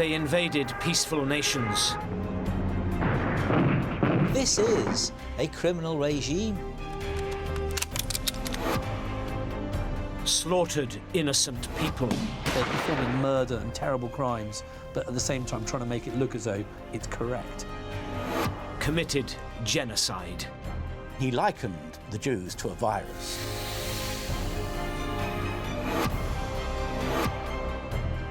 they invaded peaceful nations. This is a criminal regime. Slaughtered innocent people. They're performing murder and terrible crimes, but at the same time trying to make it look as though it's correct. Committed genocide. He likened the Jews to a virus.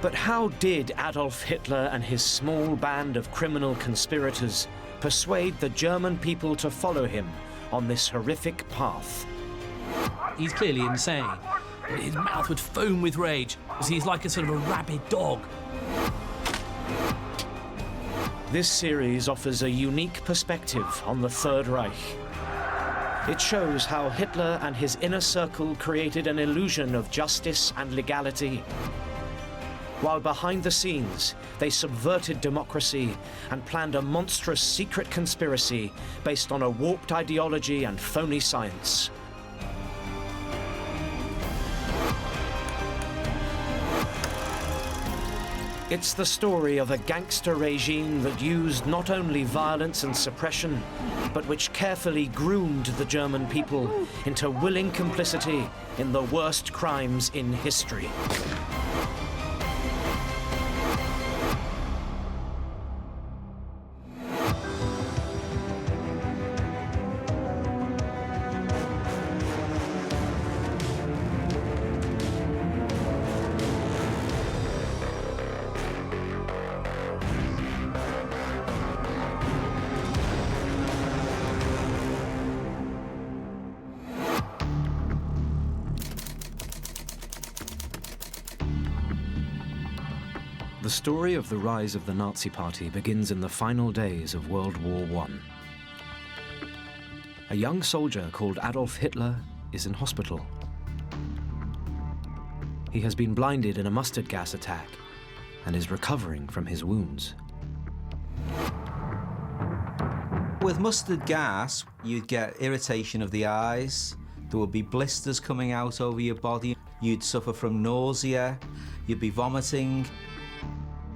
But how did Adolf Hitler and his small band of criminal conspirators persuade the German people to follow him on this horrific path? He's clearly insane. His mouth would foam with rage, as he's like a sort of a rabid dog. This series offers a unique perspective on the Third Reich. It shows how Hitler and his inner circle created an illusion of justice and legality, while behind the scenes, they subverted democracy and planned a monstrous secret conspiracy based on a warped ideology and phony science. It's the story of a gangster regime that used not only violence and suppression, but which carefully groomed the German people into willing complicity in the worst crimes in history. The story of the rise of the Nazi Party begins in the final days of World War I. A young soldier called Adolf Hitler is in hospital. He has been blinded in a mustard gas attack and is recovering from his wounds. With mustard gas, you'd get irritation of the eyes, there would be blisters coming out over your body, you'd suffer from nausea, you'd be vomiting.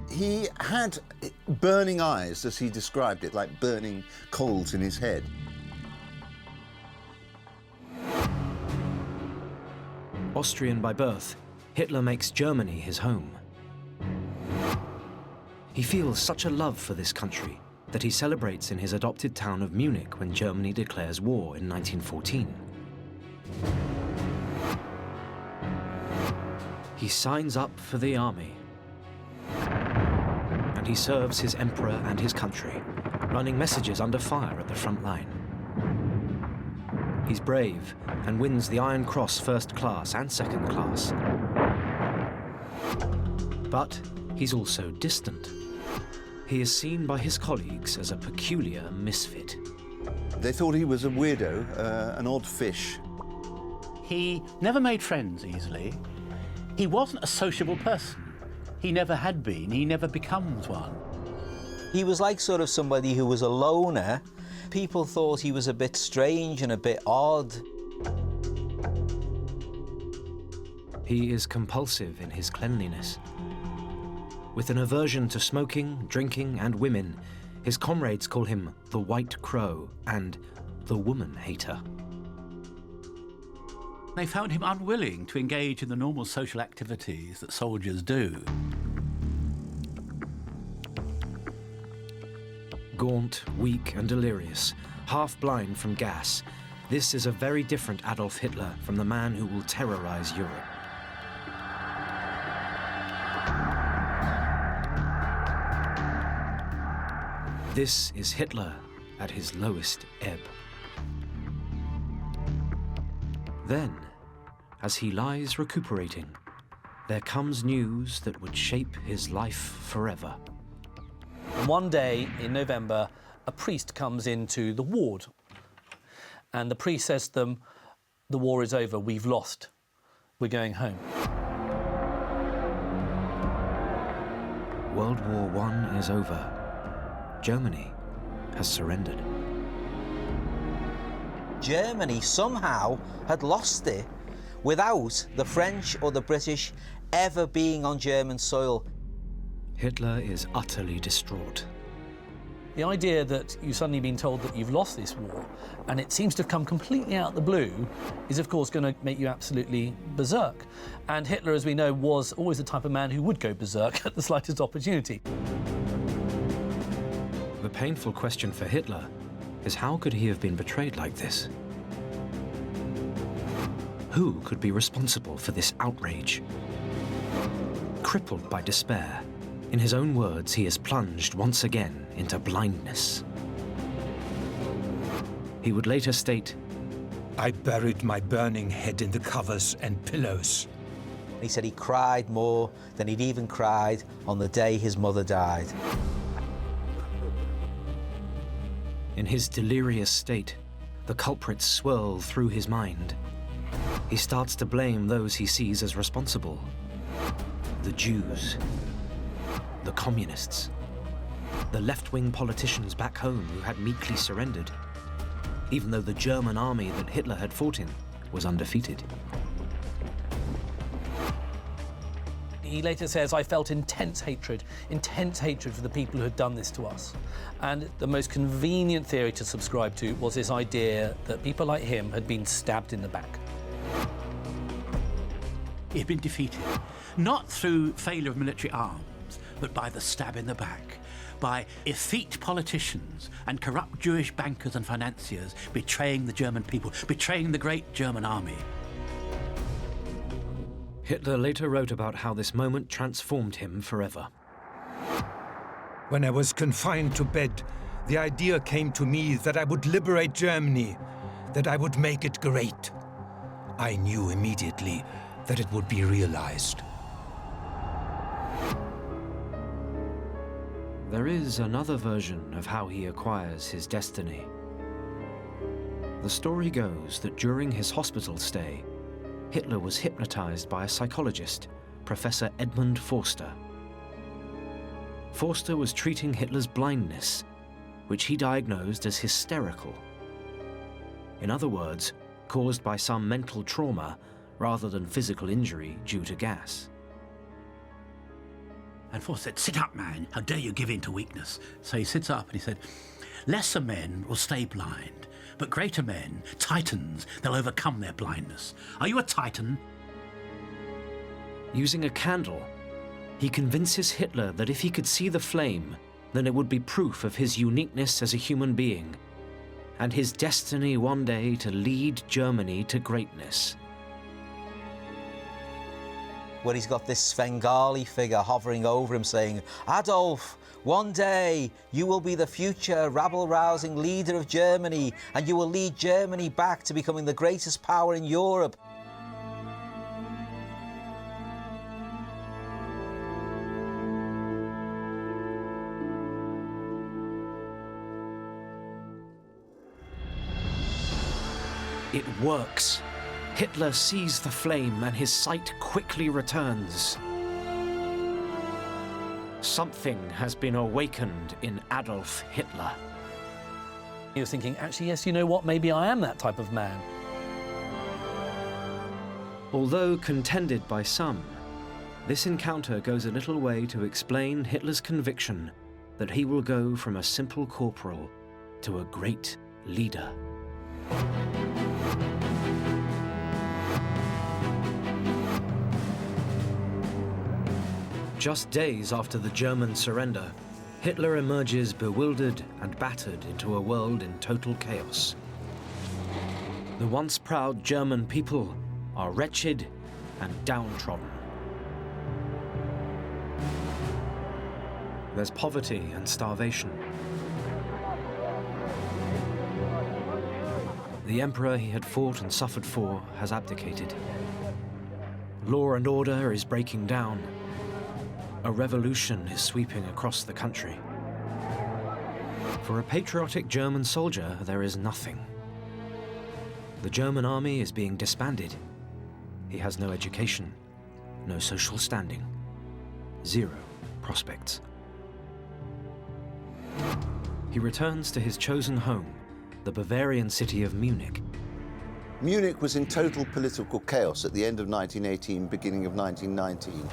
He had burning eyes, as he described it, like burning coals in his head. Austrian by birth, Hitler makes Germany his home. He feels such a love for this country that he celebrates in his adopted town of Munich when Germany declares war in 1914. He signs up for the army. And he serves his emperor and his country, running messages under fire at the front line. He's brave and wins the Iron Cross First Class and Second Class. But he's also distant. He is seen by his colleagues as a peculiar misfit. They thought he was a weirdo, an odd fish. He never made friends easily. He wasn't a sociable person. He never had been. He never becomes one. He was like sort of somebody who was a loner. People thought he was a bit strange and a bit odd. He is compulsive in his cleanliness. With an aversion to smoking, drinking, and women, his comrades call him the White Crow and the Woman Hater. They found him unwilling to engage in the normal social activities that soldiers do. Gaunt, weak, and delirious, half blind from gas, this is a very different Adolf Hitler from the man who will terrorize Europe. This is Hitler at his lowest ebb. Then, as he lies recuperating, there comes news that would shape his life forever. And one day in November, a priest comes into the ward. And the priest says to them, "The war is over, we've lost, we're going home." World War I is over. Germany has surrendered. Germany somehow had lost it without the French or the British ever being on German soil. Hitler is utterly distraught. The idea that you've suddenly been told that you've lost this war, and it seems to have come completely out of the blue, is of course going to make you absolutely berserk. And Hitler, as we know, was always the type of man who would go berserk at the slightest opportunity. The painful question for Hitler is, how could he have been betrayed like this? Who could be responsible for this outrage? Crippled by despair, in his own words, he is plunged once again into blindness. He would later state, I buried my burning head in the covers and pillows. He said he cried more than he'd even cried on the day his mother died. in his delirious state, the culprits swirl through his mind. He starts to blame those he sees as responsible. The Jews, the communists, the left-wing politicians back home who had meekly surrendered, even though the German army that Hitler had fought in was undefeated. He later says, I felt intense hatred for the people who had done this to us. And the most convenient theory to subscribe to was this idea that people like him had been stabbed in the back. He had been defeated, not through failure of military arms, but by the stab in the back, by effete politicians and corrupt Jewish bankers and financiers betraying the German people, betraying the great German army. Hitler later wrote about how this moment transformed him forever. When I was confined to bed, the idea came to me that I would liberate Germany, that I would make it great. I knew immediately that it would be realized. There is another version of how he acquires his destiny. The story goes that during his hospital stay, Hitler was hypnotized by a psychologist, Professor Edmund Forster. Forster was treating Hitler's blindness, which he diagnosed as hysterical. In other words, caused by some mental trauma rather than physical injury due to gas. And Forster said, "Sit up, man. How dare you give in to weakness?" So he sits up and he said, "Lesser men will stay blind, but greater men, titans, they'll overcome their blindness. Are you a titan?" Using a candle, he convinces Hitler that if he could see the flame, then it would be proof of his uniqueness as a human being, and his destiny one day to lead Germany to greatness. Where he's got this Svengali figure hovering over him saying, "Adolf, one day you will be the future rabble-rousing leader of Germany, and you will lead Germany back to becoming the greatest power in Europe." It works. Hitler sees the flame and his sight quickly returns. Something has been awakened in Adolf Hitler. He was thinking, actually, yes, you know what, maybe I am that type of man. Although contended by some, this encounter goes a little way to explain Hitler's conviction that he will go from a simple corporal to a great leader. Just days after the German surrender, Hitler emerges bewildered and battered into a world in total chaos. The once proud German people are wretched and downtrodden. There's poverty and starvation. The emperor he had fought and suffered for has abdicated. Law and order is breaking down. A revolution is sweeping across the country. For a patriotic German soldier, there is nothing. The German army is being disbanded. He has no education, no social standing, zero prospects. He returns to his chosen home, the Bavarian city of Munich. Munich was in total political chaos at the end of 1918, beginning of 1919.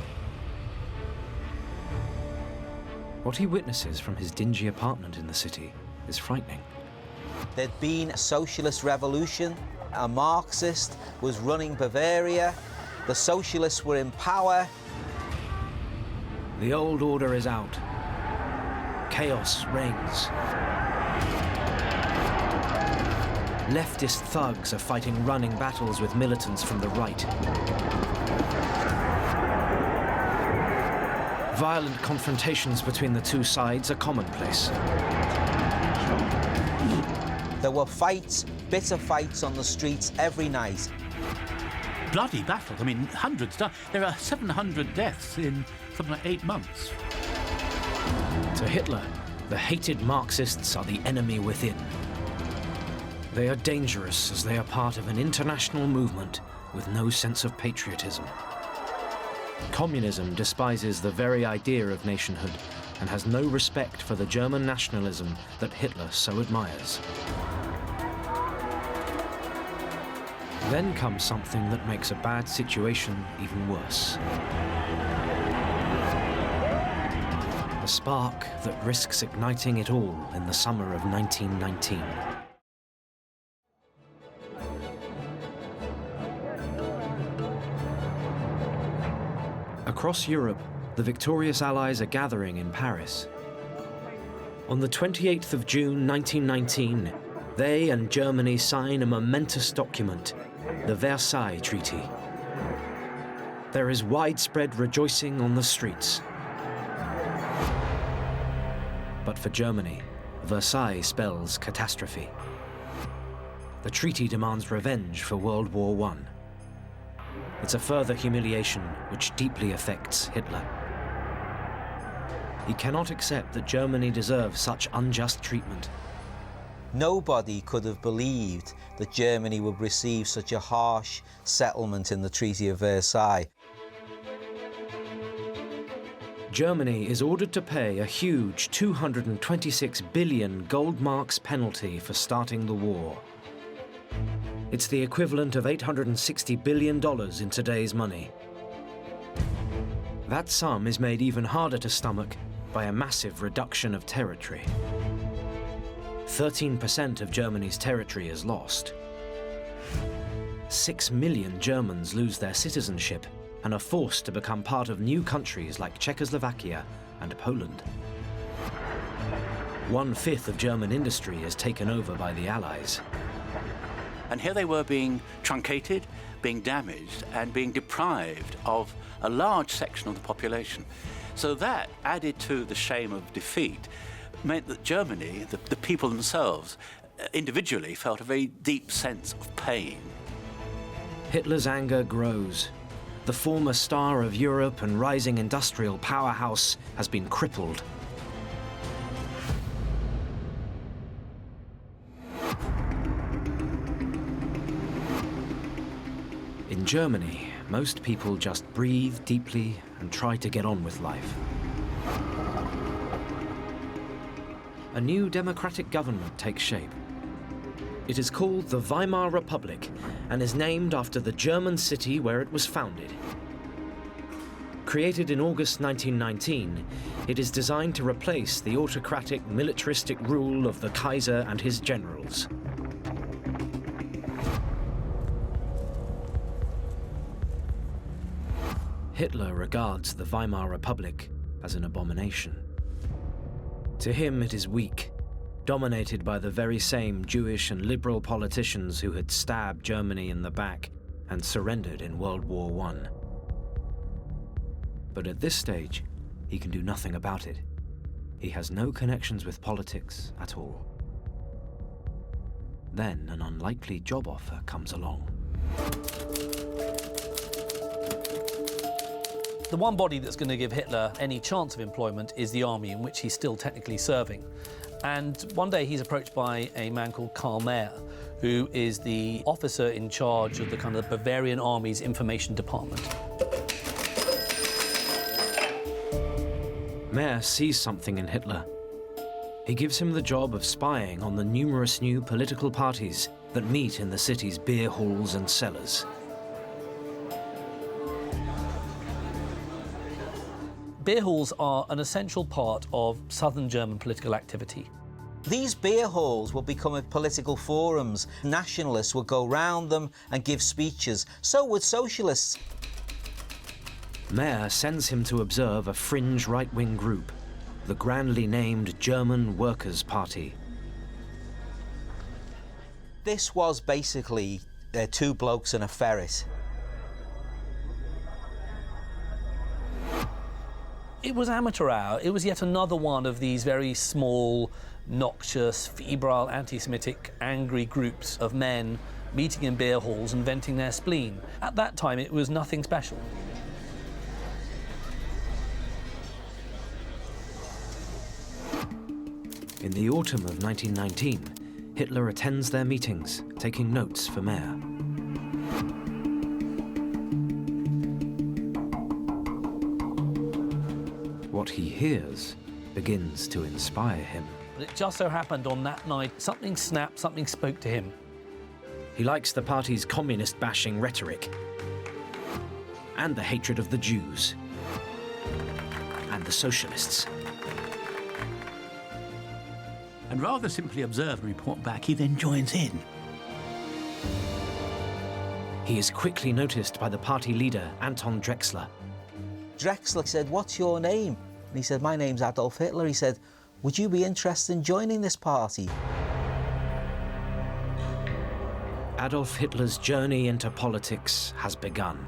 What he witnesses from his dingy apartment in the city is frightening. There'd been a socialist revolution, a Marxist was running Bavaria, the socialists were in power. The old order is out. Chaos reigns. Leftist thugs are fighting running battles with militants from the right. Violent confrontations between the two sides are commonplace. There were fights, bitter fights on the streets every night. Bloody battles. I mean, hundreds. There are 700 deaths in something like 8 months. To Hitler, the hated Marxists are the enemy within. They are dangerous as they are part of an international movement with no sense of patriotism. Communism despises the very idea of nationhood and has no respect for the German nationalism that Hitler so admires. Then comes something that makes a bad situation even worse. A spark that risks igniting it all in the summer of 1919. Across Europe, the victorious Allies are gathering in Paris. On the 28th of June 1919, they and Germany sign a momentous document, the Versailles Treaty. There is widespread rejoicing on the streets. But for Germany, Versailles spells catastrophe. The treaty demands revenge for World War I. It's a further humiliation which deeply affects Hitler. He cannot accept that Germany deserves such unjust treatment. Nobody could have believed that Germany would receive such a harsh settlement in the Treaty of Versailles. Germany is ordered to pay a huge 226 billion gold marks penalty for starting the war. It's the equivalent of $860 billion in today's money. That sum is made even harder to stomach by a massive reduction of territory. 13% of Germany's territory is lost. 6 million Germans lose their citizenship and are forced to become part of new countries like Czechoslovakia and Poland. 1/5 of German industry is taken over by the Allies. And here they were being truncated, being damaged, and being deprived of a large section of the population. So that, added to the shame of defeat, meant that Germany, the people themselves, individually felt a very deep sense of pain. Hitler's anger grows. The former star of Europe and rising industrial powerhouse has been crippled. In Germany, most people just breathe deeply and try to get on with life. A new democratic government takes shape. It is called the Weimar Republic and is named after the German city where it was founded. Created in August 1919, it is designed to replace the autocratic, militaristic rule of the Kaiser and his generals. Hitler regards the Weimar Republic as an abomination. To him, it is weak, dominated by the very same Jewish and liberal politicians who had stabbed Germany in the back and surrendered in World War I. But at this stage, he can do nothing about it. He has no connections with politics at all. Then an unlikely job offer comes along. The one body that's going to give Hitler any chance of employment is the army, in which he's still technically serving. And one day he's approached by a man called Karl Mayer, who is the officer in charge of the kind of Bavarian Army's information department. Mayer sees something in Hitler. He gives him the job of spying on the numerous new political parties that meet in the city's beer halls and cellars. Beer halls are an essential part of southern German political activity. These beer halls would become political forums. Nationalists would go round them and give speeches. So would socialists. Mayer sends him to observe a fringe right-wing group, the grandly named German Workers' Party. This was basically two blokes and a ferret. It was amateur hour. It was yet another one of these very small, noxious, febrile, anti-Semitic, angry groups of men meeting in beer halls and venting their spleen. At that time, it was nothing special. In the autumn of 1919, Hitler attends their meetings, taking notes for Mayer. What he hears begins to inspire him. But it just so happened on that night, something snapped, something spoke to him. He likes the party's communist-bashing rhetoric and the hatred of the Jews and the socialists. And rather simply observe and report back, he then joins in. He is quickly noticed by the party leader, Anton Drexler. Drexler said, "What's your name?" And he said, "My name's Adolf Hitler." He said, "Would you be interested in joining this party?" Adolf Hitler's journey into politics has begun.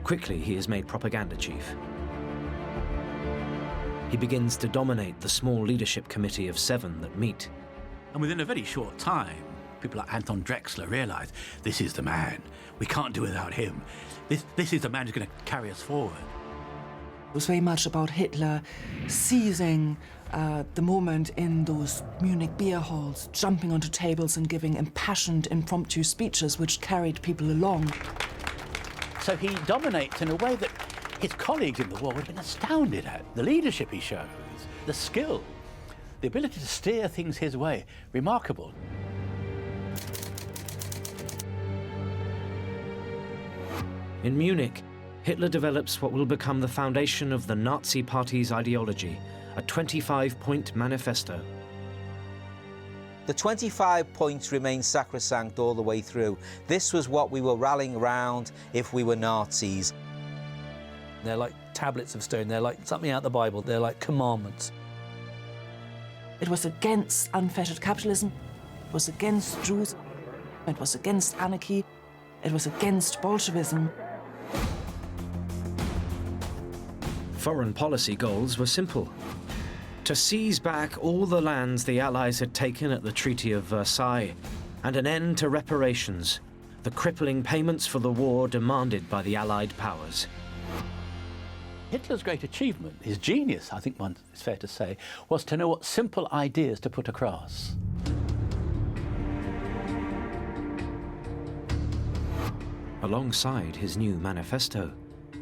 Quickly, he is made propaganda chief. He begins to dominate the small leadership committee of 7 that meet. And within a very short time, people like Anton Drexler realise this is the man. We can't do without him. This is the man who's going to carry us forward. It was very much about Hitler seizing the moment in those Munich beer halls, jumping onto tables and giving impassioned, impromptu speeches which carried people along. So he dominates in a way that his colleagues in the war would have been astounded at. The leadership he shows, the skill, the ability to steer things his way, remarkable. In Munich, Hitler develops what will become the foundation of the Nazi Party's ideology, a 25-point manifesto. The 25 points remained sacrosanct all the way through. This was what we were rallying around if we were Nazis. They're like tablets of stone. They're like something out of the Bible. They're like commandments. It was against unfettered capitalism. It was against Jews. It was against anarchy. It was against Bolshevism. Foreign policy goals were simple: to seize back all the lands the Allies had taken at the Treaty of Versailles, and an end to reparations, the crippling payments for the war demanded by the Allied powers. Hitler's great achievement, his genius, I think it's fair to say, was to know what simple ideas to put across. Alongside his new manifesto,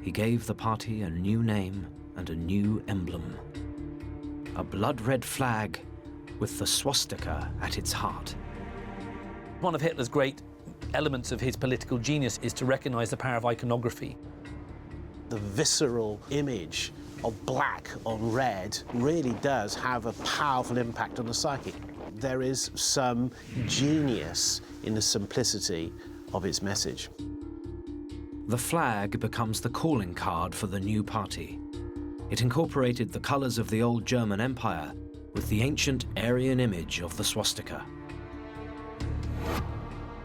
he gave the party a new name and a new emblem. A blood-red flag with the swastika at its heart. One of Hitler's great elements of his political genius is to recognise the power of iconography. The visceral image of black on red really does have a powerful impact on the psyche. There is some genius in the simplicity of its message. The flag becomes the calling card for the new party. It incorporated the colours of the old German Empire with the ancient Aryan image of the swastika.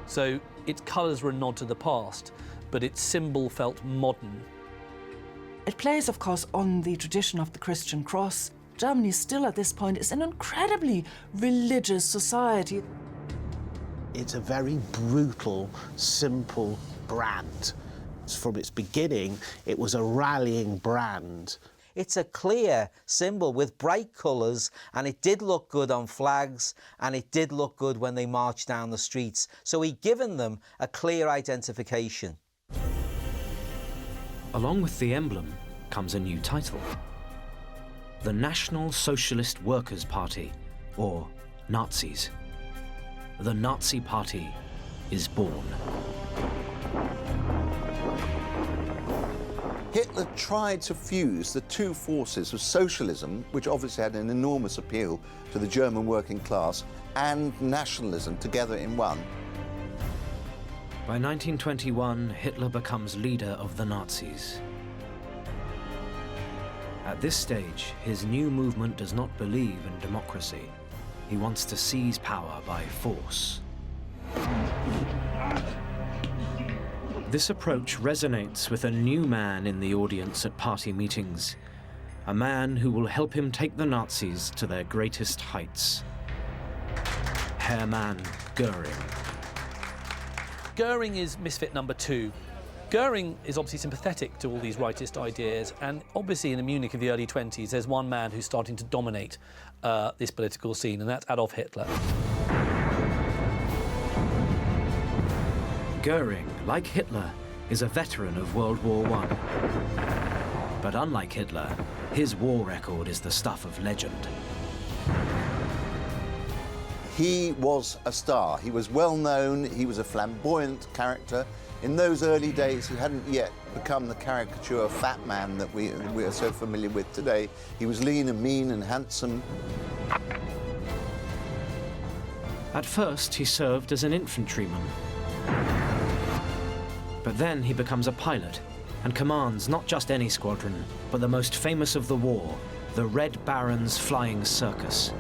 So its colours were a nod to the past, but its symbol felt modern. It plays, of course, on the tradition of the Christian cross. Germany still at this point is an incredibly religious society. It's a very brutal, simple brand. From its beginning, it was a rallying brand. It's a clear symbol with bright colours, and it did look good on flags, and it did look good when they marched down the streets. So he'd given them a clear identification. Along with the emblem comes a new title: the National Socialist Workers' Party, or Nazis. The Nazi Party is born. Hitler tried to fuse the two forces of socialism, which obviously had an enormous appeal to the German working class, and nationalism together in one. By 1921, Hitler becomes leader of the Nazis. At this stage, his new movement does not believe in democracy. He wants to seize power by force. This approach resonates with a new man in the audience at party meetings, a man who will help him take the Nazis to their greatest heights. Hermann Göring. Göring is misfit number 2. Göring is obviously sympathetic to all these rightist ideas, and obviously in the Munich of the early 20s, there's one man who's starting to dominate this political scene, and that's Adolf Hitler. Göring, like Hitler, is a veteran of World War I. But unlike Hitler, his war record is the stuff of legend. He was a star. He was well known. He was a flamboyant character. In those early days, he hadn't yet become the caricature fat man that we are so familiar with today. He was lean and mean and handsome. At first, he served as an infantryman. But then he becomes a pilot and commands not just any squadron, but the most famous of the war, the Red Baron's Flying Circus.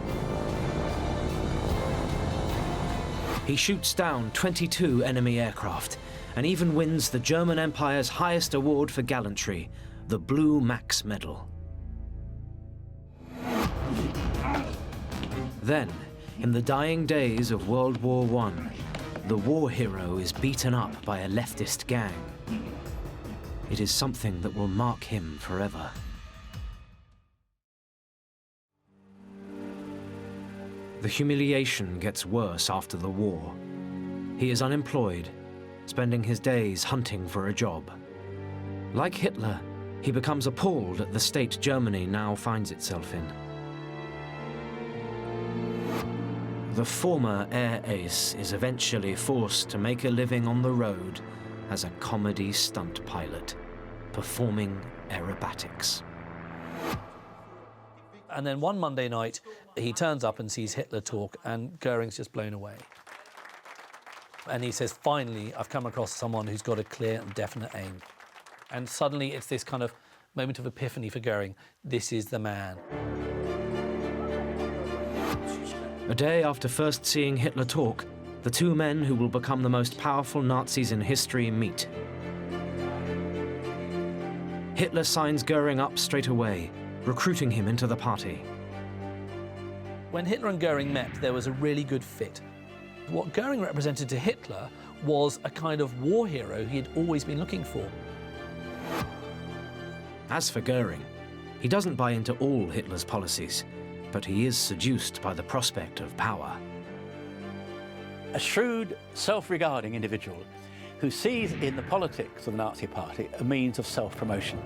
He shoots down 22 enemy aircraft and even wins the German Empire's highest award for gallantry, the Blue Max Medal. Then, in the dying days of World War I, the war hero is beaten up by a leftist gang. It is something that will mark him forever. The humiliation gets worse after the war. He is unemployed, spending his days hunting for a job. Like Hitler, he becomes appalled at the state Germany now finds itself in. The former air ace is eventually forced to make a living on the road as a comedy stunt pilot, performing aerobatics. And then one Monday night, he turns up and sees Hitler talk, and Göring's just blown away. And he says, finally, I've come across someone who's got a clear and definite aim. And suddenly it's this kind of moment of epiphany for Göring. This is the man. A day after first seeing Hitler talk, the two men who will become the most powerful Nazis in history meet. Hitler signs Göring up straight away, recruiting him into the party. When Hitler and Göring met, there was a really good fit. What Göring represented to Hitler was a kind of war hero he had always been looking for. As for Göring, he doesn't buy into all Hitler's policies, but he is seduced by the prospect of power. A shrewd, self-regarding individual who sees in the politics of the Nazi Party a means of self-promotion.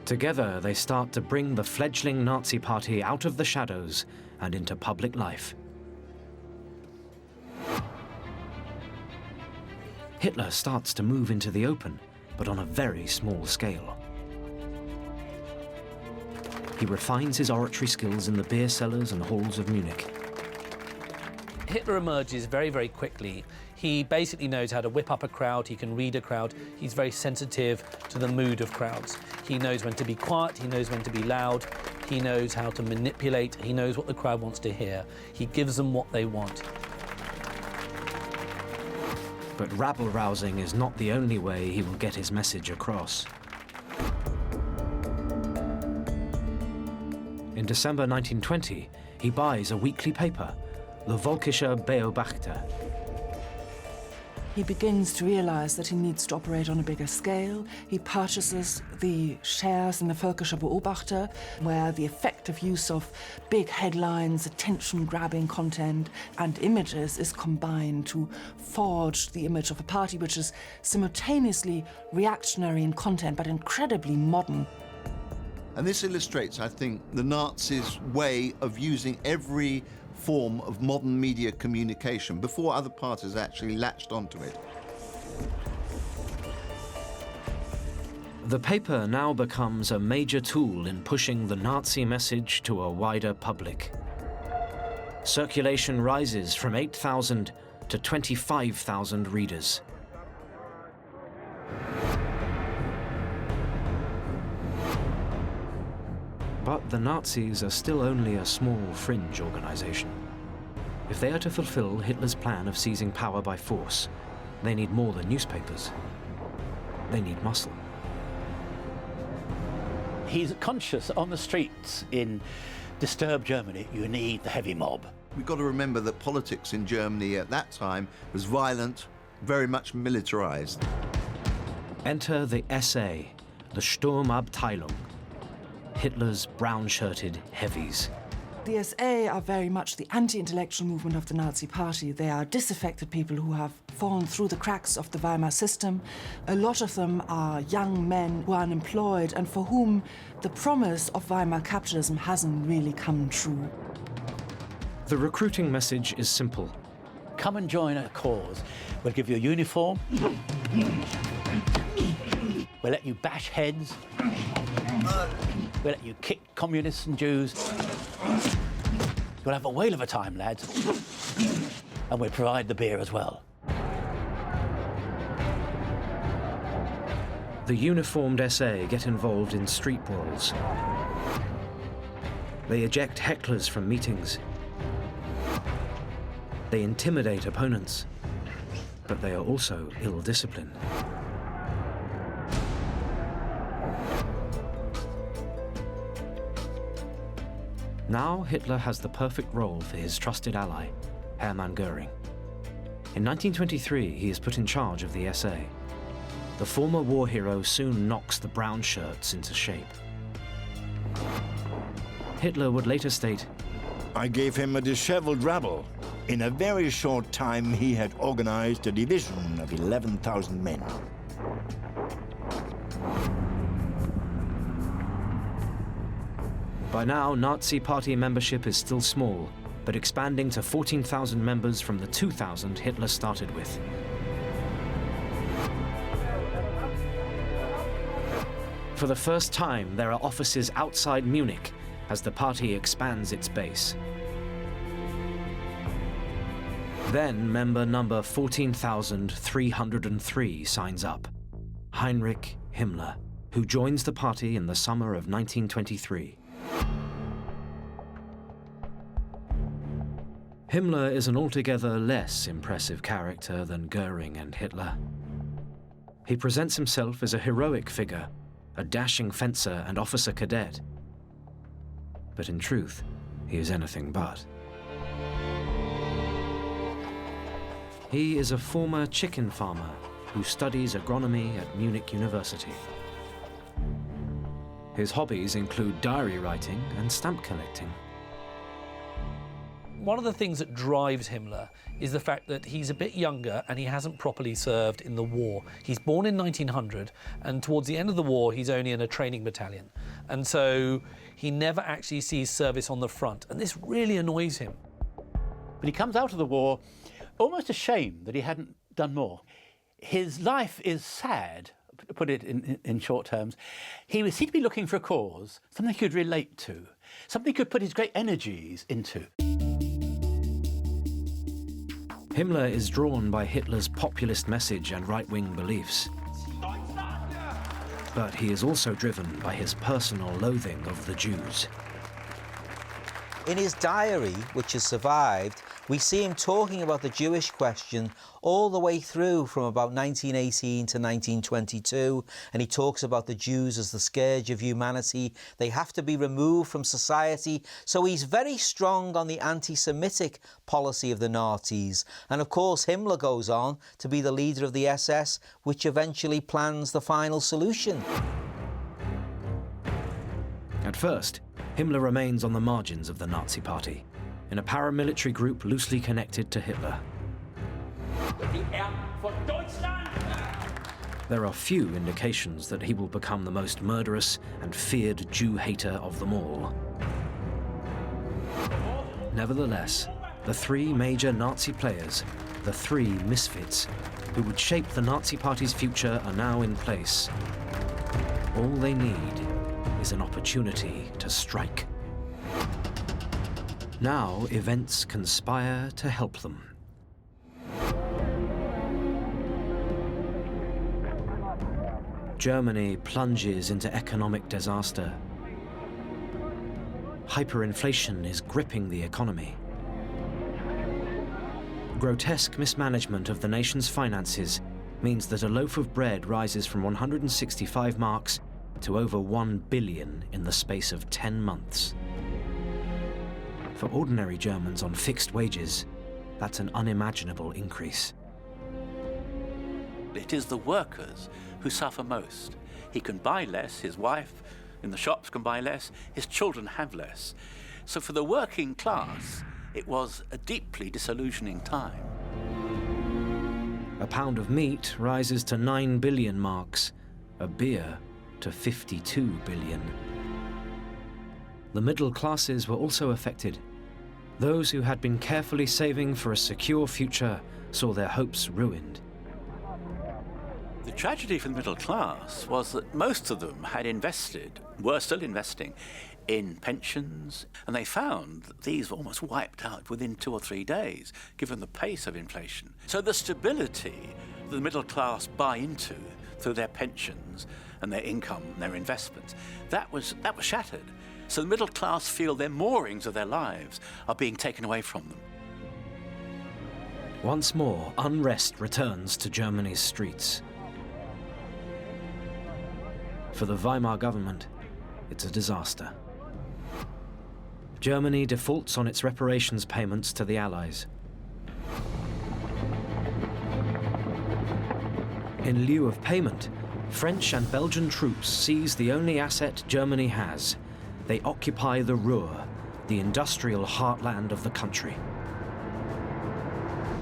Together, they start to bring the fledgling Nazi Party out of the shadows and into public life. Hitler starts to move into the open, but on a very small scale. He refines his oratory skills in the beer cellars and halls of Munich. Hitler emerges very, very quickly. He basically knows how to whip up a crowd, he can read a crowd, he's very sensitive to the mood of crowds. He knows when to be quiet, he knows when to be loud, he knows how to manipulate, he knows what the crowd wants to hear. He gives them what they want. But rabble-rousing is not the only way he will get his message across. In December 1920, he buys a weekly paper, the Völkischer Beobachter. He begins to realize that he needs to operate on a bigger scale. He purchases the shares in the Völkischer Beobachter, where the effective use of big headlines, attention-grabbing content, and images is combined to forge the image of a party which is simultaneously reactionary in content, but incredibly modern. And this illustrates, I think, the Nazis' way of using every form of modern media communication before other parties actually latched onto it. The paper now becomes a major tool in pushing the Nazi message to a wider public. Circulation rises from 8,000 to 25,000 readers. But the Nazis are still only a small fringe organization. If they are to fulfill Hitler's plan of seizing power by force, they need more than newspapers. They need muscle. He's conscious on the streets in disturbed Germany, you need the heavy mob. We've got to remember that politics in Germany at that time was violent, very much militarized. Enter the SA, the Sturmabteilung, Hitler's brown-shirted heavies. The SA are very much the anti-intellectual movement of the Nazi Party. They are disaffected people who have fallen through the cracks of the Weimar system. A lot of them are young men who are unemployed and for whom the promise of Weimar capitalism hasn't really come true. The recruiting message is simple. Come and join a cause. We'll give you a uniform. We'll let you bash heads. We'll let you kick communists and Jews. You'll have a whale of a time, lads. And we'll provide the beer as well. The uniformed SA get involved in street brawls. They eject hecklers from meetings. They intimidate opponents, but they are also ill-disciplined. Now Hitler has the perfect role for his trusted ally, Hermann Göring. In 1923, he is put in charge of the SA. The former war hero soon knocks the brown shirts into shape. Hitler would later state, I gave him a disheveled rabble. In a very short time, he had organized a division of 11,000 men. By now, Nazi Party membership is still small, but expanding to 14,000 members from the 2,000 Hitler started with. For the first time, there are offices outside Munich as the party expands its base. Then member number 14,303 signs up, Heinrich Himmler, who joins the party in the summer of 1923. Himmler is an altogether less impressive character than Göring and Hitler. He presents himself as a heroic figure, a dashing fencer and officer cadet. But in truth, he is anything but. He is a former chicken farmer who studies agronomy at Munich University. His hobbies include diary writing and stamp collecting. One of the things that drives Himmler is the fact that he's a bit younger and he hasn't properly served in the war. He's born in 1900, and towards the end of the war, he's only in a training battalion. And so he never actually sees service on the front, and this really annoys him. But he comes out of the war almost ashamed that he hadn't done more. His life is sad, to put it in short terms. He seemed to be looking for a cause, something he could relate to, something he could put his great energies into. Himmler is drawn by Hitler's populist message and right-wing beliefs. But he is also driven by his personal loathing of the Jews. In his diary, which has survived, we see him talking about the Jewish question all the way through from about 1918 to 1922, and he talks about the Jews as the scourge of humanity. They have to be removed from society. So he's very strong on the anti-Semitic policy of the Nazis. And of course, Himmler goes on to be the leader of the SS, which eventually plans the final solution. At first, Himmler remains on the margins of the Nazi Party, in a paramilitary group loosely connected to Hitler. There are few indications that he will become the most murderous and feared Jew hater of them all. Nevertheless, the three major Nazi players, the three misfits, who would shape the Nazi Party's future are now in place. All they need is an opportunity to strike. Now events conspire to help them. Germany plunges into economic disaster. Hyperinflation is gripping the economy. Grotesque mismanagement of the nation's finances means that a loaf of bread rises from 165 marks to over 1 billion in the space of 10 months. For ordinary Germans on fixed wages, that's an unimaginable increase. It is the workers who suffer most. He can buy less, his wife in the shops can buy less, his children have less. So for the working class, it was a deeply disillusioning time. A pound of meat rises to 9 billion marks, a beer to 52 billion. The middle classes were also affected. Those who had been carefully saving for a secure future saw their hopes ruined. The tragedy for the middle class was that most of them had invested, were still investing, in pensions, and they found that these were almost wiped out within 2 or 3 days, given the pace of inflation. So the stability that the middle class buy into through their pensions and their income and their investments, that was shattered. So the middle class feel their moorings of their lives are being taken away from them. Once more, unrest returns to Germany's streets. For the Weimar government, it's a disaster. Germany defaults on its reparations payments to the Allies. In lieu of payment, French and Belgian troops seize the only asset Germany has. They occupy the Ruhr, the industrial heartland of the country.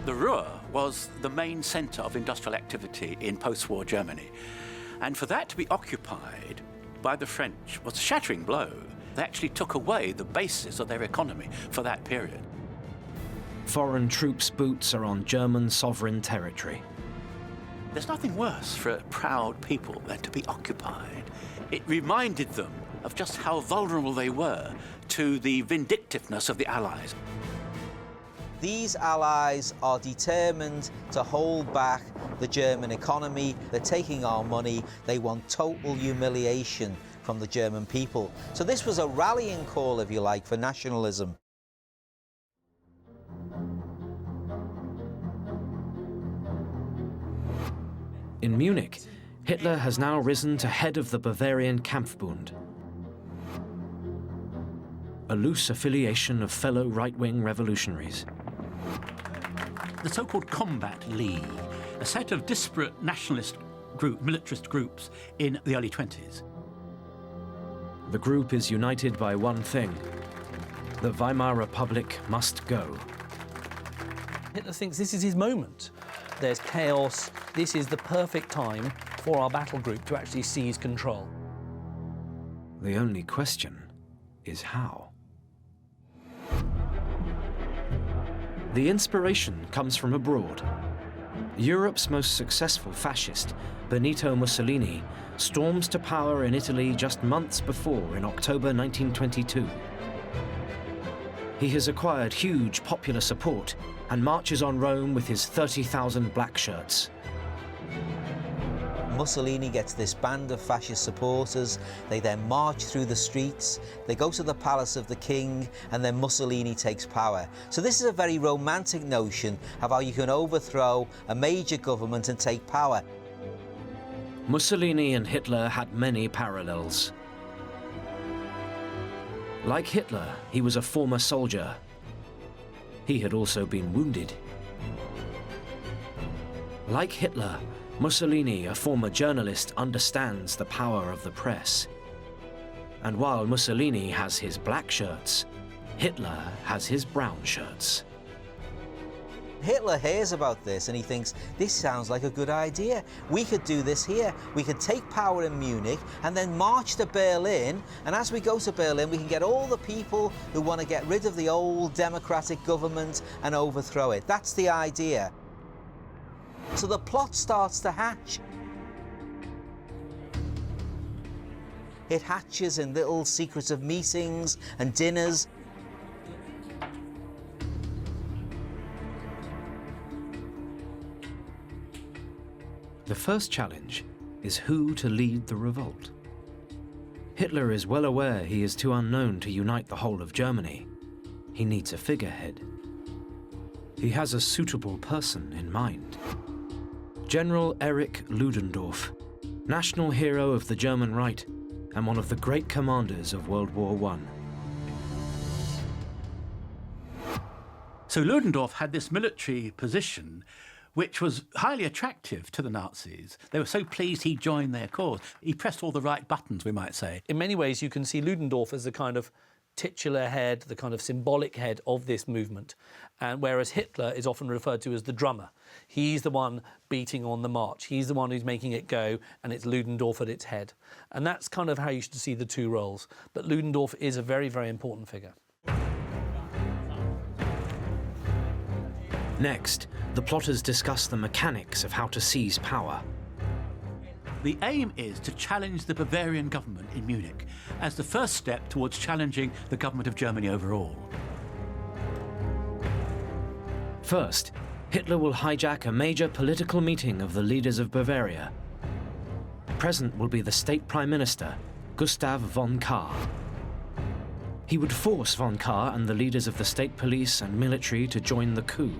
The Ruhr was the main centre of industrial activity in post-war Germany. And for that to be occupied by the French was a shattering blow. They actually took away the basis of their economy for that period. Foreign troops' boots are on German sovereign territory. There's nothing worse for a proud people than to be occupied. It reminded them of just how vulnerable they were to the vindictiveness of the Allies. These allies are determined to hold back the German economy. They're taking our money. They want total humiliation from the German people. So this was a rallying call, if you like, for nationalism. In Munich, Hitler has now risen to head of the Bavarian Kampfbund, a loose affiliation of fellow right-wing revolutionaries. The so-called Combat League, a set of disparate nationalist militarist groups in the early 20s. The group is united by one thing: the Weimar Republic must go. Hitler thinks this is his moment. There's chaos. This is the perfect time for our battle group to actually seize control. The only question is how. The inspiration comes from abroad. Europe's most successful fascist, Benito Mussolini, storms to power in Italy just months before, in October 1922. He has acquired huge popular support and marches on Rome with his 30,000 black shirts. Mussolini gets this band of fascist supporters. They then march through the streets. They go to the palace of the king, and then Mussolini takes power. So this is a very romantic notion of how you can overthrow a major government and take power. Mussolini and Hitler had many parallels. Like Hitler, he was a former soldier. He had also been wounded. Like Hitler, Mussolini, a former journalist, understands the power of the press. And while Mussolini has his black shirts, Hitler has his brown shirts. Hitler hears about this and he thinks, this sounds like a good idea. We could do this here. We could take power in Munich and then march to Berlin. And as we go to Berlin, we can get all the people who want to get rid of the old democratic government and overthrow it. That's the idea. So the plot starts to hatch. It hatches in little secretive meetings and dinners. The first challenge is who to lead the revolt. Hitler is well aware he is too unknown to unite the whole of Germany. He needs a figurehead. He has a suitable person in mind. General Erich Ludendorff, national hero of the German right and one of the great commanders of World War I. So Ludendorff had this military position which was highly attractive to the Nazis. They were so pleased he joined their cause. He pressed all the right buttons, we might say. In many ways, you can see Ludendorff as the kind of titular head, the kind of symbolic head of this movement, and whereas Hitler is often referred to as the drummer. He's the one beating on the march. He's the one who's making it go, and it's Ludendorff at its head. And that's kind of how you should see the two roles. But Ludendorff is a very, very important figure. Next, the plotters discuss the mechanics of how to seize power. The aim is to challenge the Bavarian government in Munich as the first step towards challenging the government of Germany overall. First, Hitler will hijack a major political meeting of the leaders of Bavaria. Present will be the state prime minister, Gustav von Kahr. He would force von Kahr and the leaders of the state police and military to join the coup.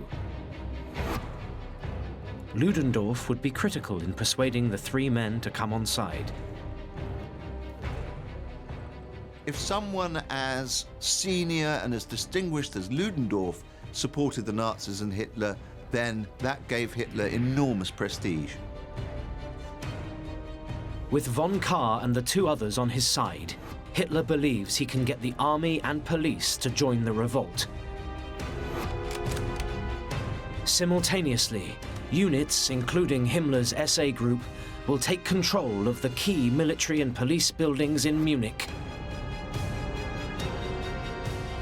Ludendorff would be critical in persuading the three men to come on side. If someone as senior and as distinguished as Ludendorff supported the Nazis and Hitler, then that gave Hitler enormous prestige. With von Kahr and the two others on his side, Hitler believes he can get the army and police to join the revolt. Simultaneously, units, including Himmler's SA group, will take control of the key military and police buildings in Munich.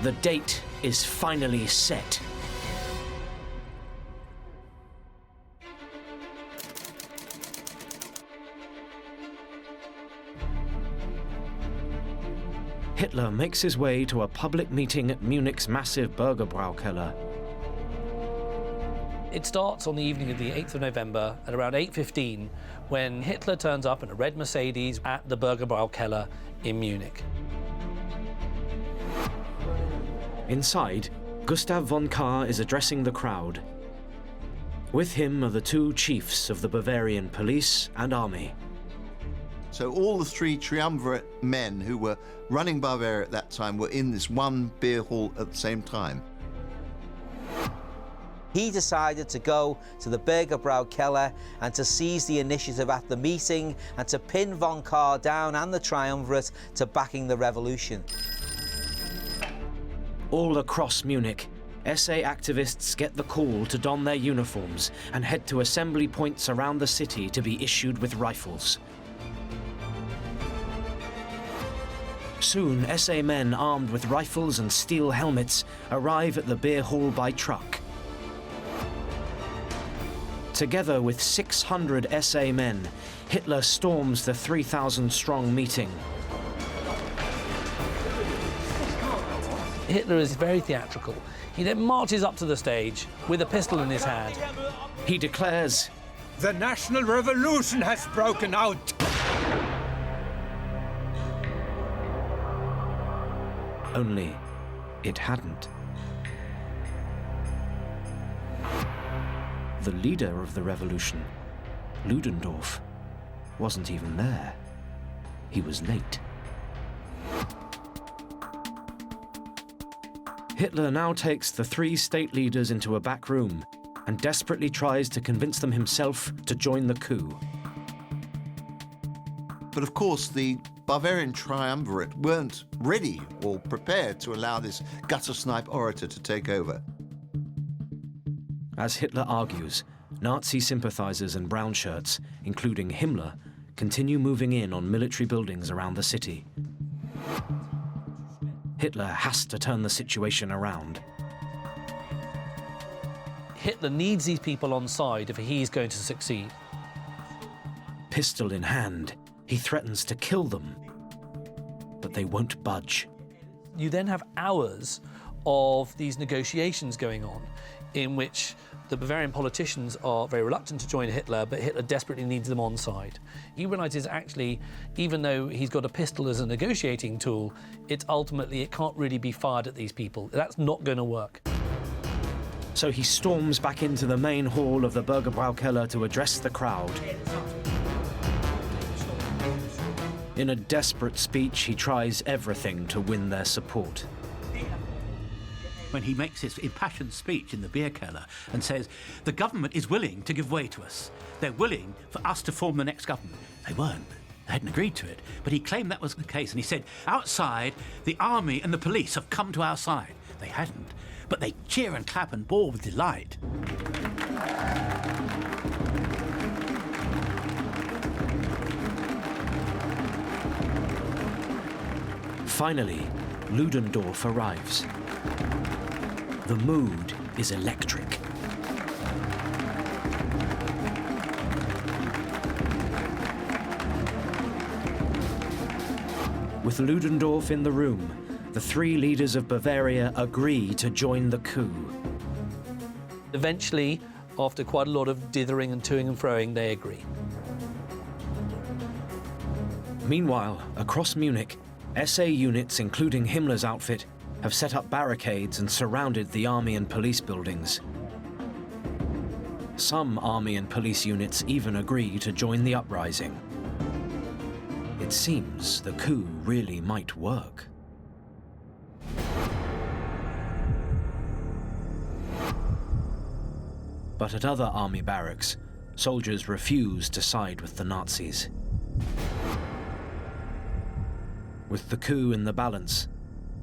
The date is finally set. Hitler makes his way to a public meeting at Munich's massive Bürgerbraukeller. It starts on the evening of the 8th of November at around 8:15 when Hitler turns up in a red Mercedes at the Bürgerbraukeller in Munich. Inside, Gustav von Kahr is addressing the crowd. With him are the two chiefs of the Bavarian police and army. So all the three triumvirate men who were running Bavaria at that time were in this one beer hall at the same time. He decided to go to the Bürgerbraukeller and to seize the initiative at the meeting and to pin von Kahr down and the triumvirate to backing the revolution. All across Munich, SA activists get the call to don their uniforms and head to assembly points around the city to be issued with rifles. Soon, SA men armed with rifles and steel helmets arrive at the beer hall by truck. Together with 600 SA men, Hitler storms the 3,000-strong meeting. Hitler is very theatrical. He then marches up to the stage with a pistol in his hand. He declares, "The national revolution has broken out." only it hadn't. The leader of the revolution, Ludendorff, wasn't even there. He was late. Hitler now takes the three state leaders into a back room and desperately tries to convince them himself to join the coup. But of course, the Bavarian triumvirate weren't ready or prepared to allow this gutter-snipe orator to take over. As Hitler argues, Nazi sympathizers and brown shirts, including Himmler, continue moving in on military buildings around the city. Hitler has to turn the situation around. Hitler needs these people on side if he's going to succeed. Pistol in hand, he threatens to kill them. but they won't budge. You then have hours of these negotiations going on in which the Bavarian politicians are very reluctant to join Hitler, but Hitler desperately needs them on side. He realises actually, even though he's got a pistol as a negotiating tool, it can't really be fired at these people. That's not going to work. So he storms back into the main hall of the Bürgerbraukeller to address the crowd. In a desperate speech, he tries everything to win their support. When he makes his impassioned speech in the beer cellar and says, the government is willing to give way to us. They're willing for us to form the next government. They weren't. They hadn't agreed to it. But he claimed that was the case. And he said, outside, the army and the police have come to our side. They hadn't. But they cheer and clap and bawl with delight. Finally, Ludendorff arrives. The mood is electric. With Ludendorff in the room, the three leaders of Bavaria agree to join the coup. Eventually, after quite a lot of dithering and toing and froing, they agree. Meanwhile, across Munich, SA units, including Himmler's outfit, have set up barricades and surrounded the army and police buildings. Some army and police units even agree to join the uprising. It seems the coup really might work. But at other army barracks, soldiers refuse to side with the Nazis. With the coup in the balance,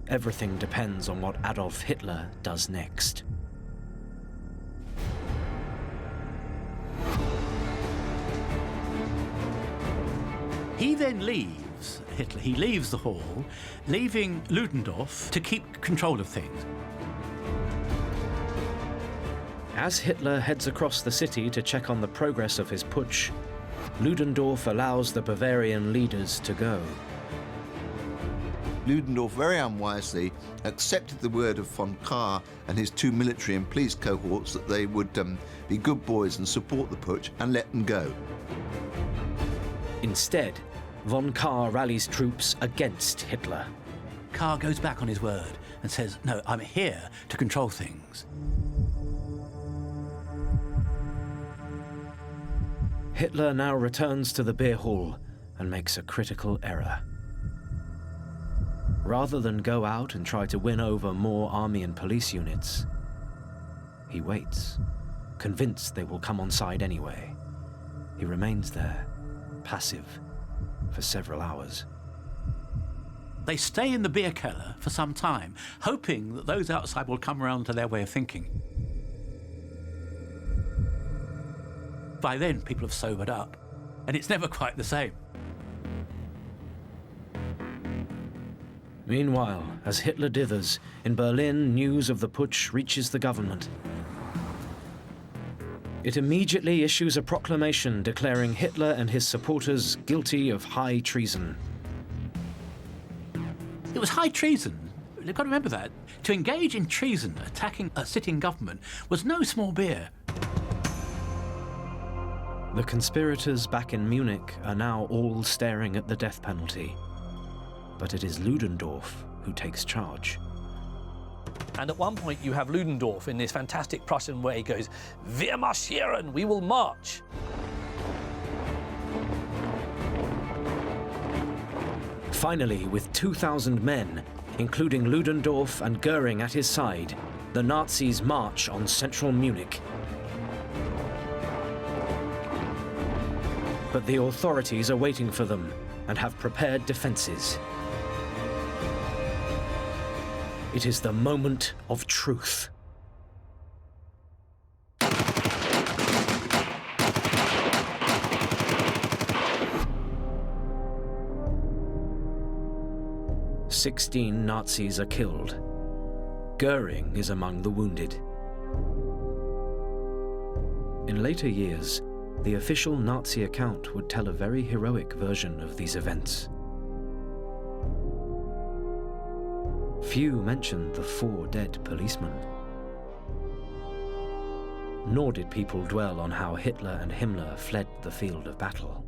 everything depends on what Adolf Hitler does next. He then leaves, Hitler, he leaves the hall, leaving Ludendorff to keep control of things. As Hitler heads across the city to check on the progress of his putsch, Ludendorff allows the Bavarian leaders to go. Ludendorff very unwisely accepted the word of von Kahr and his two military and police cohorts that they would be good boys and support the putsch, and let them go. Instead, von Kahr rallies troops against Hitler. Kahr goes back on his word and says, no, I'm here to control things. Hitler now returns to the beer hall and makes a critical error. Rather than go out and try to win over more army and police units, he waits, convinced they will come on side anyway. He remains there, passive, for several hours. They stay in the beer cellar for some time, hoping that those outside will come around to their way of thinking. By then, people have sobered up, and it's never quite the same. Meanwhile, as Hitler dithers, in Berlin, news of the putsch reaches the government. It immediately issues a proclamation declaring Hitler and his supporters guilty of high treason. It was high treason. You've got to remember that. To engage in treason, attacking a sitting government, was no small beer. The conspirators back in Munich are now all staring at the death penalty. But it is Ludendorff who takes charge. And at one point you have Ludendorff in this fantastic Prussian way, goes, "Wir marschieren, we will march." Finally, with 2,000 men, including Ludendorff and Goering at his side, the Nazis march on central Munich. But the authorities are waiting for them and have prepared defenses. It is the moment of truth. "16 Nazis are killed. Goering is among the wounded." In later years, the official Nazi account would tell a very heroic version of these events. Few mentioned the 4 dead policemen. Nor did people dwell on how Hitler and Himmler fled the field of battle.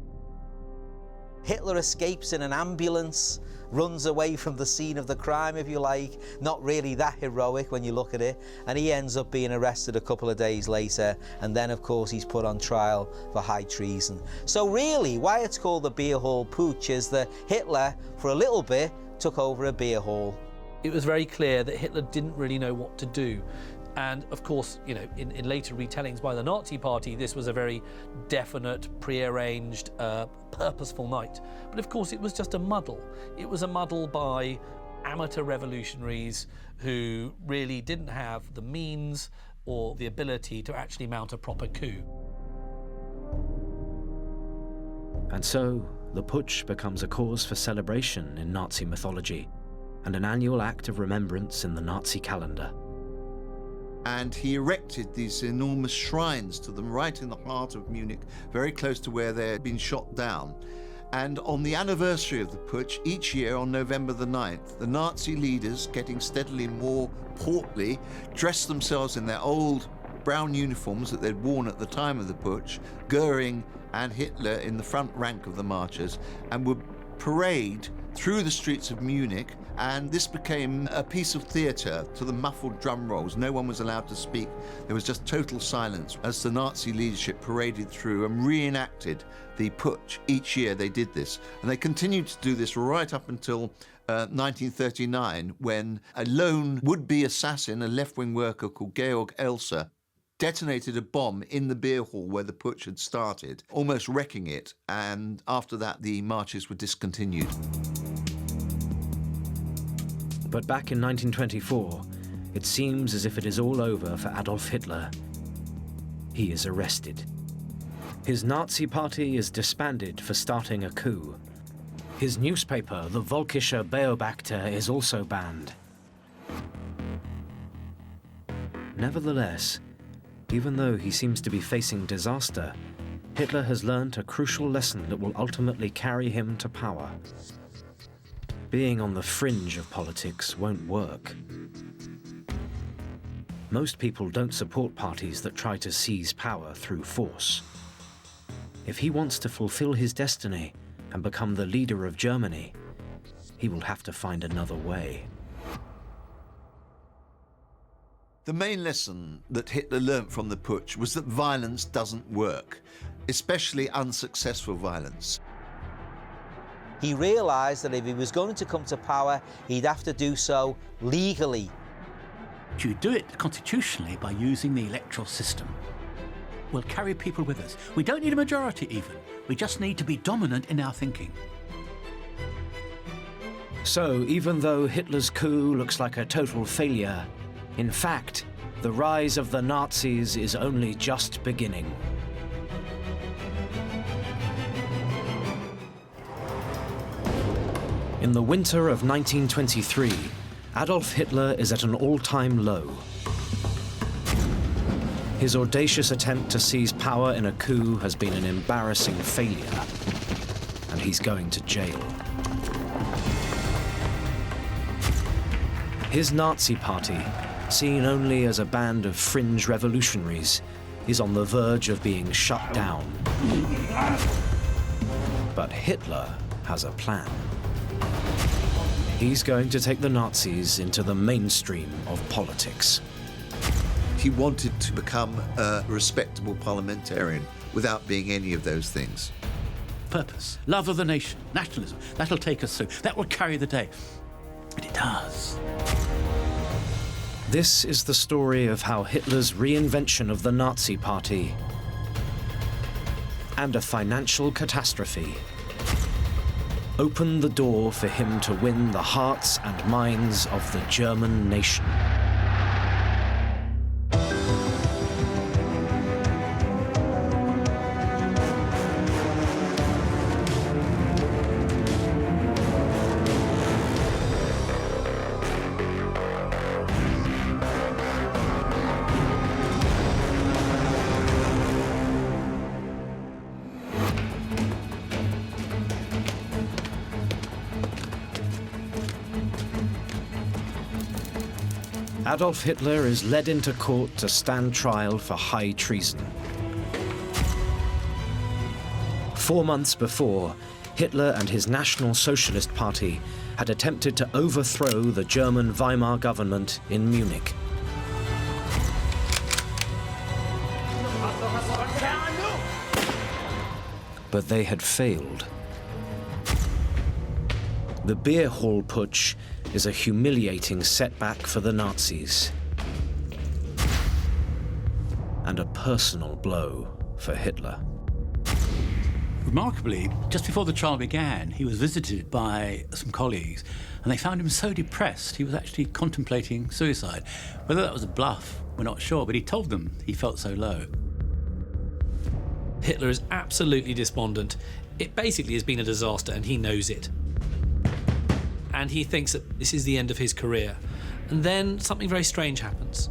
Hitler escapes in an ambulance, runs away from the scene of the crime, if you like. Not really that heroic when you look at it. And he ends up being arrested a couple of days later. And then, of course, he's put on trial for high treason. So really, why it's called the beer hall putsch is that Hitler, for a little bit, took over a beer hall. It was very clear that Hitler didn't really know what to do. And of course, you know, in later retellings by the Nazi Party, this was a very definite, prearranged, purposeful night. But of course, it was just a muddle. It was a muddle by amateur revolutionaries who really didn't have the means or the ability to actually mount a proper coup. And so, the putsch becomes a cause for celebration in Nazi mythology and an annual act of remembrance in the Nazi calendar. And he erected these enormous shrines to them right in the heart of Munich, very close to where they had been shot down. And on the anniversary of the putsch, each year on November the 9th, the Nazi leaders, getting steadily more portly, dressed themselves in their old brown uniforms that they'd worn at the time of the putsch, Goering and Hitler in the front rank of the marchers, and would parade through the streets of Munich. And this became a piece of theatre to the muffled drum rolls. No one was allowed to speak. There was just total silence as the Nazi leadership paraded through and reenacted the putsch. Each year they did this. And they continued to do this right up until 1939, when a lone would-be assassin, a left-wing worker called Georg Elser, detonated a bomb in the beer hall where the putsch had started, almost wrecking it. And after that, the marches were discontinued. But back in 1924, it seems as if it is all over for Adolf Hitler. He is arrested. His Nazi party is disbanded for starting a coup. His newspaper, the Völkischer Beobachter, is also banned. Nevertheless, even though he seems to be facing disaster, Hitler has learned a crucial lesson that will ultimately carry him to power. Being on the fringe of politics won't work. Most people don't support parties that try to seize power through force. If he wants to fulfill his destiny and become the leader of Germany, he will have to find another way. The main lesson that Hitler learnt from the putsch was that violence doesn't work, especially unsuccessful violence. He realised that if he was going to come to power, he'd have to do so legally. You do it constitutionally by using the electoral system. We'll carry people with us. We don't need a majority even. We just need to be dominant in our thinking. So, even though Hitler's coup looks like a total failure, in fact, the rise of the Nazis is only just beginning. In the winter of 1923, Adolf Hitler is at an all-time low. His audacious attempt to seize power in a coup has been an embarrassing failure, and he's going to jail. His Nazi party, seen only as a band of fringe revolutionaries, is on the verge of being shut down. But Hitler has a plan. He's going to take the Nazis into the mainstream of politics. He wanted to become a respectable parliamentarian without being any of those things. Purpose, love of the nation, nationalism, that'll take us through. That will carry the day. And it does. This is the story of how Hitler's reinvention of the Nazi Party and a financial catastrophe opened the door for him to win the hearts and minds of the German nation. Adolf Hitler is led into court to stand trial for high treason. 4 months before, Hitler and his National Socialist Party had attempted to overthrow the German Weimar government in Munich. But they had failed. The beer hall putsch is a humiliating setback for the Nazis and a personal blow for Hitler. Remarkably, just before the trial began, he was visited by some colleagues, and they found him so depressed he was actually contemplating suicide. Whether that was a bluff, we're not sure, but he told them he felt so low. Hitler is absolutely despondent. It basically has been a disaster, and he knows it. And he thinks that this is the end of his career. And then something very strange happens.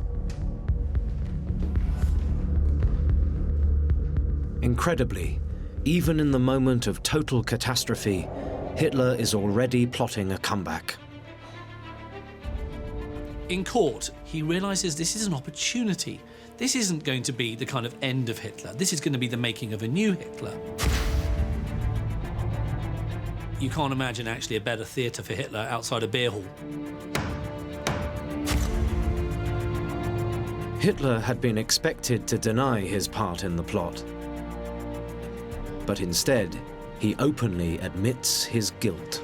Incredibly, even in the moment of total catastrophe, Hitler is already plotting a comeback. In court, he realizes this is an opportunity. This isn't going to be the kind of end of Hitler. This is going to be the making of a new Hitler. You can't imagine actually a better theatre for Hitler outside a beer hall. Hitler had been expected to deny his part in the plot. But instead, he openly admits his guilt.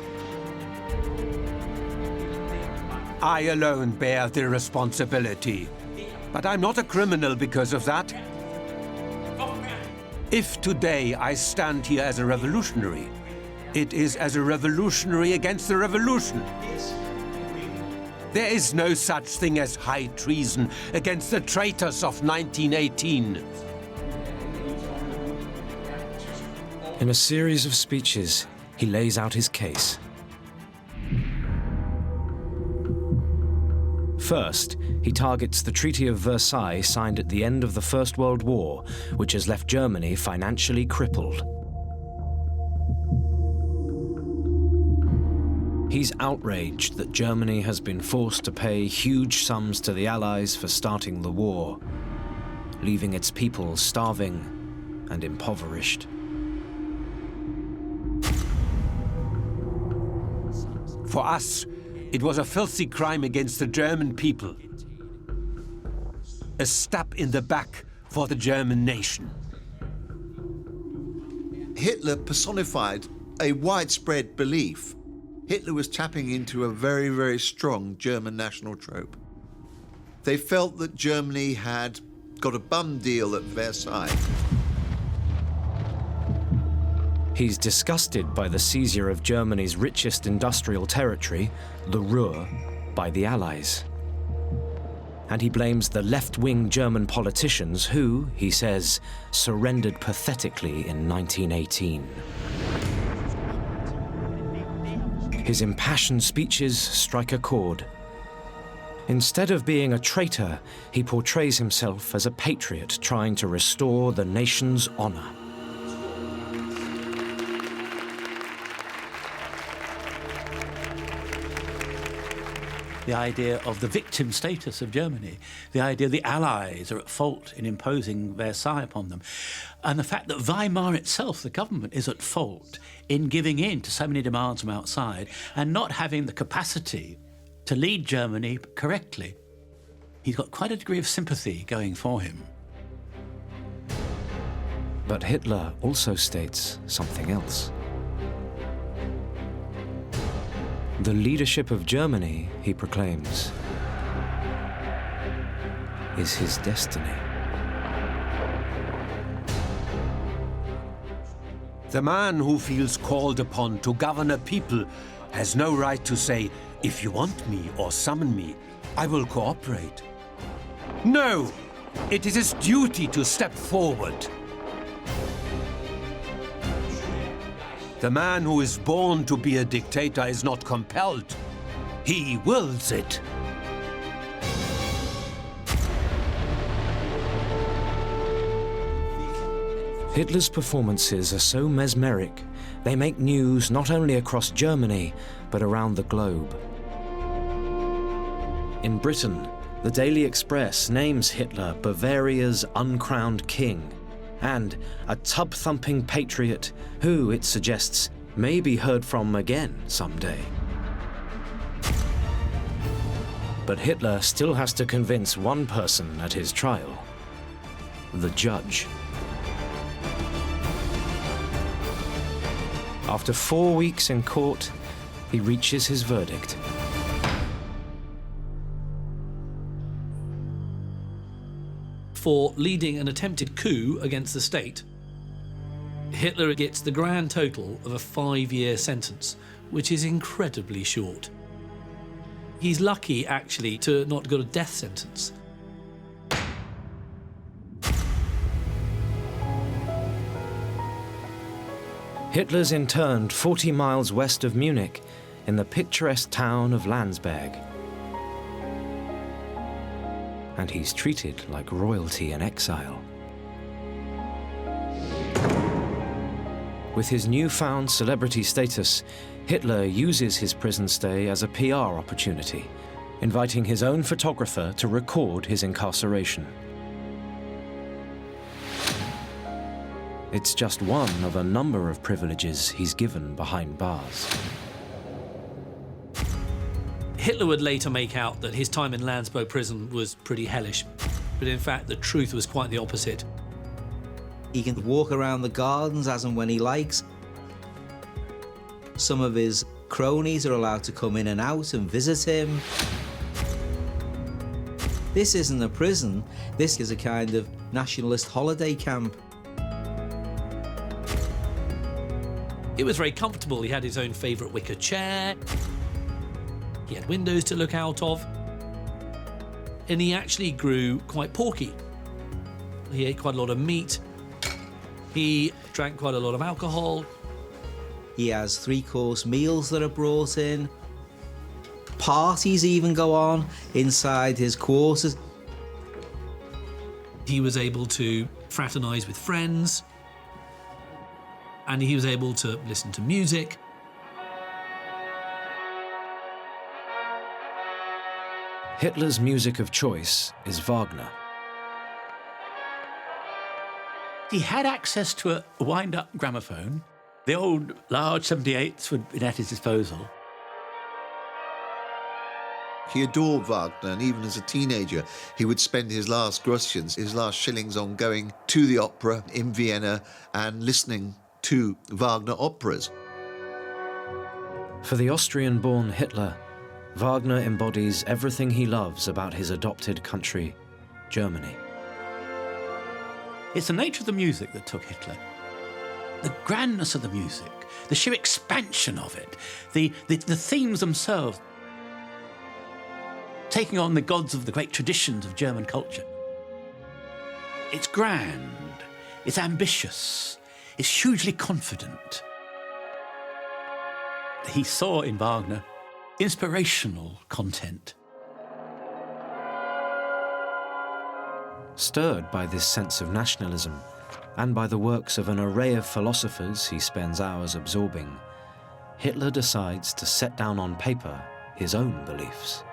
I alone bear the responsibility. But I'm not a criminal because of that. If today I stand here as a revolutionary, it is as a revolutionary against the revolution. There is no such thing as high treason against the traitors of 1918. In a series of speeches, he lays out his case. First, he targets the Treaty of Versailles signed at the end of the First World War, which has left Germany financially crippled. He's outraged that Germany has been forced to pay huge sums to the Allies for starting the war, leaving its people starving and impoverished. For us, it was a filthy crime against the German people. A stab in the back for the German nation. Hitler personified a widespread belief. Hitler was tapping into a very, very strong German national trope. They felt that Germany had got a bum deal at Versailles. He's disgusted by the seizure of Germany's richest industrial territory, the Ruhr, by the Allies. And he blames the left-wing German politicians who, he says, surrendered pathetically in 1918. His impassioned speeches strike a chord. Instead of being a traitor, he portrays himself as a patriot trying to restore the nation's honor. The idea of the victim status of Germany, the idea the Allies are at fault in imposing Versailles upon them, and the fact that Weimar itself, the government, is at fault in giving in to so many demands from outside and not having the capacity to lead Germany correctly. He's got quite a degree of sympathy going for him. But Hitler also states something else. The leadership of Germany, he proclaims, is his destiny. The man who feels called upon to govern a people has no right to say, if you want me or summon me, I will cooperate. No, it is his duty to step forward. The man who is born to be a dictator is not compelled. He wills it. Hitler's performances are so mesmeric, they make news not only across Germany, but around the globe. In Britain, The Daily Express names Hitler Bavaria's uncrowned king and a tub-thumping patriot who, it suggests, may be heard from again someday. But Hitler still has to convince one person at his trial: the judge. After 4 weeks in court, he reaches his verdict. For leading an attempted coup against the state, Hitler gets the grand total of a 5-year sentence, which is incredibly short. He's lucky, actually, to not got a death sentence. Hitler's interned 40 miles west of Munich in the picturesque town of Landsberg. And he's treated like royalty in exile. With his newfound celebrity status, Hitler uses his prison stay as a PR opportunity, inviting his own photographer to record his incarceration. It's just one of a number of privileges he's given behind bars. Hitler would later make out that his time in Landsberg prison was pretty hellish, but in fact the truth was quite the opposite. He can walk around the gardens as and when he likes. Some of his cronies are allowed to come in and out and visit him. This isn't a prison, this is a kind of nationalist holiday camp. It was very comfortable. He had his own favourite wicker chair. He had windows to look out of. And he actually grew quite porky. He ate quite a lot of meat. He drank quite a lot of alcohol. He has 3-course meals that are brought in. Parties even go on inside his quarters. He was able to fraternise with friends. And he was able to listen to music. Hitler's music of choice is Wagner. He had access to a wind-up gramophone. The old large 78s would be at his disposal. He adored Wagner, and even as a teenager, he would spend his last groschen, his last shillings, on going to the opera in Vienna and listening to Wagner operas. For the Austrian-born Hitler, Wagner embodies everything he loves about his adopted country, Germany. It's the nature of the music that took Hitler. The grandness of the music, the sheer expansion of it, the themes themselves, taking on the gods of the great traditions of German culture. It's grand, it's ambitious, it's hugely confident. He saw in Wagner inspirational content. Stirred by this sense of nationalism, and by the works of an array of philosophers he spends hours absorbing, Hitler decides to set down on paper his own beliefs.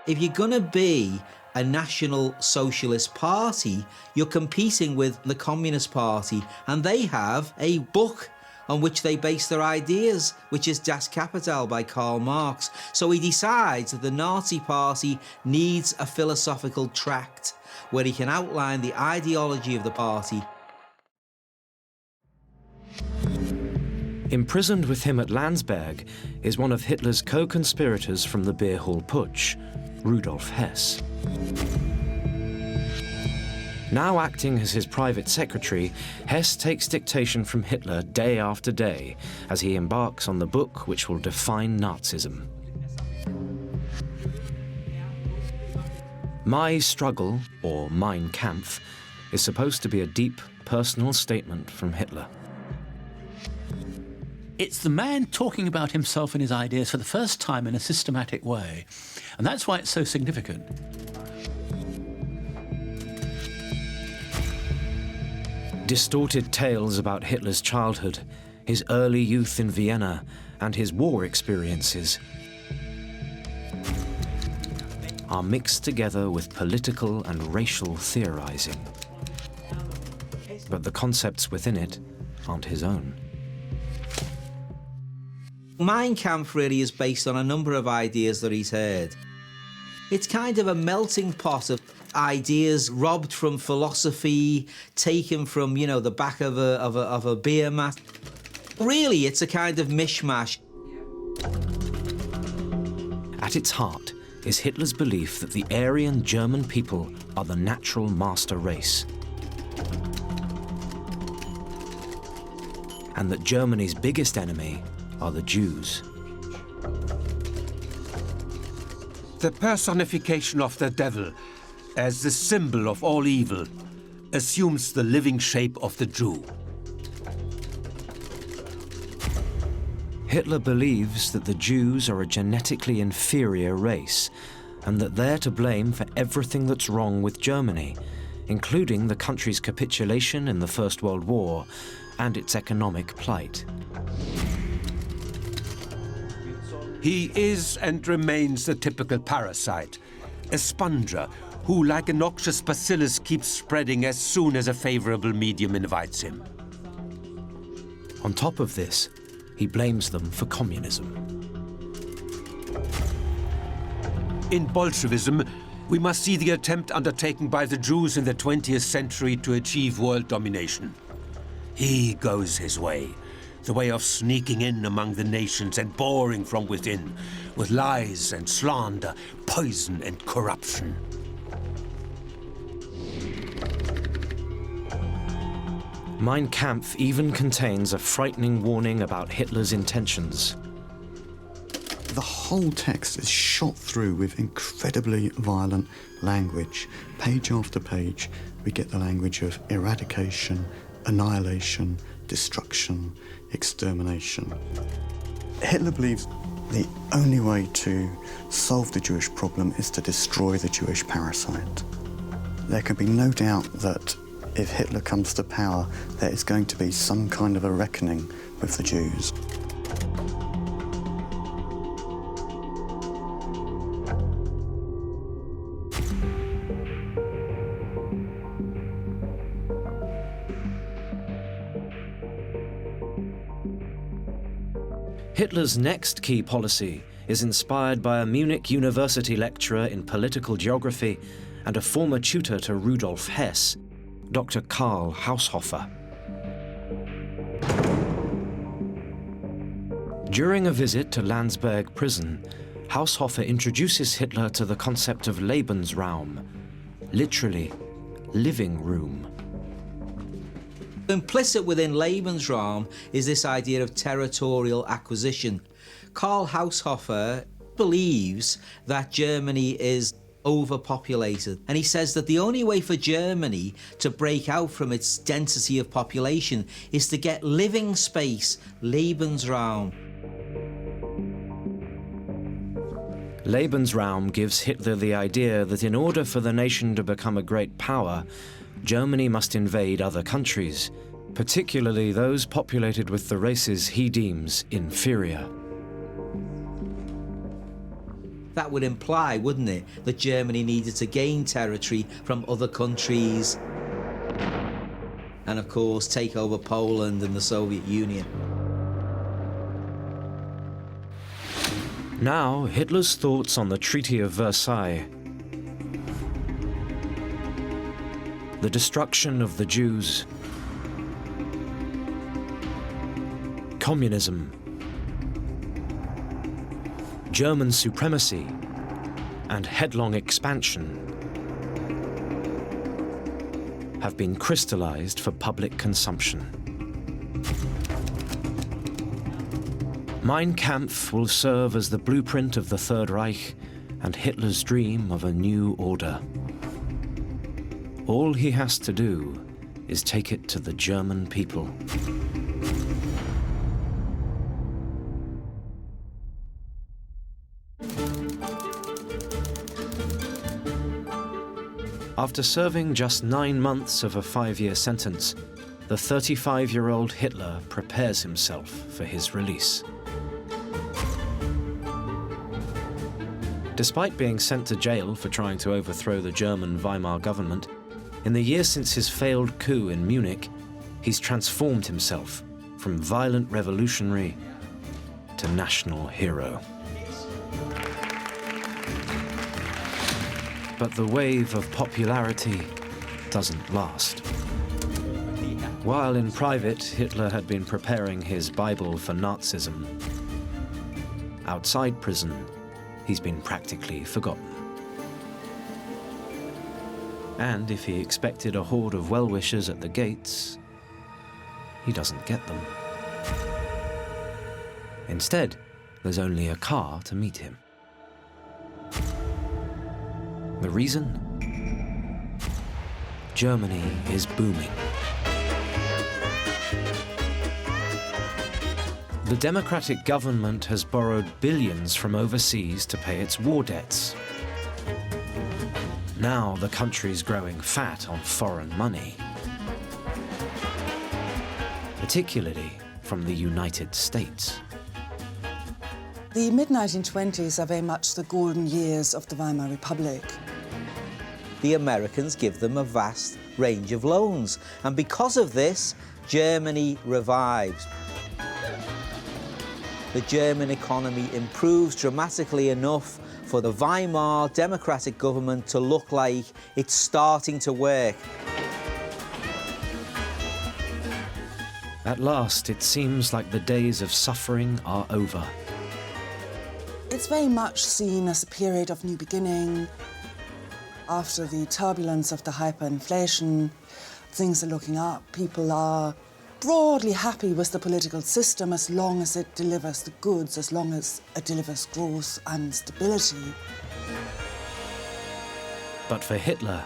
If you're going to be a National Socialist Party, you're competing with the Communist Party, and they have a book on which they base their ideas, which is Das Kapital by Karl Marx. So he decides that the Nazi Party needs a philosophical tract where he can outline the ideology of the party. Imprisoned with him at Landsberg is one of Hitler's co-conspirators from the beer hall putsch, Rudolf Hess. Now acting as his private secretary, Hess takes dictation from Hitler day after day as he embarks on the book which will define Nazism. My Struggle, or Mein Kampf, is supposed to be a deep, personal statement from Hitler. It's the man talking about himself and his ideas for the first time in a systematic way. And that's why it's so significant. Distorted tales about Hitler's childhood, his early youth in Vienna, and his war experiences. are mixed together with political and racial theorizing. But the concepts within it aren't his own. Mein Kampf really is based on a number of ideas that he's heard. It's kind of a melting pot of ideas robbed from philosophy, taken from, you know, the back of a beer mat. Really, it's a kind of mishmash. At its heart is Hitler's belief that the Aryan German people are the natural master race, and that Germany's biggest enemy are the Jews. The personification of the devil, as the symbol of all evil, assumes the living shape of the Jew. Hitler believes that the Jews are a genetically inferior race, and that they're to blame for everything that's wrong with Germany, including the country's capitulation in the First World War and its economic plight. He is and remains the typical parasite, a sponger who, like a noxious bacillus, keeps spreading as soon as a favorable medium invites him. On top of this, he blames them for communism. In Bolshevism, we must see the attempt undertaken by the Jews in the 20th century to achieve world domination. He goes his way, the way of sneaking in among the nations and boring from within, with lies and slander, poison and corruption. Mein Kampf even contains a frightening warning about Hitler's intentions. The whole text is shot through with incredibly violent language. Page after page, we get the language of eradication, annihilation, destruction, extermination. Hitler believes the only way to solve the Jewish problem is to destroy the Jewish parasite. There can be no doubt that if Hitler comes to power, there is going to be some kind of a reckoning with the Jews. Hitler's next key policy is inspired by a Munich University lecturer in political geography and a former tutor to Rudolf Hess, Dr. Karl Haushofer. During a visit to Landsberg prison, Haushofer introduces Hitler to the concept of Lebensraum, literally, living room. Implicit within Lebensraum is this idea of territorial acquisition. Karl Haushofer believes that Germany is overpopulated, and he says that the only way for Germany to break out from its density of population is to get living space, Lebensraum. Lebensraum gives Hitler the idea that in order for the nation to become a great power, Germany must invade other countries, particularly those populated with the races he deems inferior. That would imply, wouldn't it, that Germany needed to gain territory from other countries and, of course, take over Poland and the Soviet Union. Now, Hitler's thoughts on the Treaty of Versailles, the destruction of the Jews, communism, German supremacy, and headlong expansion have been crystallized for public consumption. Mein Kampf will serve as the blueprint of the Third Reich and Hitler's dream of a new order. All he has to do is take it to the German people. After serving just 9 months of a 5-year sentence, the 35-year-old Hitler prepares himself for his release. Despite being sent to jail for trying to overthrow the German Weimar government, in the year since his failed coup in Munich, he's transformed himself from violent revolutionary to national hero. But the wave of popularity doesn't last. While in private, Hitler had been preparing his Bible for Nazism. Outside prison, he's been practically forgotten. And if he expected a horde of well-wishers at the gates, he doesn't get them. Instead, there's only a car to meet him. The reason? Germany is booming. The democratic government has borrowed billions from overseas to pay its war debts. Now the country's growing fat on foreign money, particularly from the United States. The mid-1920s are very much the golden years of the Weimar Republic. The Americans give them a vast range of loans, and because of this, Germany revives. The German economy improves dramatically enough for the Weimar democratic government to look like it's starting to work. At last, it seems like the days of suffering are over. It's very much seen as a period of new beginning. After the turbulence of the hyperinflation, things are looking up. People are broadly happy with the political system as long as it delivers the goods, as long as it delivers growth and stability. But for Hitler,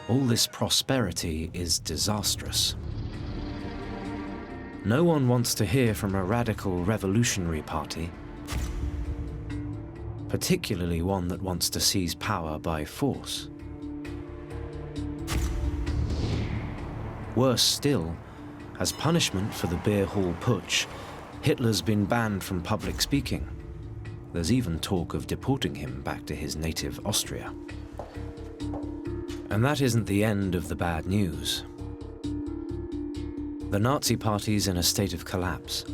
all this prosperity is disastrous. No one wants to hear from a radical revolutionary party, particularly one that wants to seize power by force. Worse still, as punishment for the beer hall putsch, Hitler's been banned from public speaking. There's even talk of deporting him back to his native Austria. And that isn't the end of the bad news. The Nazi Party's in a state of collapse.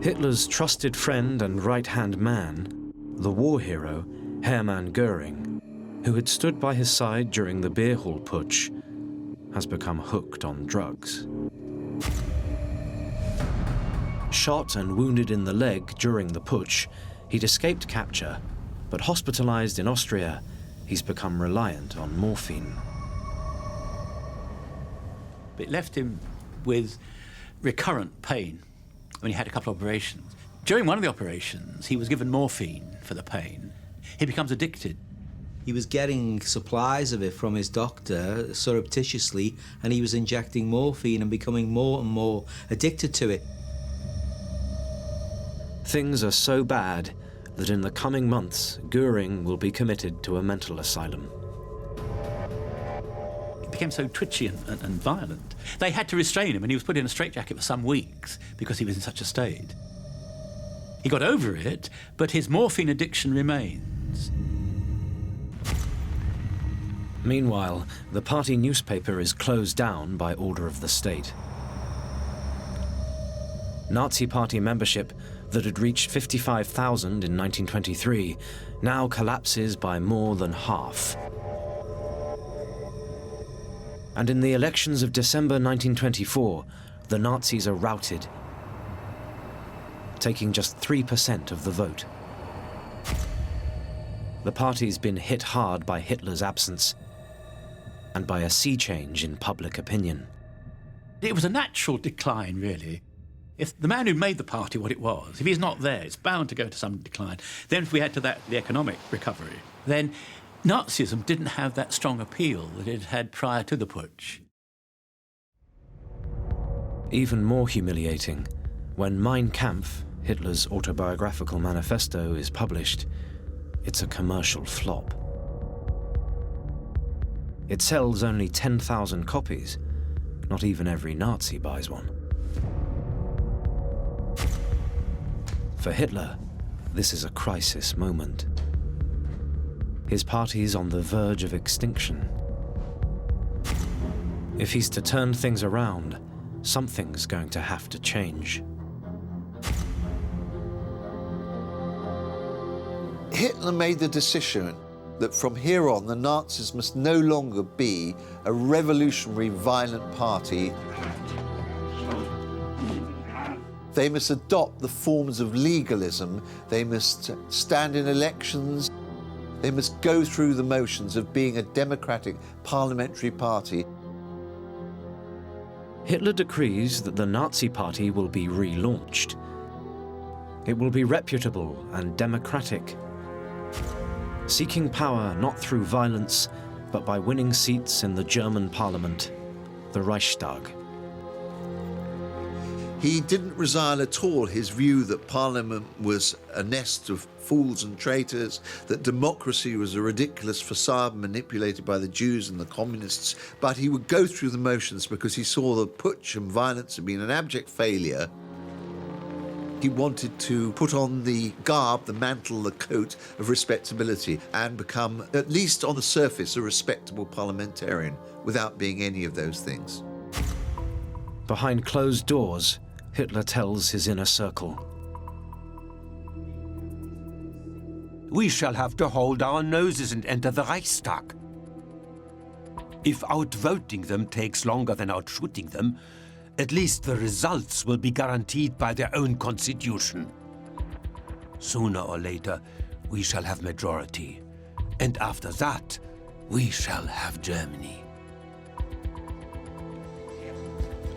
Hitler's trusted friend and right-hand man, the war hero, Hermann Göring, who had stood by his side during the beer hall putsch, has become hooked on drugs. Shot and wounded in the leg during the putsch, he'd escaped capture, but hospitalized in Austria, he's become reliant on morphine. It left him with recurrent pain when he had a couple of operations. During one of the operations, he was given morphine for the pain. He becomes addicted. He was getting supplies of it from his doctor surreptitiously, and he was injecting morphine and becoming more and more addicted to it. Things are so bad that in the coming months, Göring will be committed to a mental asylum. He became so twitchy and violent. They had to restrain him, and he was put in a straitjacket for some weeks because he was in such a state. He got over it, but his morphine addiction remains. Meanwhile, the party newspaper is closed down by order of the state. Nazi Party membership that had reached 55,000 in 1923 now collapses by more than half. And in the elections of December 1924, the Nazis are routed, taking just 3% of the vote. The party's been hit hard by Hitler's absence and by a sea change in public opinion. It was a natural decline, really. If the man who made the party what it was, if he's not there, it's bound to go to some decline. Then if we add to that the economic recovery, then Nazism didn't have that strong appeal that it had prior to the putsch. Even more humiliating, when Mein Kampf, Hitler's autobiographical manifesto, is published, it's a commercial flop. It sells only 10,000 copies. Not even every Nazi buys one. For Hitler, this is a crisis moment. His party's on the verge of extinction. If he's to turn things around, something's going to have to change. Hitler made the decision that from here on the Nazis must no longer be a revolutionary, violent party. They must adopt the forms of legalism. They must stand in elections. They must go through the motions of being a democratic parliamentary party. Hitler decrees that the Nazi Party will be relaunched. It will be reputable and democratic, seeking power not through violence, but by winning seats in the German parliament, the Reichstag. He didn't resile at all his view that Parliament was a nest of fools and traitors, that democracy was a ridiculous facade manipulated by the Jews and the communists, but he would go through the motions because he saw the putsch and violence had been an abject failure. He wanted to put on the garb, the mantle, the coat of respectability and become, at least on the surface, a respectable parliamentarian without being any of those things. Behind closed doors, Hitler tells his inner circle. We shall have to hold our noses and enter the Reichstag. If outvoting them takes longer than outshooting them, at least the results will be guaranteed by their own constitution. Sooner or later, we shall have majority. And after that, we shall have Germany.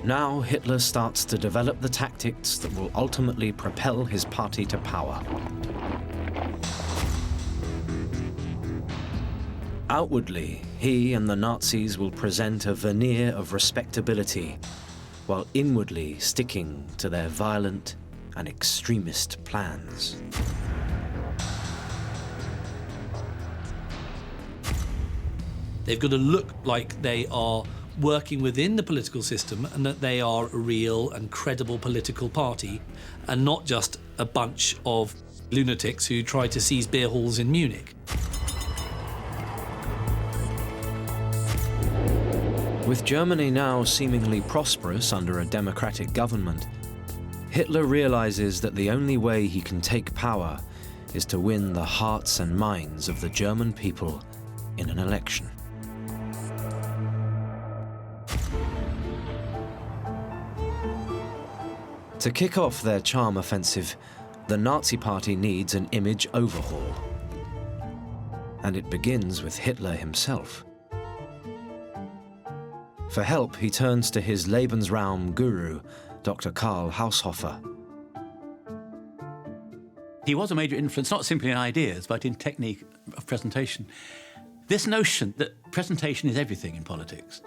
Now Hitler starts to develop the tactics that will ultimately propel his party to power. Outwardly, he and the Nazis will present a veneer of respectability, while inwardly sticking to their violent and extremist plans. They've got to look like they are working within the political system and that they are a real and credible political party and not just a bunch of lunatics who try to seize beer halls in Munich. With Germany now seemingly prosperous under a democratic government, Hitler realizes that the only way he can take power is to win the hearts and minds of the German people in an election. To kick off their charm offensive, the Nazi Party needs an image overhaul. And it begins with Hitler himself. For help, he turns to his Lebensraum guru, Dr. Karl Haushofer. He was a major influence, not simply in ideas, but in technique of presentation. This notion that presentation is everything in politics.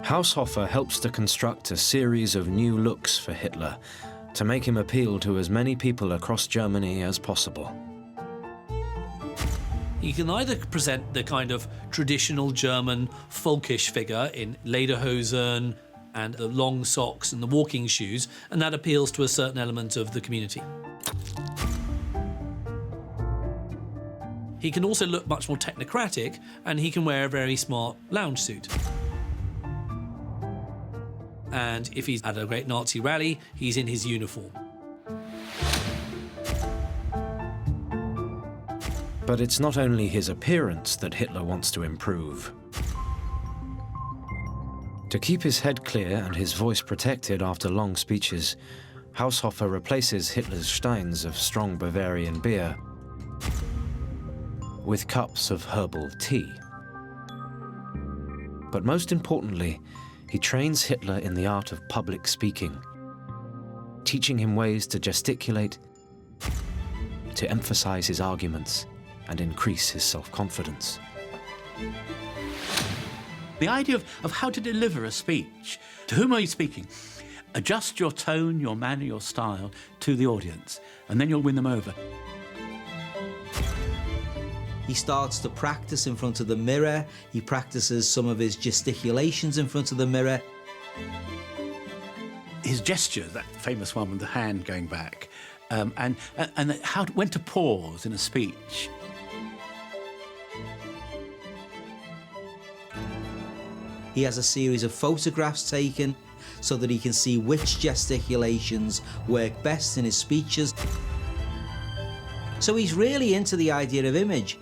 Haushofer helps to construct a series of new looks for Hitler to make him appeal to as many people across Germany as possible. You can either present the kind of traditional German folkish figure in lederhosen and the long socks and the walking shoes, and that appeals to a certain element of the community. He can also look much more technocratic, and he can wear a very smart lounge suit. And if he's at a great Nazi rally, he's in his uniform. But it's not only his appearance that Hitler wants to improve. To keep his head clear and his voice protected after long speeches, Haushofer replaces Hitler's steins of strong Bavarian beer with cups of herbal tea. But most importantly, he trains Hitler in the art of public speaking, teaching him ways to gesticulate, to emphasize his arguments, and increase his self-confidence. The idea of how to deliver a speech. To whom are you speaking? Adjust your tone, your manner, your style to the audience, and then you'll win them over. He starts to practice in front of the mirror. He practices some of his gesticulations in front of the mirror. His gesture, that famous one with the hand going back, and when to pause in a speech. He has a series of photographs taken so that he can see which gesticulations work best in his speeches. So he's really into the idea of image.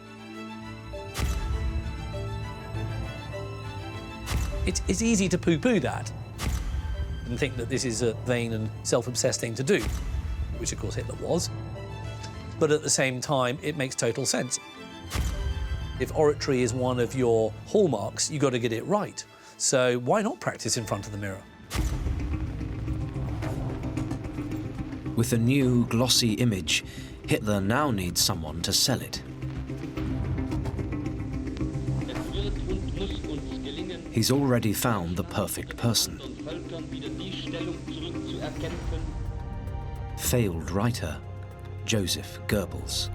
It's easy to poo-poo that and think that this is a vain and self-obsessed thing to do, which of course Hitler was. But at the same time, it makes total sense. If oratory is one of your hallmarks, you've got to get it right. So why not practice in front of the mirror? With a new, glossy image, Hitler now needs someone to sell it. He's already found the perfect person. Failed writer, Joseph Goebbels.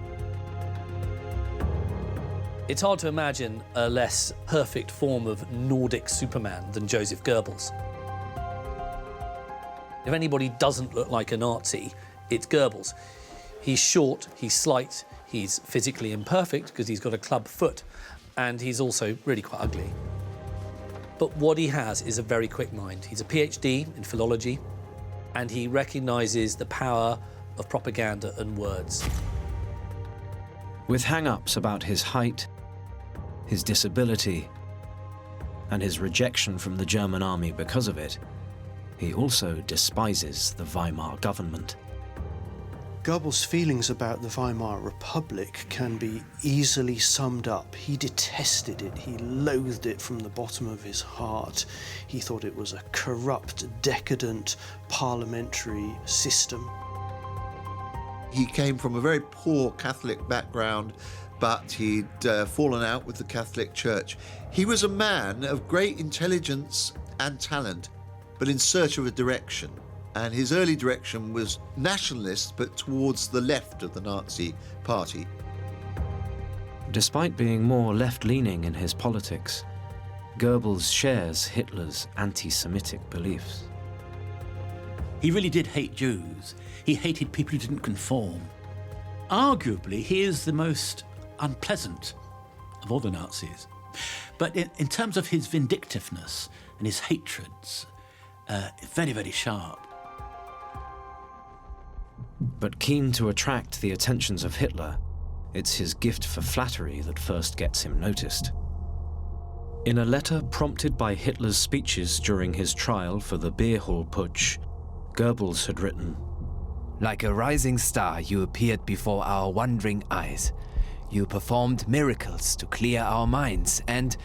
It's hard to imagine a less perfect form of Nordic Superman than Joseph Goebbels. If anybody doesn't look like a Nazi, it's Goebbels. He's short, he's slight, he's physically imperfect because he's got a club foot, and he's also really quite ugly. But what he has is a very quick mind. He's a PhD in philology, and he recognises the power of propaganda and words. With hang-ups about his height, his disability, and his rejection from the German army because of it, he also despises the Weimar government. Goebbels' feelings about the Weimar Republic can be easily summed up. He detested it. He loathed it from the bottom of his heart. He thought it was a corrupt, decadent parliamentary system. He came from a very poor Catholic background, but he'd fallen out with the Catholic Church. He was a man of great intelligence and talent, but in search of a direction. And his early direction was nationalist, but towards the left of the Nazi party. Despite being more left-leaning in his politics, Goebbels shares Hitler's anti-Semitic beliefs. He really did hate Jews. He hated people who didn't conform. Arguably, he is the most unpleasant of all the Nazis. But in terms of his vindictiveness and his hatreds, very, very sharp. But keen to attract the attentions of Hitler, it's his gift for flattery that first gets him noticed. In a letter prompted by Hitler's speeches during his trial for the beer hall putsch, Goebbels had written, "Like a rising star, you appeared before our wondering eyes. You performed miracles to clear our minds and,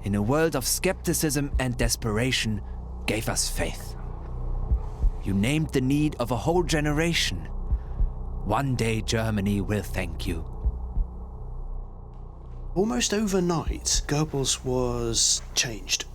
in a world of skepticism and desperation, gave us faith. You named the need of a whole generation. One day Germany will thank you." Almost overnight, Goebbels was changed.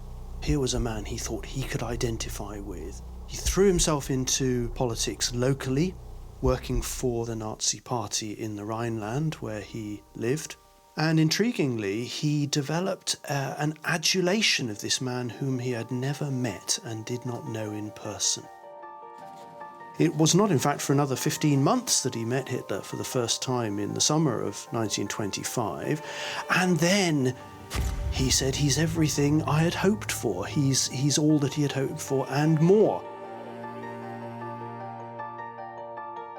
Here was a man he thought he could identify with. He threw himself into politics locally, working for the Nazi party in the Rhineland where he lived. And intriguingly, he developed an adulation of this man whom he had never met and did not know in person. It was not, in fact, for another 15 months that he met Hitler for the first time in the summer of 1925. And then he said, he's everything I had hoped for. He's all that he had hoped for and more.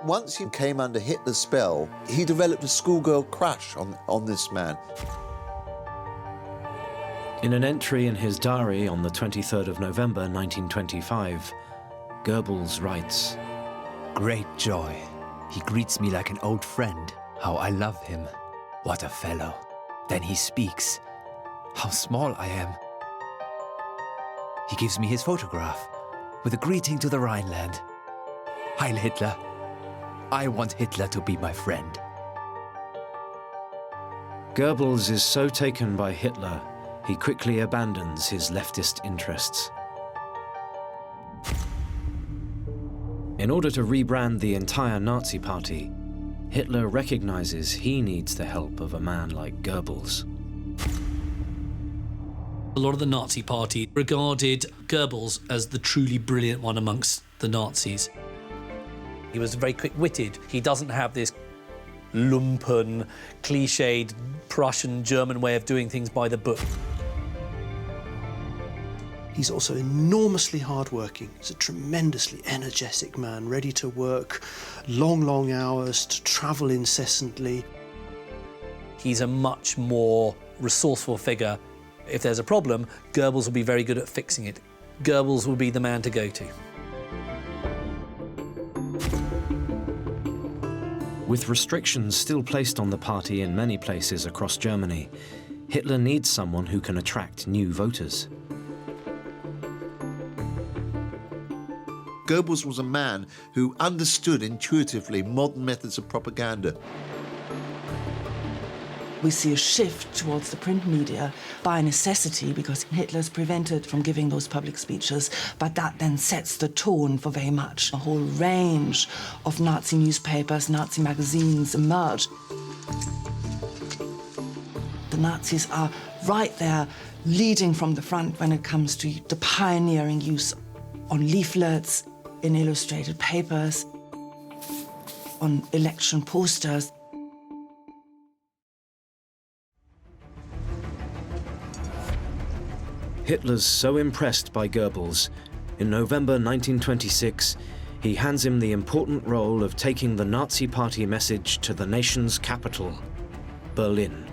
Once he came under Hitler's spell, he developed a schoolgirl crush on this man. In an entry in his diary on the 23rd of November 1925, Goebbels writes, "Great joy. He greets me like an old friend. How I love him. What a fellow. Then he speaks. How small I am. He gives me his photograph with a greeting to the Rhineland. Heil Hitler. I want Hitler to be my friend." Goebbels is so taken by Hitler, he quickly abandons his leftist interests. In order to rebrand the entire Nazi party, Hitler recognizes he needs the help of a man like Goebbels. A lot of the Nazi party regarded Goebbels as the truly brilliant one amongst the Nazis. He was very quick-witted. He doesn't have this lumpen, cliched Prussian German way of doing things by the book. He's also enormously hardworking. He's a tremendously energetic man, ready to work long, long hours, to travel incessantly. He's a much more resourceful figure. If there's a problem, Goebbels will be very good at fixing it. Goebbels will be the man to go to. With restrictions still placed on the party in many places across Germany, Hitler needs someone who can attract new voters. Goebbels was a man who understood intuitively modern methods of propaganda. We see a shift towards the print media by necessity because Hitler's prevented from giving those public speeches, but that then sets the tone for very much. A whole range of Nazi newspapers, Nazi magazines emerge. The Nazis are right there leading from the front when it comes to the pioneering use on leaflets, in illustrated papers, on election posters. Hitler's so impressed by Goebbels, in November 1926, he hands him the important role of taking the Nazi Party message to the nation's capital, Berlin.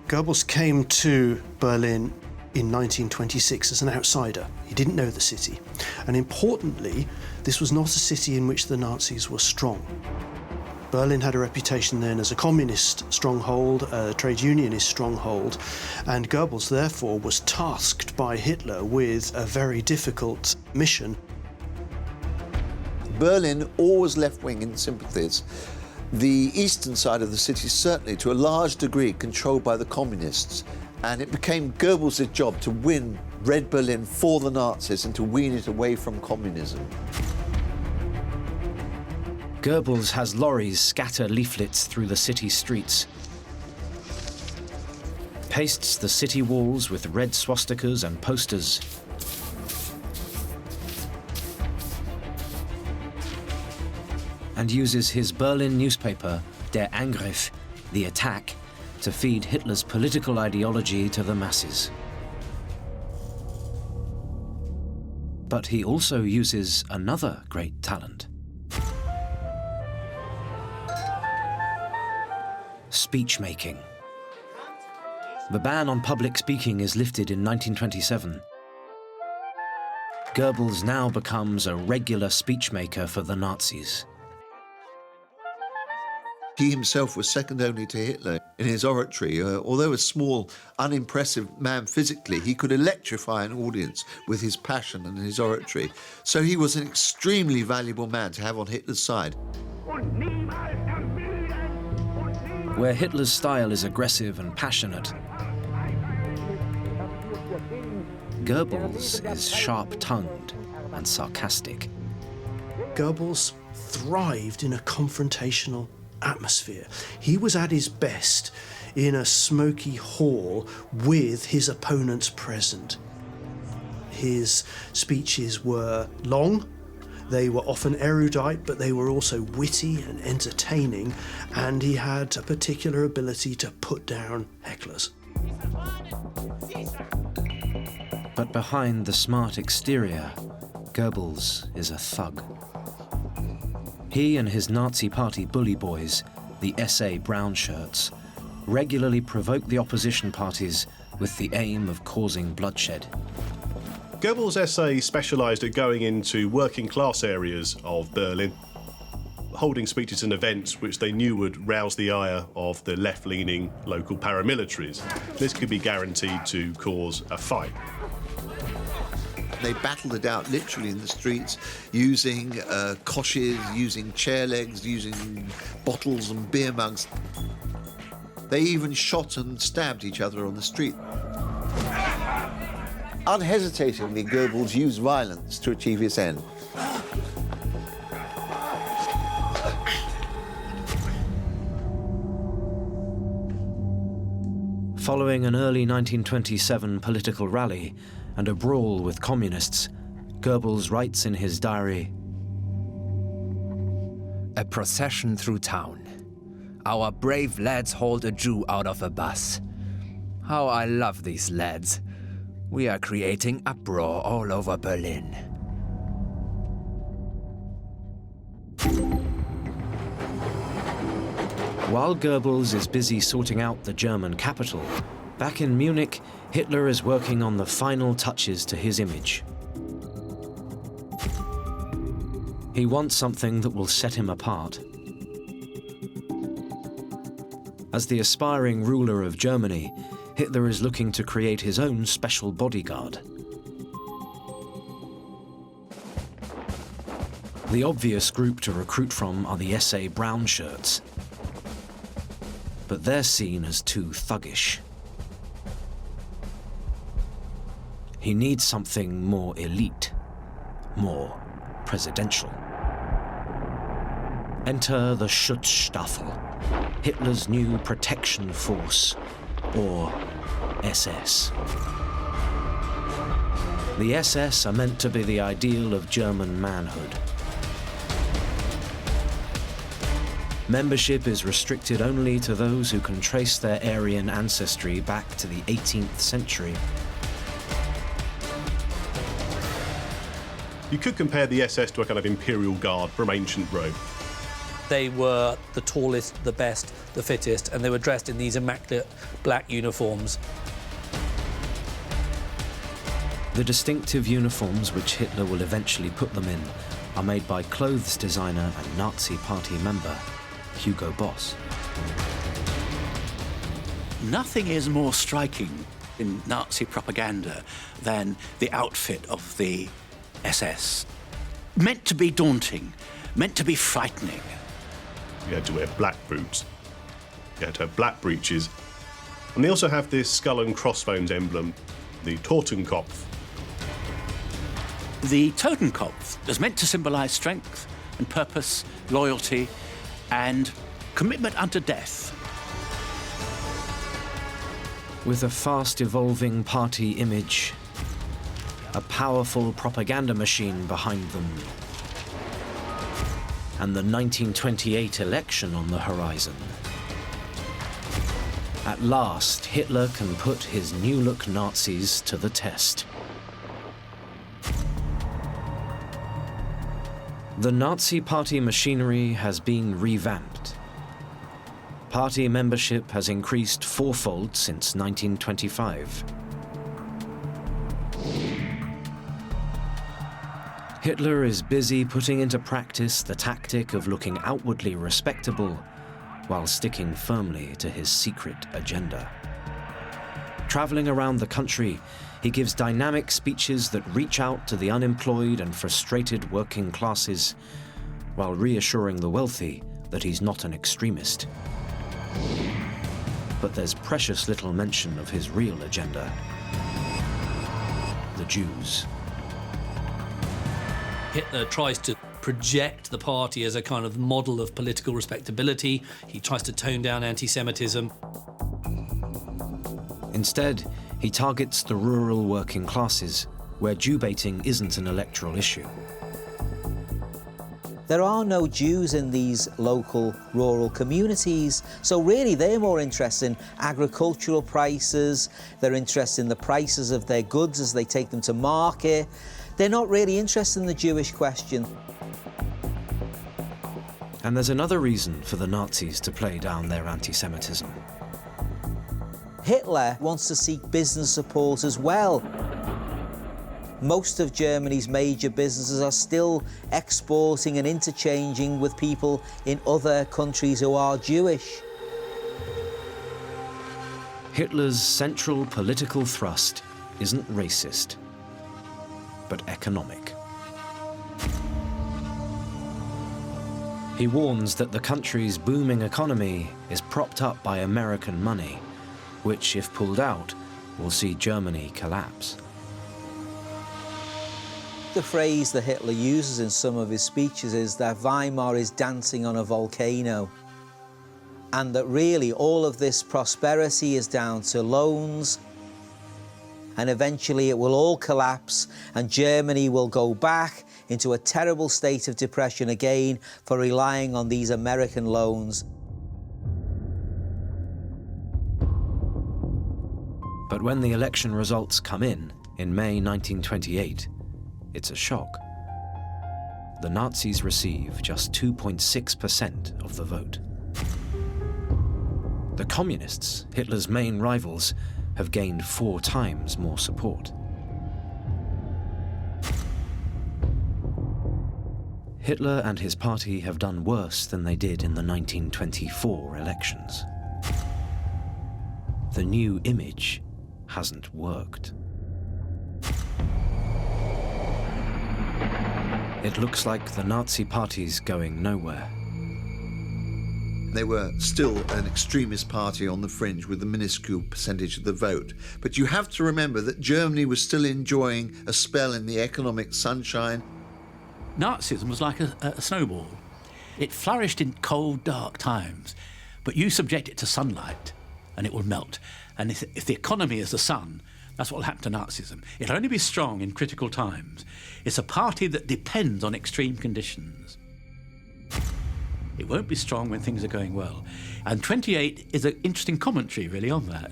Goebbels came to Berlin in 1926 as an outsider. He didn't know the city. And importantly, this was not a city in which the Nazis were strong. Berlin had a reputation then as a communist stronghold, a trade unionist stronghold, and Goebbels therefore was tasked by Hitler with a very difficult mission. Berlin always left-wing in sympathies. The eastern side of the city certainly to a large degree controlled by the communists, and it became Goebbels' job to win Red Berlin for the Nazis and to wean it away from communism. Goebbels has lorries scatter leaflets through the city streets, pastes the city walls with red swastikas and posters, and uses his Berlin newspaper, Der Angriff, the attack, to feed Hitler's political ideology to the masses. But he also uses another great talent: speech-making. The ban on public speaking is lifted in 1927. Goebbels now becomes a regular speechmaker for the Nazis. He himself was second only to Hitler in his oratory. Although a small, unimpressive man physically, he could electrify an audience with his passion and his oratory. So he was an extremely valuable man to have on Hitler's side. Where Hitler's style is aggressive and passionate, Goebbels is sharp-tongued and sarcastic. Goebbels thrived in a confrontational atmosphere. He was at his best in a smoky hall with his opponents present. His speeches were long, they were often erudite, but they were also witty and entertaining, and he had a particular ability to put down hecklers. But behind the smart exterior, Goebbels is a thug. He and his Nazi Party bully boys, the SA Brown Shirts, regularly provoke the opposition parties with the aim of causing bloodshed. Goebbels' SA specialised at going into working class areas of Berlin, holding speeches and events which they knew would rouse the ire of the left-leaning local paramilitaries. This could be guaranteed to cause a fight. They battled it out literally in the streets, using koshes, using chair legs, using bottles and beer mugs. They even shot and stabbed each other on the street. Unhesitatingly, Goebbels used violence to achieve his end. Following an early 1927 political rally and a brawl with communists, Goebbels writes in his diary, A procession through town. Our brave lads hauled a Jew out of a bus. How I love these lads. We are creating uproar all over Berlin. While Goebbels is busy sorting out the German capital, back in Munich, Hitler is working on the final touches to his image. He wants something that will set him apart. As the aspiring ruler of Germany, Hitler is looking to create his own special bodyguard. The obvious group to recruit from are the SA brown shirts, but they're seen as too thuggish. He needs something more elite, more presidential. Enter the Schutzstaffel, Hitler's new protection force, or SS. The SS are meant to be the ideal of German manhood. Membership is restricted only to those who can trace their Aryan ancestry back to the 18th century. You could compare the SS to a kind of imperial guard from ancient Rome. They were the tallest, the best, the fittest, and they were dressed in these immaculate black uniforms. The distinctive uniforms which Hitler will eventually put them in are made by clothes designer and Nazi Party member Hugo Boss. Nothing is more striking in Nazi propaganda than the outfit of the SS. Meant to be daunting, meant to be frightening. You had to wear black boots. You had to have black breeches. And they also have this skull and crossbones emblem, the Totenkopf. The Totenkopf is meant to symbolise strength and purpose, loyalty, and commitment unto death. With a fast-evolving party image, a powerful propaganda machine behind them, and the 1928 election on the horizon, at last Hitler can put his new-look Nazis to the test. The Nazi Party machinery has been revamped. Party membership has increased fourfold since 1925. Hitler is busy putting into practice the tactic of looking outwardly respectable while sticking firmly to his secret agenda. Traveling around the country, he gives dynamic speeches that reach out to the unemployed and frustrated working classes, while reassuring the wealthy that he's not an extremist. But there's precious little mention of his real agenda: the Jews. Hitler tries to project the party as a kind of model of political respectability. He tries to tone down anti-Semitism. Instead, he targets the rural working classes, where Jew baiting isn't an electoral issue. There are no Jews in these local rural communities, so really they're more interested in agricultural prices, they're interested in the prices of their goods as they take them to market. They're not really interested in the Jewish question. And there's another reason for the Nazis to play down their anti-Semitism. Hitler wants to seek business support as well. Most of Germany's major businesses are still exporting and interchanging with people in other countries who are Jewish. Hitler's central political thrust isn't racist, but economic. He warns that the country's booming economy is propped up by American money, which, if pulled out, will see Germany collapse. The phrase that Hitler uses in some of his speeches is that Weimar is dancing on a volcano, and that really all of this prosperity is down to loans and eventually it will all collapse and Germany will go back into a terrible state of depression again for relying on these American loans. But when the election results come in May 1928, it's a shock. The Nazis receive just 2.6% of the vote. The Communists, Hitler's main rivals, have gained 4 times more support. Hitler and his party have done worse than they did in the 1924 elections. The new image hasn't worked. It looks like the Nazi party's going nowhere. They were still an extremist party on the fringe with a minuscule percentage of the vote. But you have to remember that Germany was still enjoying a spell in the economic sunshine. Nazism was like a snowball. It flourished in cold, dark times, but you subject it to sunlight and it will melt. And if the economy is the sun, that's what will happen to Nazism. It'll only be strong in critical times. It's a party that depends on extreme conditions. It won't be strong when things are going well. And 28 is an interesting commentary, really, on that.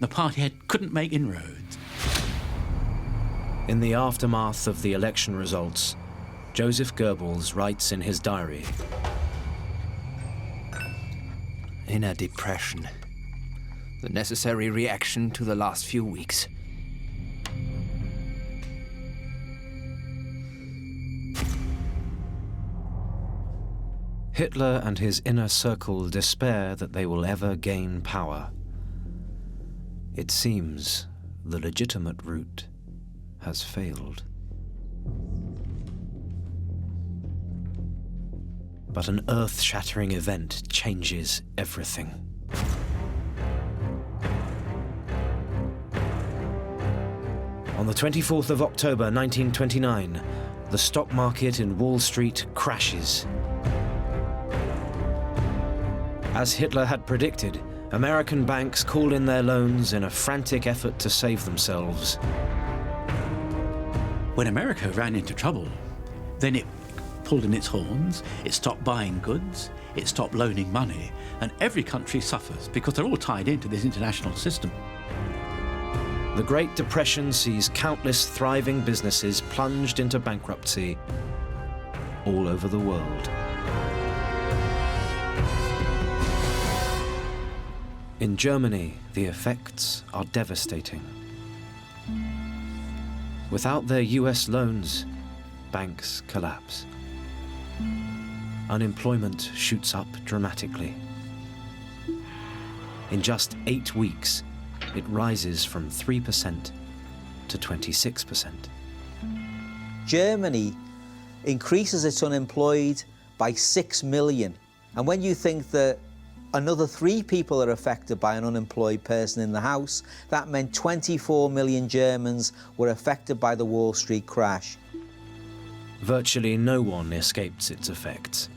The party couldn't make inroads. In the aftermath of the election results, Joseph Goebbels writes in his diary, "Inner depression. The necessary reaction to the last few weeks. Hitler and his inner circle despair that they will ever gain power. It seems the legitimate route has failed. But an earth-shattering event changes everything. On the 24th of October 1929, the stock market in Wall Street crashes. As Hitler had predicted, American banks call in their loans in a frantic effort to save themselves. When America ran into trouble, then it pulled in its horns, it stopped buying goods, it stopped loaning money, and every country suffers because they're all tied into this international system. The Great Depression sees countless thriving businesses plunged into bankruptcy all over the world. In Germany, the effects are devastating. Without their US loans, banks collapse. Unemployment shoots up dramatically. In just 8 weeks, it rises from 3% to 26%. Germany increases its unemployed by 6 million. And when you think that another 3 people are affected by an unemployed person in the house, that meant 24 million Germans were affected by the Wall Street crash. Virtually no one escapes its effects.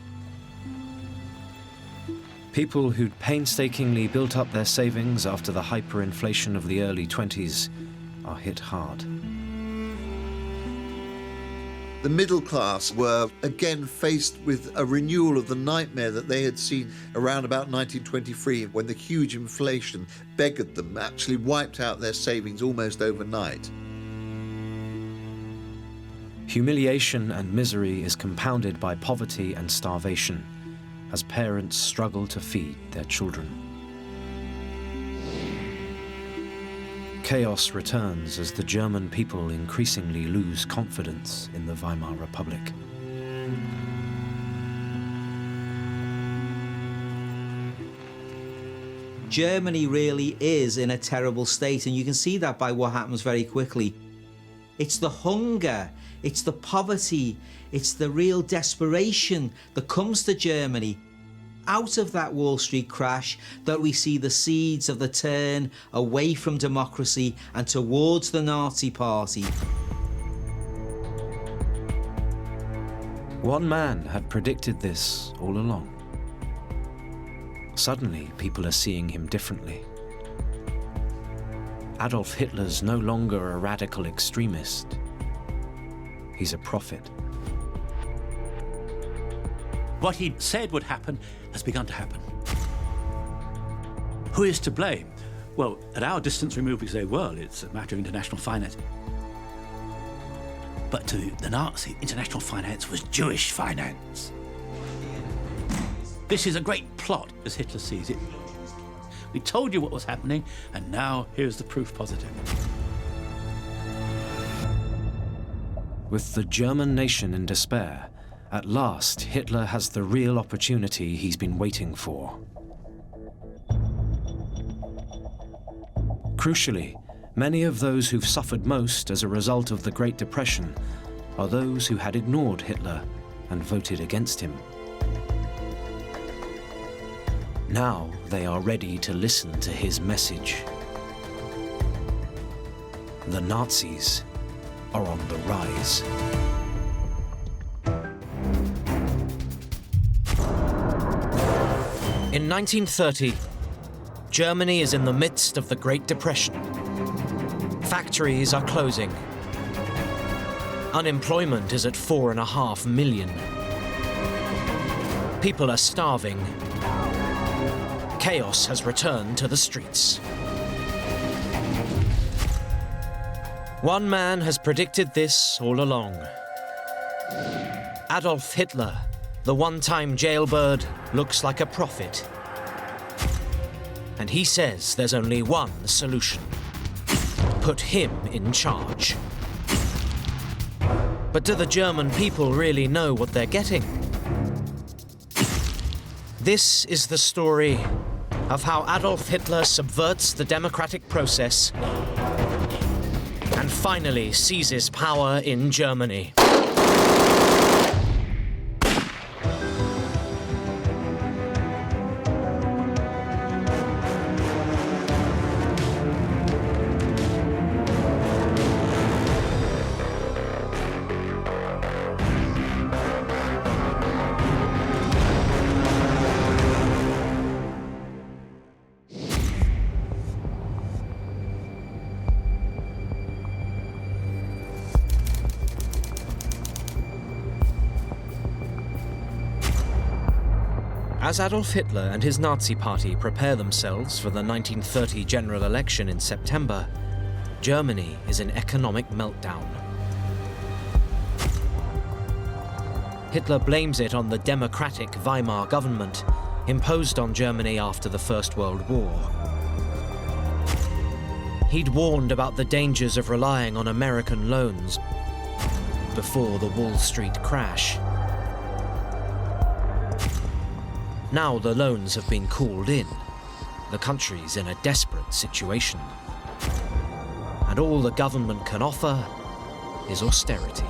People who'd painstakingly built up their savings after the hyperinflation of the early 20s are hit hard. The middle class were again faced with a renewal of the nightmare that they had seen around about 1923, when the huge inflation beggared them, actually wiped out their savings almost overnight. Humiliation and misery is compounded by poverty and starvation as parents struggle to feed their children. Chaos returns as the German people increasingly lose confidence in the Weimar Republic. Germany really is in a terrible state, and you can see that by what happens very quickly. It's the hunger, it's the poverty, it's the real desperation that comes to Germany out of that Wall Street crash that we see the seeds of the turn away from democracy and towards the Nazi Party. One man had predicted this all along. Suddenly, people are seeing him differently. Adolf Hitler's no longer a radical extremist. He's a prophet. What he said would happen has begun to happen. Who is to blame? Well, at our distance removed, we say, well, it's a matter of international finance. But to the Nazi, international finance was Jewish finance. This is a great plot, as Hitler sees it. We told you what was happening, and now here's the proof positive. With the German nation in despair, at last Hitler has the real opportunity he's been waiting for. Crucially, many of those who've suffered most as a result of the Great Depression are those who had ignored Hitler and voted against him. Now they are ready to listen to his message. The Nazis are on the rise. In 1930, Germany is in the midst of the Great Depression. Factories are closing. Unemployment is at 4.5 million. People are starving. Chaos has returned to the streets. One man has predicted this all along. Adolf Hitler, the one-time jailbird, looks like a prophet. And he says there's only one solution. Put him in charge. But do the German people really know what they're getting? This is the story of how Adolf Hitler subverts the democratic process and finally seizes power in Germany. As Adolf Hitler and his Nazi party prepare themselves for the 1930 general election in September, Germany is in economic meltdown. Hitler blames it on the democratic Weimar government, imposed on Germany after the First World War. He'd warned about the dangers of relying on American loans before the Wall Street crash. Now the loans have been called in. The country's in a desperate situation. And all the government can offer is austerity.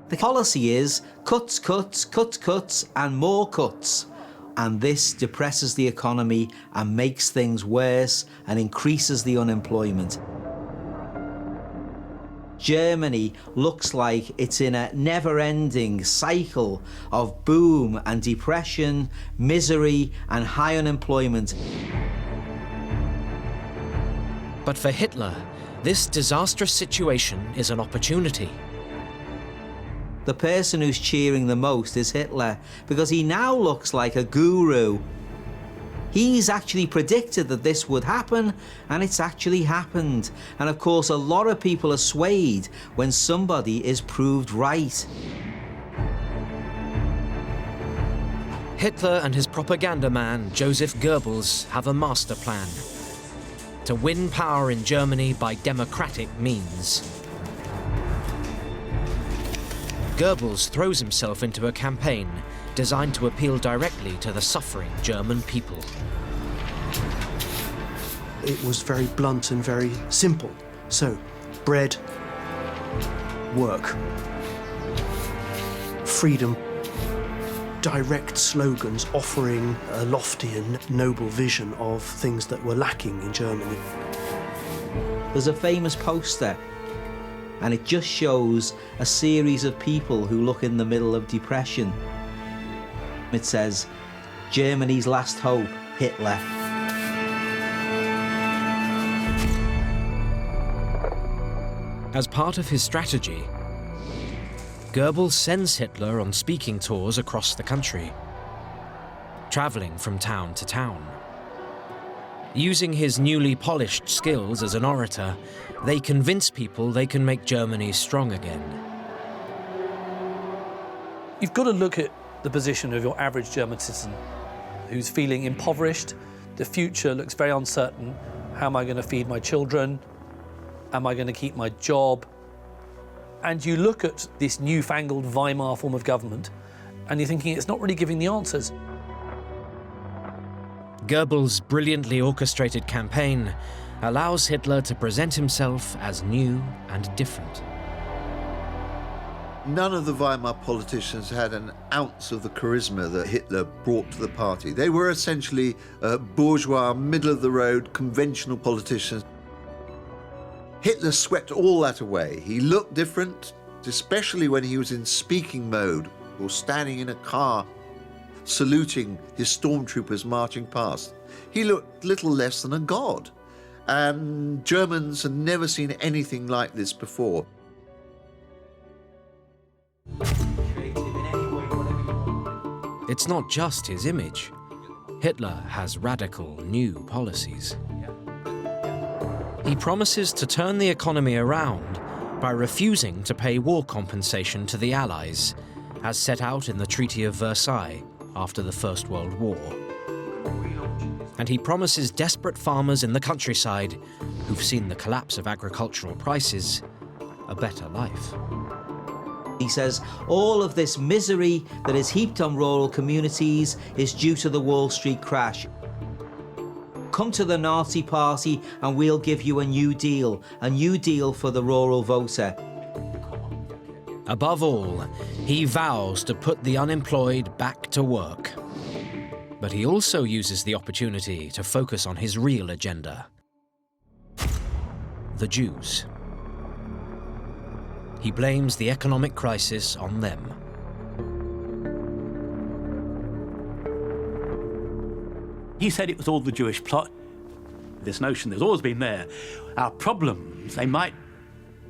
The policy is cuts, cuts, cuts, cuts, and more cuts. And this depresses the economy and makes things worse and increases the unemployment. Germany looks like it's in a never-ending cycle of boom and depression, misery and high unemployment. But for Hitler, this disastrous situation is an opportunity. The person who's cheering the most is Hitler, because he now looks like a guru. He's actually predicted that this would happen, and it's actually happened. And of course, a lot of people are swayed when somebody is proved right. Hitler and his propaganda man, Joseph Goebbels, have a master plan to win power in Germany by democratic means. Goebbels throws himself into a campaign designed to appeal directly to the suffering German people. It was very blunt and very simple. So, bread, work, freedom, direct slogans offering a lofty and noble vision of things that were lacking in Germany. There's a famous poster, and it just shows a series of people who look in the middle of depression. It says, "Germany's last hope, Hitler." As part of his strategy, Goebbels sends Hitler on speaking tours across the country, traveling from town to town. Using his newly polished skills as an orator, they convince people they can make Germany strong again. You've got to look at the position of your average German citizen who's feeling impoverished. The future looks very uncertain. How am I going to feed my children? Am I going to keep my job? And you look at this newfangled Weimar form of government and you're thinking it's not really giving the answers. Goebbels' brilliantly orchestrated campaign allows Hitler to present himself as new and different. None of the Weimar politicians had an ounce of the charisma that Hitler brought to the party. They were essentially bourgeois, middle-of-the-road, conventional politicians. Hitler swept all that away. He looked different, especially when he was in speaking mode or standing in a car saluting his stormtroopers marching past. He looked little less than a god, and Germans had never seen anything like this before. It's not just his image. Hitler has radical new policies. He promises to turn the economy around by refusing to pay war compensation to the Allies, as set out in the Treaty of Versailles after the First World War. And he promises desperate farmers in the countryside, who've seen the collapse of agricultural prices, a better life. He says all of this misery that is heaped on rural communities is due to the Wall Street crash. Come to the Nazi Party and we'll give you a new deal for the rural voter. Above all, he vows to put the unemployed back to work. But he also uses the opportunity to focus on his real agenda: the Jews. He blames the economic crisis on them. He said it was all the Jewish plot. This notion that's always been there. Our problems, they might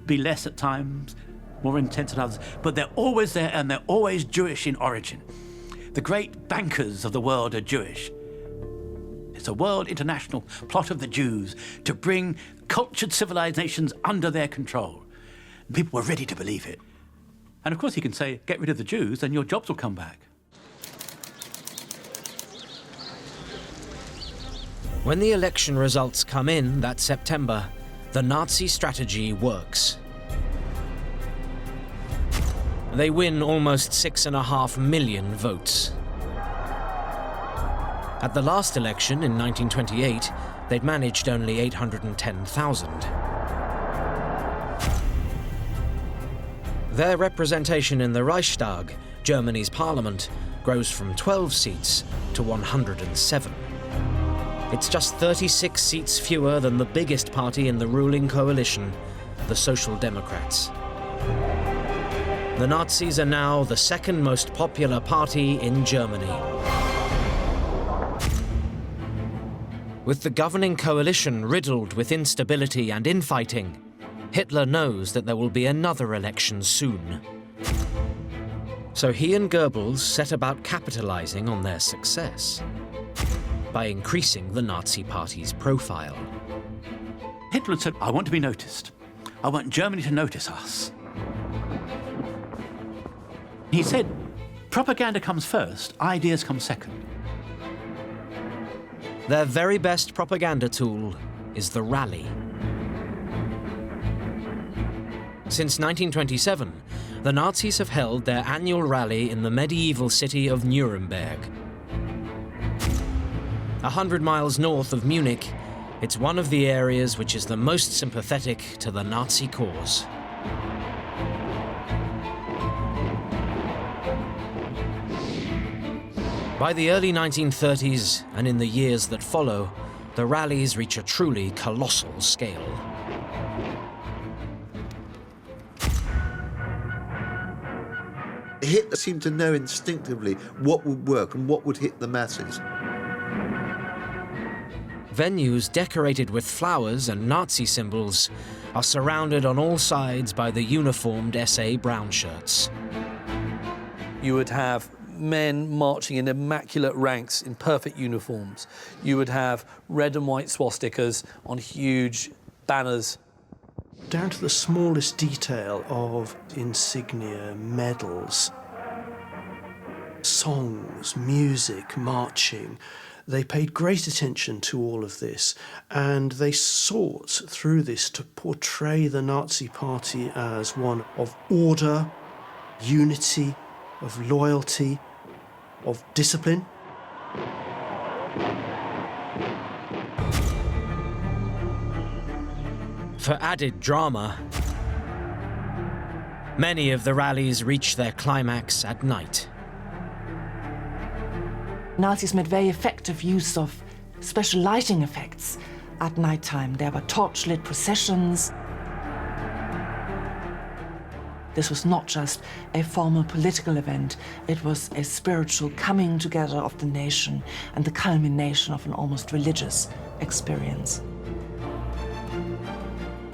be less at times, more intense at others, but they're always there and they're always Jewish in origin. The great bankers of the world are Jewish. It's a world international plot of the Jews to bring cultured civilizations under their control. And people were ready to believe it. And of course he can say, get rid of the Jews and your jobs will come back. When the election results come in that September, the Nazi strategy works. They win almost 6.5 million votes. At the last election in 1928, they'd managed only 810,000. Their representation in the Reichstag, Germany's parliament, grows from 12 seats to 107. It's just 36 seats fewer than the biggest party in the ruling coalition, the Social Democrats. The Nazis are now the second most popular party in Germany. With the governing coalition riddled with instability and infighting, Hitler knows that there will be another election soon. So he and Goebbels set about capitalizing on their success by increasing the Nazi Party's profile. Hitler said, I want to be noticed. I want Germany to notice us. He said, propaganda comes first, ideas come second. Their very best propaganda tool is the rally. Since 1927, the Nazis have held their annual rally in the medieval city of Nuremberg. 100 miles north of Munich, it's one of the areas which is the most sympathetic to the Nazi cause. By the early 1930s, and in the years that follow, the rallies reach a truly colossal scale. Hitler seemed to know instinctively what would work and what would hit the masses. Venues decorated with flowers and Nazi symbols are surrounded on all sides by the uniformed SA brown shirts. You would have men marching in immaculate ranks in perfect uniforms. You would have red and white swastikas on huge banners. Down to the smallest detail of insignia, medals, songs, music, marching. They paid great attention to all of this, and they sought through this to portray the Nazi Party as one of order, unity, of loyalty, of discipline. For added drama, many of the rallies reach their climax at night. Nazis made very effective use of special lighting effects at nighttime. There were torchlit processions. This was not just a formal political event, it was a spiritual coming together of the nation and the culmination of an almost religious experience.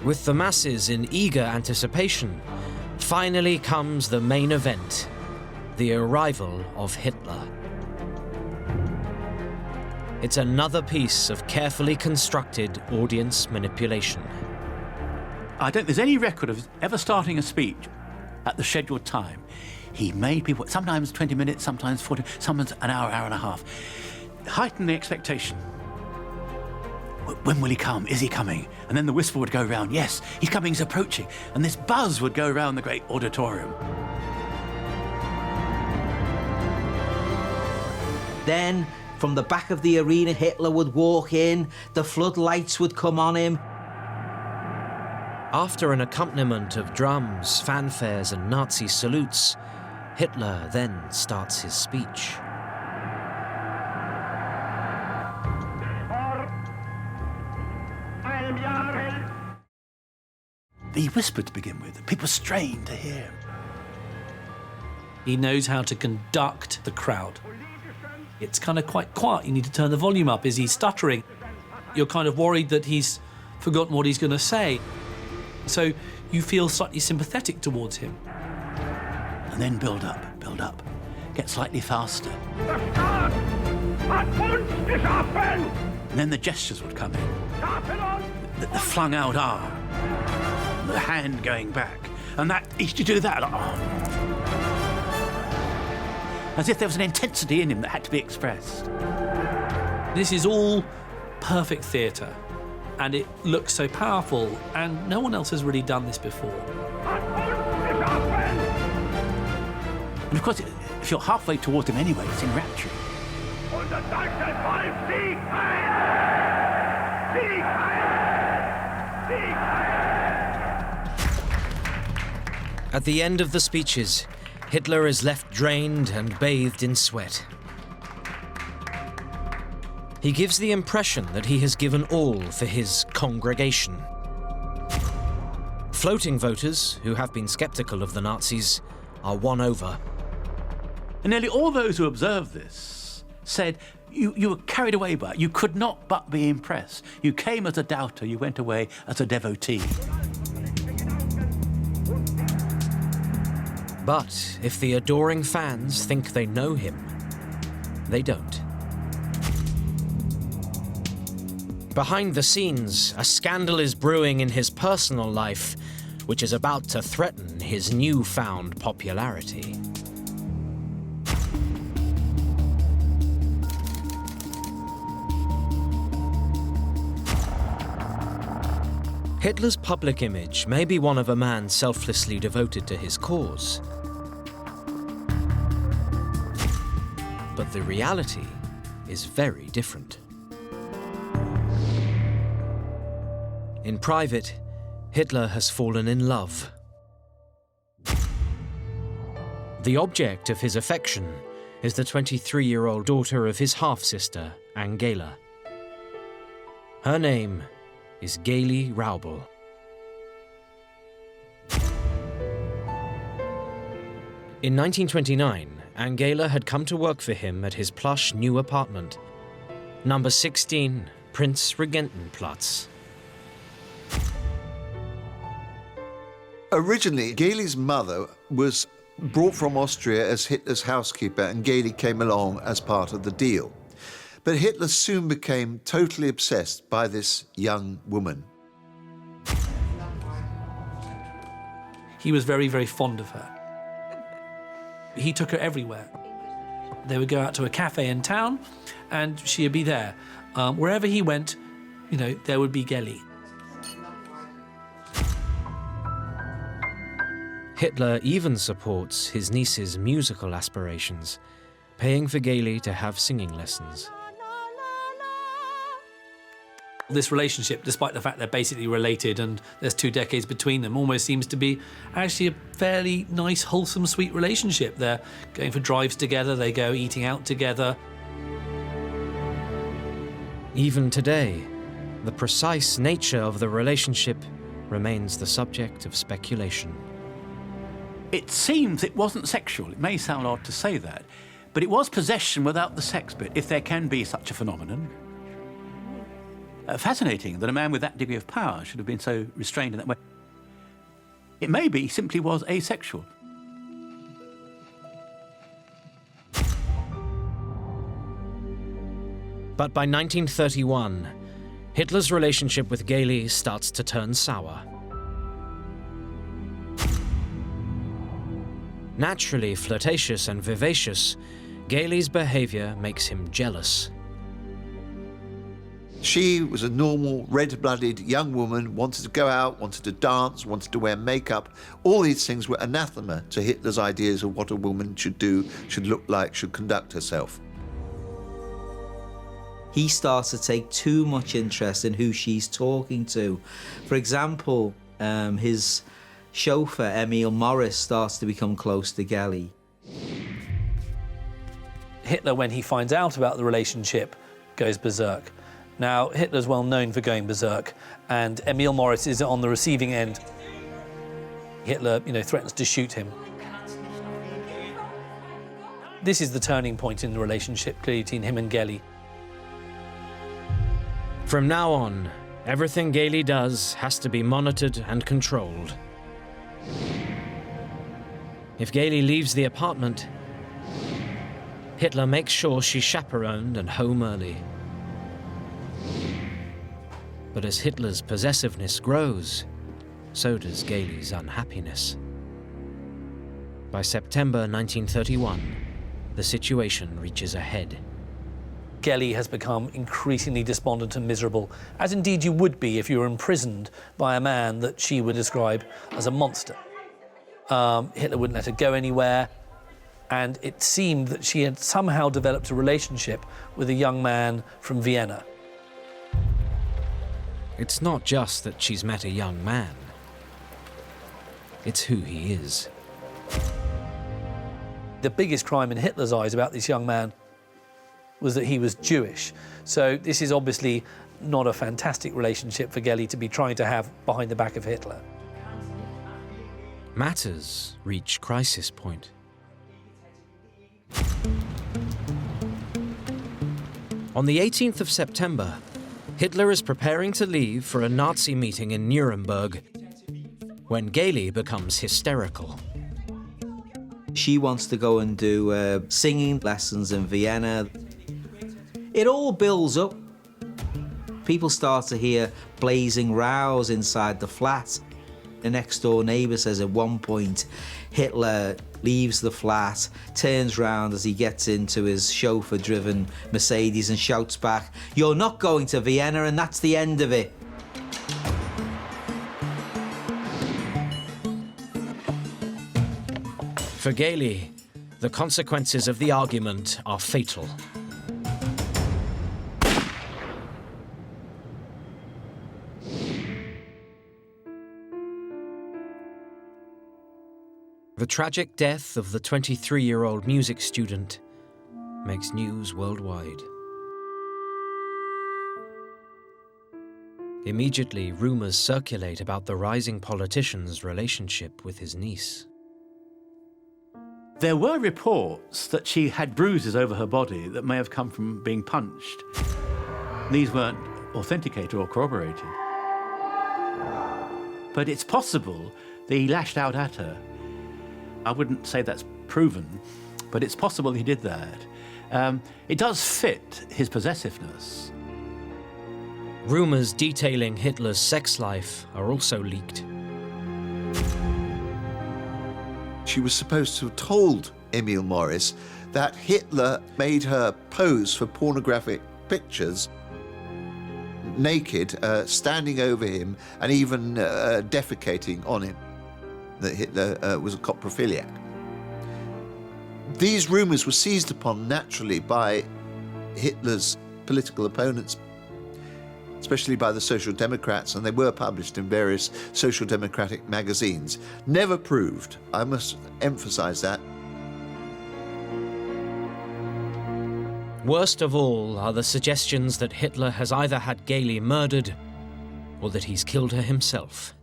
With the masses in eager anticipation, finally comes the main event, the arrival of Hitler. It's another piece of carefully constructed audience manipulation. I don't think there's any record of ever starting a speech at the scheduled time. He made people, sometimes 20 minutes, sometimes 40, sometimes an hour, hour and a half. Heighten the expectation. When will he come? Is he coming? And then the whisper would go round, yes, he's coming, he's approaching. And this buzz would go round the great auditorium. Then, from the back of the arena, Hitler would walk in, the floodlights would come on him. After an accompaniment of drums, fanfares, and Nazi salutes, Hitler then starts his speech. He whispered to begin with. People strained to hear him. He knows how to conduct the crowd. It's kind of quite quiet. You need to turn the volume up. Is he stuttering? You're kind of worried that he's forgotten what he's going to say. So you feel slightly sympathetic towards him. And then build up, get slightly faster. And then the gestures would come in. The flung out arm, the hand going back, and that, he should do that. As if there was an intensity in him that had to be expressed. This is all perfect theatre, and it looks so powerful, and no one else has really done this before. And of course, if you're halfway towards him anyway, it's enrapturing. At the end of the speeches, Hitler is left drained and bathed in sweat. He gives the impression that he has given all for his congregation. Floating voters, who have been skeptical of the Nazis, are won over. And nearly all those who observed this said, you were carried away by it. You could not but be impressed. You came as a doubter, you went away as a devotee. But if the adoring fans think they know him, they don't. Behind the scenes, a scandal is brewing in his personal life, which is about to threaten his newfound popularity. Hitler's public image may be one of a man selflessly devoted to his cause. But the reality is very different. In private, Hitler has fallen in love. The object of his affection is the 23-year-old daughter of his half-sister, Angela. Her name is Gaily Raubel. In 1929, Angela had come to work for him at his plush new apartment, number 16, Prinz Regentenplatz. Originally, Gailey's mother was brought from Austria as Hitler's housekeeper, and Gailey came along as part of the deal. But Hitler soon became totally obsessed by this young woman. He was very, very fond of her. He took her everywhere. They would go out to a cafe in town, and she would be there. Wherever he went, you know, there would be Gailey. Hitler even supports his niece's musical aspirations, paying for Gailey to have singing lessons. This relationship, despite the fact they're basically related and there's 2 decades between them, almost seems to be actually a fairly nice, wholesome, sweet relationship. They're going for drives together, they go eating out together. Even today, the precise nature of the relationship remains the subject of speculation. It seems it wasn't sexual. It may sound odd to say that, but it was possession without the sex bit, if there can be such a phenomenon. Fascinating that a man with that degree of power should have been so restrained in that way. It may be he simply was asexual. But by 1931, Hitler's relationship with Gailey starts to turn sour. Naturally flirtatious and vivacious, Gailey's behavior makes him jealous. She was a normal, red-blooded young woman, wanted to go out, wanted to dance, wanted to wear makeup. All these things were anathema to Hitler's ideas of what a woman should do, should look like, should conduct herself. He starts to take too much interest in who she's talking to. For example, his chauffeur, Emil Morris, starts to become close to Gailey. Hitler, when he finds out about the relationship, goes berserk. Now, Hitler's well known for going berserk, and Emil Morris is on the receiving end. Hitler, threatens to shoot him. This is the turning point in the relationship, clearly, between him and Gailey. From now on, everything Gailey does has to be monitored and controlled. If Gailey leaves the apartment, Hitler makes sure she's chaperoned and home early. But as Hitler's possessiveness grows, so does Gailey's unhappiness. By September 1931, the situation reaches a head. Gailey has become increasingly despondent and miserable, as indeed you would be if you were imprisoned by a man that she would describe as a monster. Hitler wouldn't let her go anywhere, and it seemed that she had somehow developed a relationship with a young man from Vienna. It's not just that she's met a young man. It's who he is. The biggest crime in Hitler's eyes about this young man was that he was Jewish. So this is obviously not a fantastic relationship for Gailey to be trying to have behind the back of Hitler. Matters reach crisis point. On the 18th of September, Hitler is preparing to leave for a Nazi meeting in Nuremberg when Gailey becomes hysterical. She wants to go and do singing lessons in Vienna. It all builds up. People start to hear blazing rows inside the flat. The next door neighbour says at one point Hitler leaves the flat, turns round as he gets into his chauffeur-driven Mercedes and shouts back, "You're not going to Vienna," and that's the end of it. For Gailey, the consequences of the argument are fatal. The tragic death of the 23-year-old music student makes news worldwide. Immediately, rumors circulate about the rising politician's relationship with his niece. There were reports that she had bruises over her body that may have come from being punched. These weren't authenticated or corroborated. But it's possible that he lashed out at her. I wouldn't say that's proven, but it's possible he did that. It does fit his possessiveness. Rumours detailing Hitler's sex life are also leaked. She was supposed to have told Emil Morris that Hitler made her pose for pornographic pictures, naked, standing over him, and even defecating on him, that Hitler was a coprophiliac. These rumours were seized upon naturally by Hitler's political opponents, especially by the Social Democrats, and they were published in various social democratic magazines. Never proved. I must emphasise that. Worst of all are the suggestions that Hitler has either had Gailey murdered or that he's killed her himself.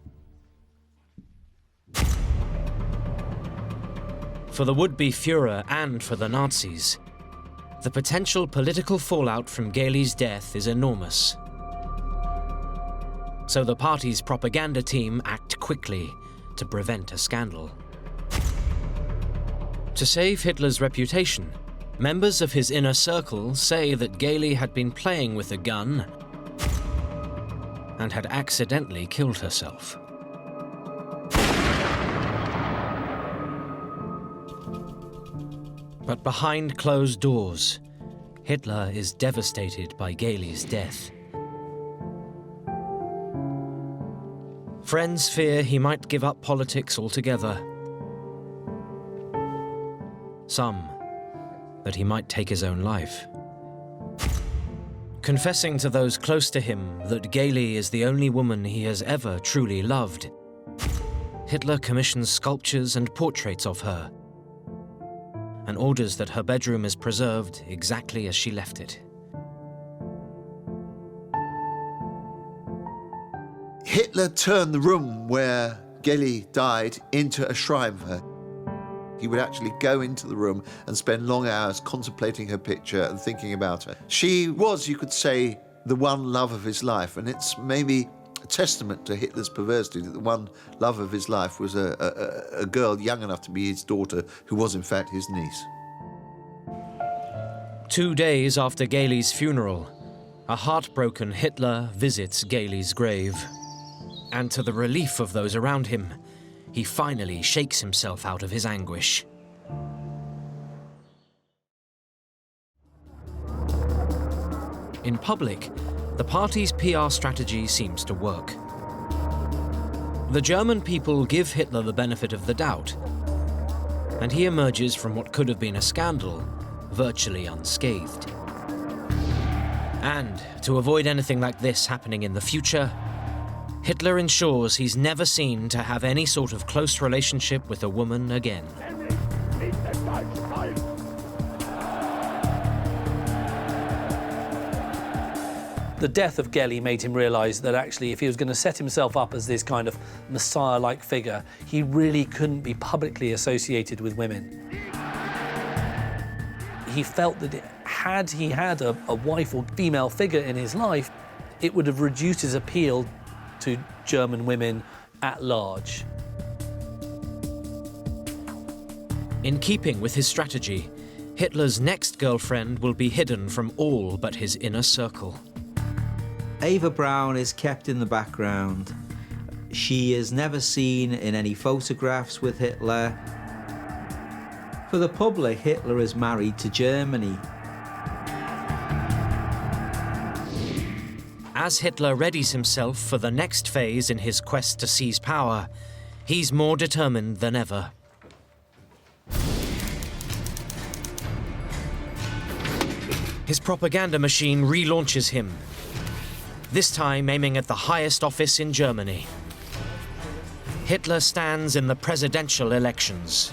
For the would-be Führer and for the Nazis, the potential political fallout from Gailey's death is enormous. So the party's propaganda team act quickly to prevent a scandal. To save Hitler's reputation, members of his inner circle say that Gailey had been playing with a gun and had accidentally killed herself. But behind closed doors, Hitler is devastated by Gailey's death. Friends fear he might give up politics altogether. Some, that he might take his own life. Confessing to those close to him that Gailey is the only woman he has ever truly loved, Hitler commissions sculptures and portraits of her, and orders that her bedroom is preserved exactly as she left it. Hitler turned the room where Gailey died into a shrine for her. He would actually go into the room and spend long hours contemplating her picture and thinking about her. She was, you could say, the one love of his life, and it's maybe a testament to Hitler's perversity that the one love of his life was a girl young enough to be his daughter, who was in fact his niece. 2 days after Gailey's funeral, a heartbroken Hitler visits Gailey's grave. And to the relief of those around him, he finally shakes himself out of his anguish. In public, the party's PR strategy seems to work. The German people give Hitler the benefit of the doubt, and he emerges from what could have been a scandal virtually unscathed. And to avoid anything like this happening in the future, Hitler ensures he's never seen to have any sort of close relationship with a woman again. The death of Gailey made him realise that actually if he was going to set himself up as this kind of messiah-like figure, he really couldn't be publicly associated with women. He felt that had he had a wife or female figure in his life, it would have reduced his appeal to German women at large. In keeping with his strategy, Hitler's next girlfriend will be hidden from all but his inner circle. Eva Braun is kept in the background. She is never seen in any photographs with Hitler. For the public, Hitler is married to Germany. As Hitler readies himself for the next phase in his quest to seize power, he's more determined than ever. His propaganda machine relaunches him, this time aiming at the highest office in Germany. Hitler stands in the presidential elections.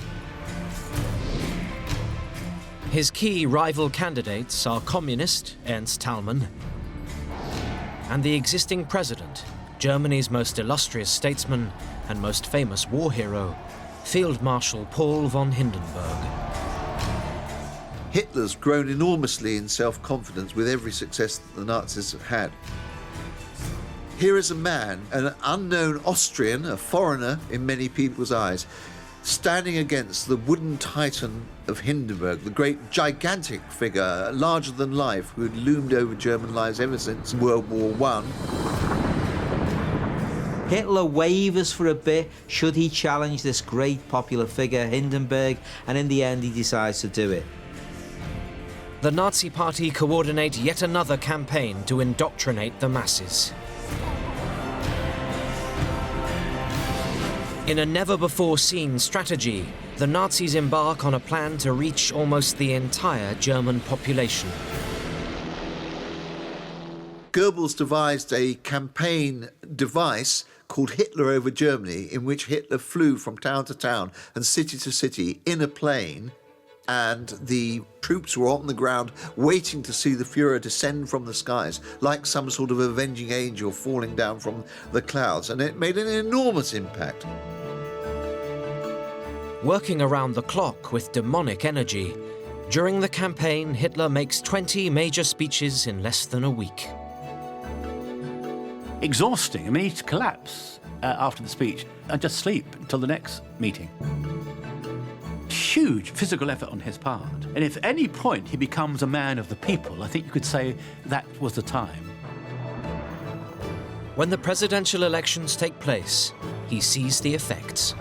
His key rival candidates are communist Ernst Thälmann and the existing president, Germany's most illustrious statesman and most famous war hero, Field Marshal Paul von Hindenburg. Hitler's grown enormously in self-confidence with every success that the Nazis have had. Here is a man, an unknown Austrian, a foreigner in many people's eyes, standing against the wooden titan of Hindenburg, the great gigantic figure, larger than life, who had loomed over German lives ever since World War I. Hitler wavers for a bit should he challenge this great popular figure, Hindenburg, and in the end he decides to do it. The Nazi Party coordinate yet another campaign to indoctrinate the masses. In a never-before-seen strategy, the Nazis embark on a plan to reach almost the entire German population. Goebbels devised a campaign device called Hitler over Germany, in which Hitler flew from town to town and city to city in a plane, and the troops were on the ground waiting to see the Führer descend from the skies like some sort of avenging angel falling down from the clouds, and it made an enormous impact. Working around the clock with demonic energy, during the campaign Hitler makes 20 major speeches in less than a week. Exhausting. I mean, he'd collapse after the speech and just sleep until the next meeting. Huge physical effort on his part. And if at any point he becomes a man of the people, I think you could say that was the time. When the presidential elections take place, he sees the effects.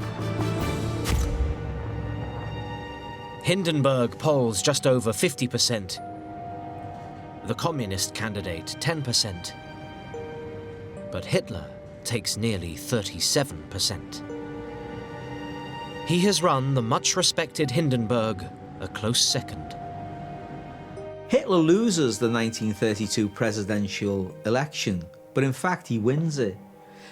Hindenburg polls just over 50%. The communist candidate, 10%. But Hitler takes nearly 37%. He has run the much-respected Hindenburg a close second. Hitler loses the 1932 presidential election, but in fact he wins it,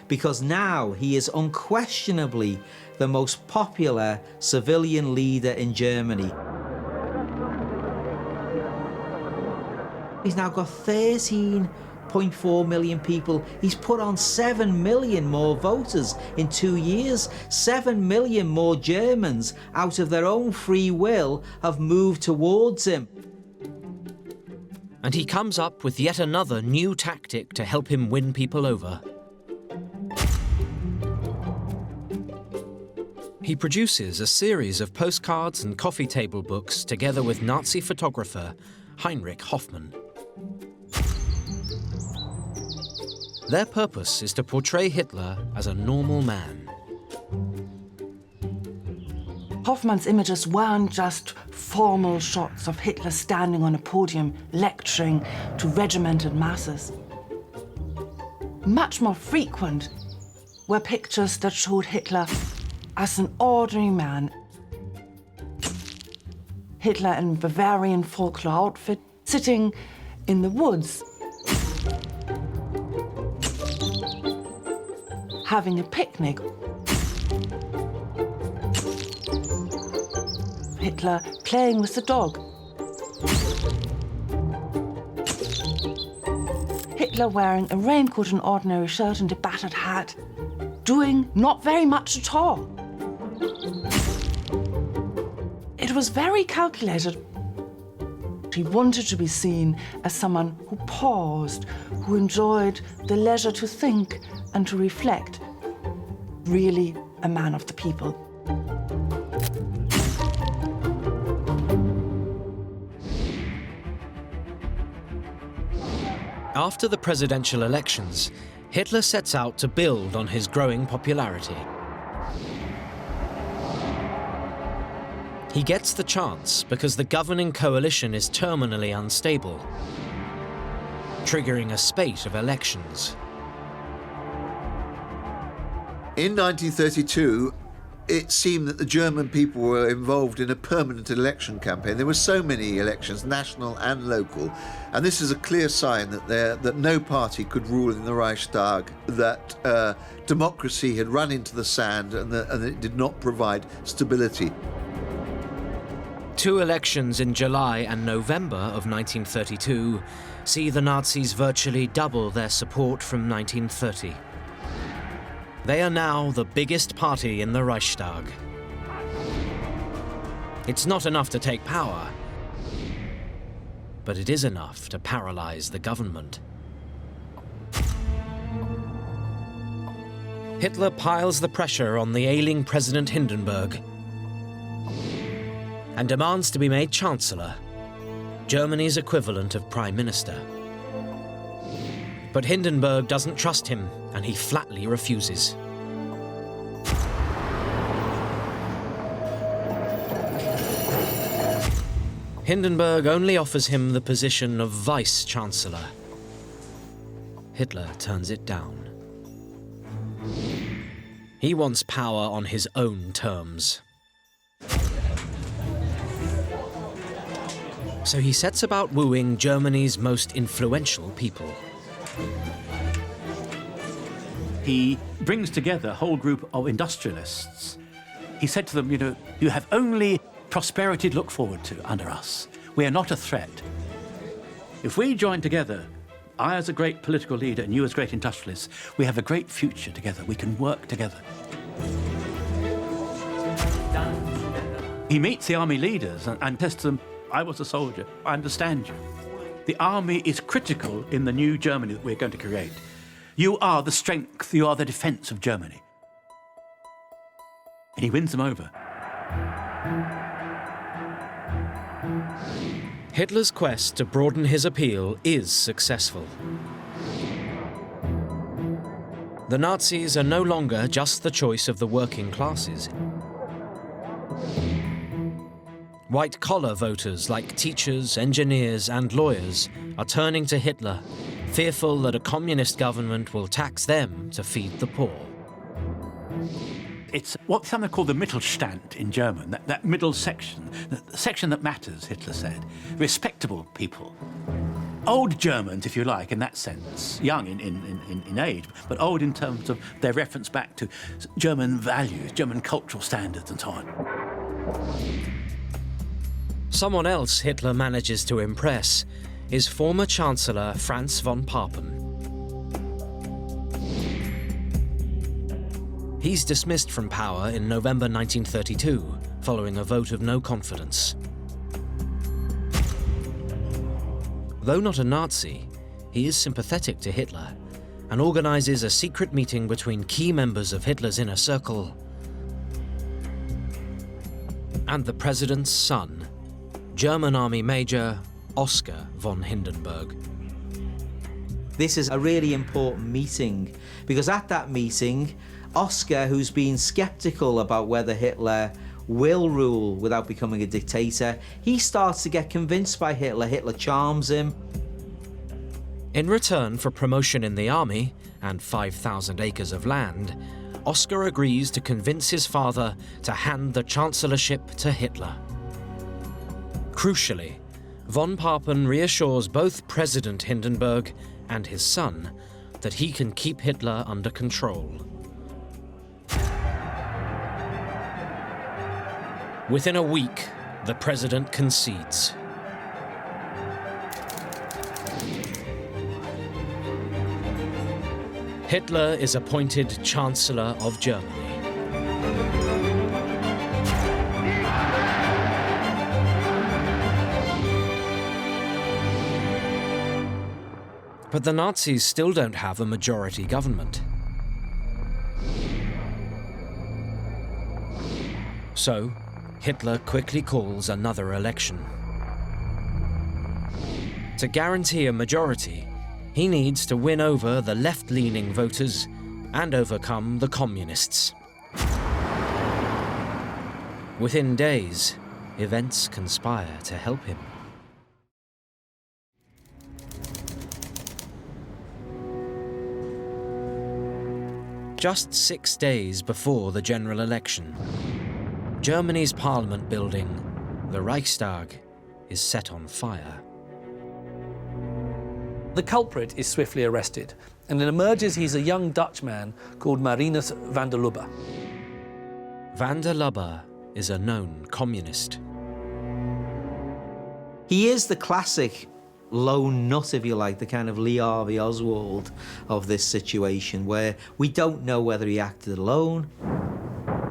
because now he is unquestionably the most popular civilian leader in Germany. He's now got 13.4 million people. He's put on 7 million more voters in 2 years. 7 million more Germans, out of their own free will, have moved towards him. And he comes up with yet another new tactic to help him win people over. He produces a series of postcards and coffee table books together with Nazi photographer Heinrich Hoffmann. Their purpose is to portray Hitler as a normal man. Hoffmann's images weren't just formal shots of Hitler standing on a podium lecturing to regimented masses. Much more frequent were pictures that showed Hitler as an ordinary man. Hitler in Bavarian folklore outfit, sitting in the woods, having a picnic. Hitler playing with the dog. Hitler wearing a raincoat, an ordinary shirt and a battered hat, doing not very much at all. It was very calculated. He wanted to be seen as someone who paused, who enjoyed the leisure to think and to reflect. Really a man of the people. After the presidential elections, Hitler sets out to build on his growing popularity. He gets the chance because the governing coalition is terminally unstable, triggering a spate of elections. In 1932, it seemed that the German people were involved in a permanent election campaign. There were so many elections, national and local, and this is a clear sign that no party could rule in the Reichstag, that democracy had run into the sand and that it did not provide stability. 2 elections in July and November of 1932 see the Nazis virtually double their support from 1930. They are now the biggest party in the Reichstag. It's not enough to take power, but it is enough to paralyze the government. Hitler piles the pressure on the ailing President Hindenburg and demands to be made Chancellor, Germany's equivalent of Prime Minister. But Hindenburg doesn't trust him, and he flatly refuses. Hindenburg only offers him the position of Vice-Chancellor. Hitler turns it down. He wants power on his own terms. So he sets about wooing Germany's most influential people. He brings together a whole group of industrialists. He said to them, you have only prosperity to look forward to under us. We are not a threat. If we join together, I as a great political leader and you as great industrialists, we have a great future together. We can work together. He meets the army leaders and says to them, I was a soldier, I understand you. The army is critical in the new Germany that we're going to create. You are the strength, you are the defense of Germany. And he wins them over. Hitler's quest to broaden his appeal is successful. The Nazis are no longer just the choice of the working classes. White-collar voters like teachers, engineers, and lawyers are turning to Hitler, fearful that a communist government will tax them to feed the poor. It's what some call the Mittelstand in German, that middle section, the section that matters, Hitler said. Respectable people. Old Germans, if you like, in that sense. Young in age, but old in terms of their reference back to German values, German cultural standards, and so on. Someone else Hitler manages to impress is former Chancellor Franz von Papen. He's dismissed from power in November 1932, following a vote of no confidence. Though not a Nazi, he is sympathetic to Hitler and organizes a secret meeting between key members of Hitler's inner circle and the president's son, German Army Major Oskar von Hindenburg. This is a really important meeting because at that meeting, Oskar, who's been skeptical about whether Hitler will rule without becoming a dictator, he starts to get convinced by Hitler. Hitler charms him. In return for promotion in the army and 5,000 acres of land, Oskar agrees to convince his father to hand the chancellorship to Hitler. Crucially, von Papen reassures both President Hindenburg and his son that he can keep Hitler under control. Within a week, the president concedes. Hitler is appointed Chancellor of Germany. But the Nazis still don't have a majority government. So, Hitler quickly calls another election. To guarantee a majority, he needs to win over the left-leaning voters and overcome the communists. Within days, events conspire to help him. Just 6 days before the general election, Germany's parliament building, the Reichstag, is set on fire. The culprit is swiftly arrested, and it emerges he's a young Dutch man called Marinus van der Lubbe. Van der Lubbe is a known communist. He is the classic lone nut, if you like, the kind of Lee Harvey Oswald of this situation, where we don't know whether he acted alone.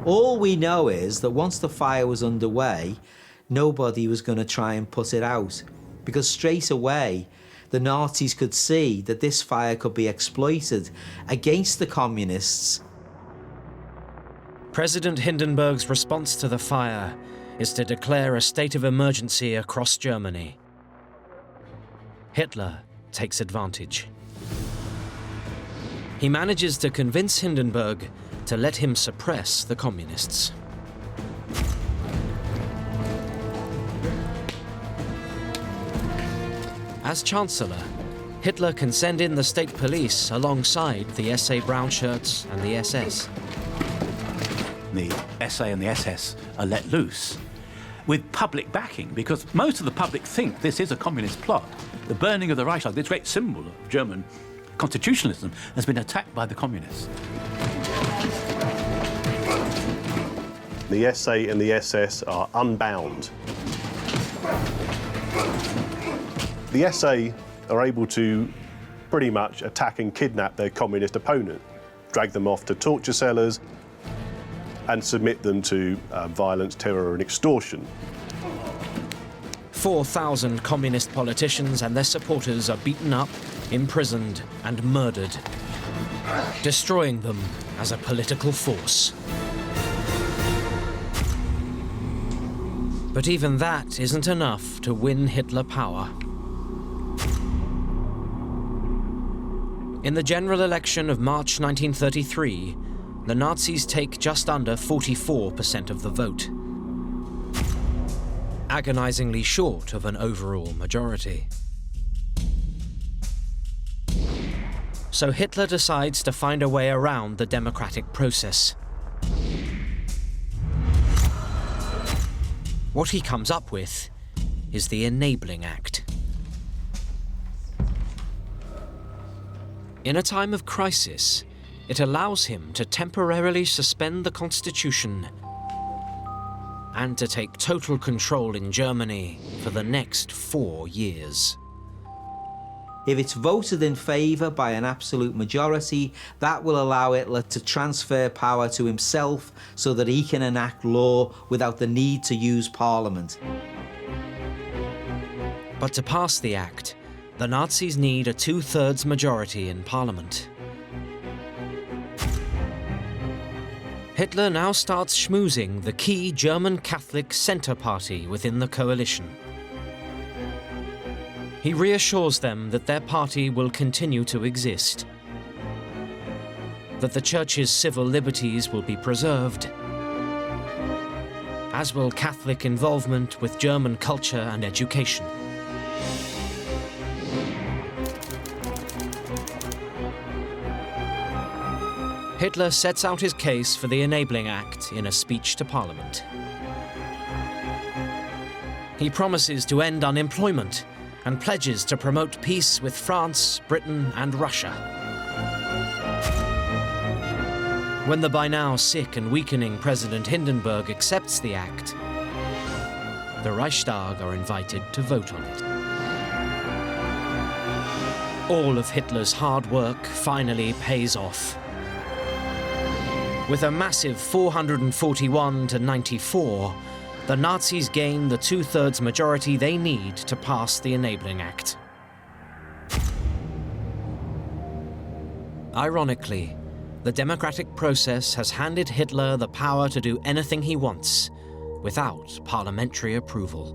All we know is that once the fire was underway, nobody was going to try and put it out, because straight away the Nazis could see that this fire could be exploited against the communists President Hindenburg's response to the fire is to declare a state of emergency across Germany. Hitler takes advantage. He manages to convince Hindenburg to let him suppress the communists. As Chancellor, Hitler can send in the state police alongside the SA Brownshirts and the SS. The SA and the SS are let loose with public backing, because most of the public think this is a communist plot. The burning of the Reichstag, this great symbol of German constitutionalism, has been attacked by the communists. The SA and the SS are unbound. The SA are able to pretty much attack and kidnap their communist opponent, drag them off to torture cellars, and submit them to violence, terror and extortion. 4,000 communist politicians and their supporters are beaten up, imprisoned and murdered, destroying them as a political force. But even that isn't enough to win Hitler power. In the general election of March 1933, the Nazis take just under 44% of the vote, agonizingly short of an overall majority. So Hitler decides to find a way around the democratic process. What he comes up with is the Enabling Act. In a time of crisis, it allows him to temporarily suspend the constitution and to take total control in Germany for the next 4 years. If it's voted in favour by an absolute majority, that will allow Hitler to transfer power to himself so that he can enact law without the need to use Parliament. But to pass the act, the Nazis need a 2/3 majority in Parliament. Hitler now starts schmoozing the key German Catholic Centre Party within the coalition. He reassures them that their party will continue to exist, that the Church's civil liberties will be preserved, as will Catholic involvement with German culture and education. Hitler sets out his case for the Enabling Act in a speech to Parliament. He promises to end unemployment and pledges to promote peace with France, Britain and Russia. When the by now sick and weakening President Hindenburg accepts the act, the Reichstag are invited to vote on it. All of Hitler's hard work finally pays off. With a massive 441 to 94, the Nazis gain the 2/3 majority they need to pass the Enabling Act. Ironically, the democratic process has handed Hitler the power to do anything he wants without parliamentary approval.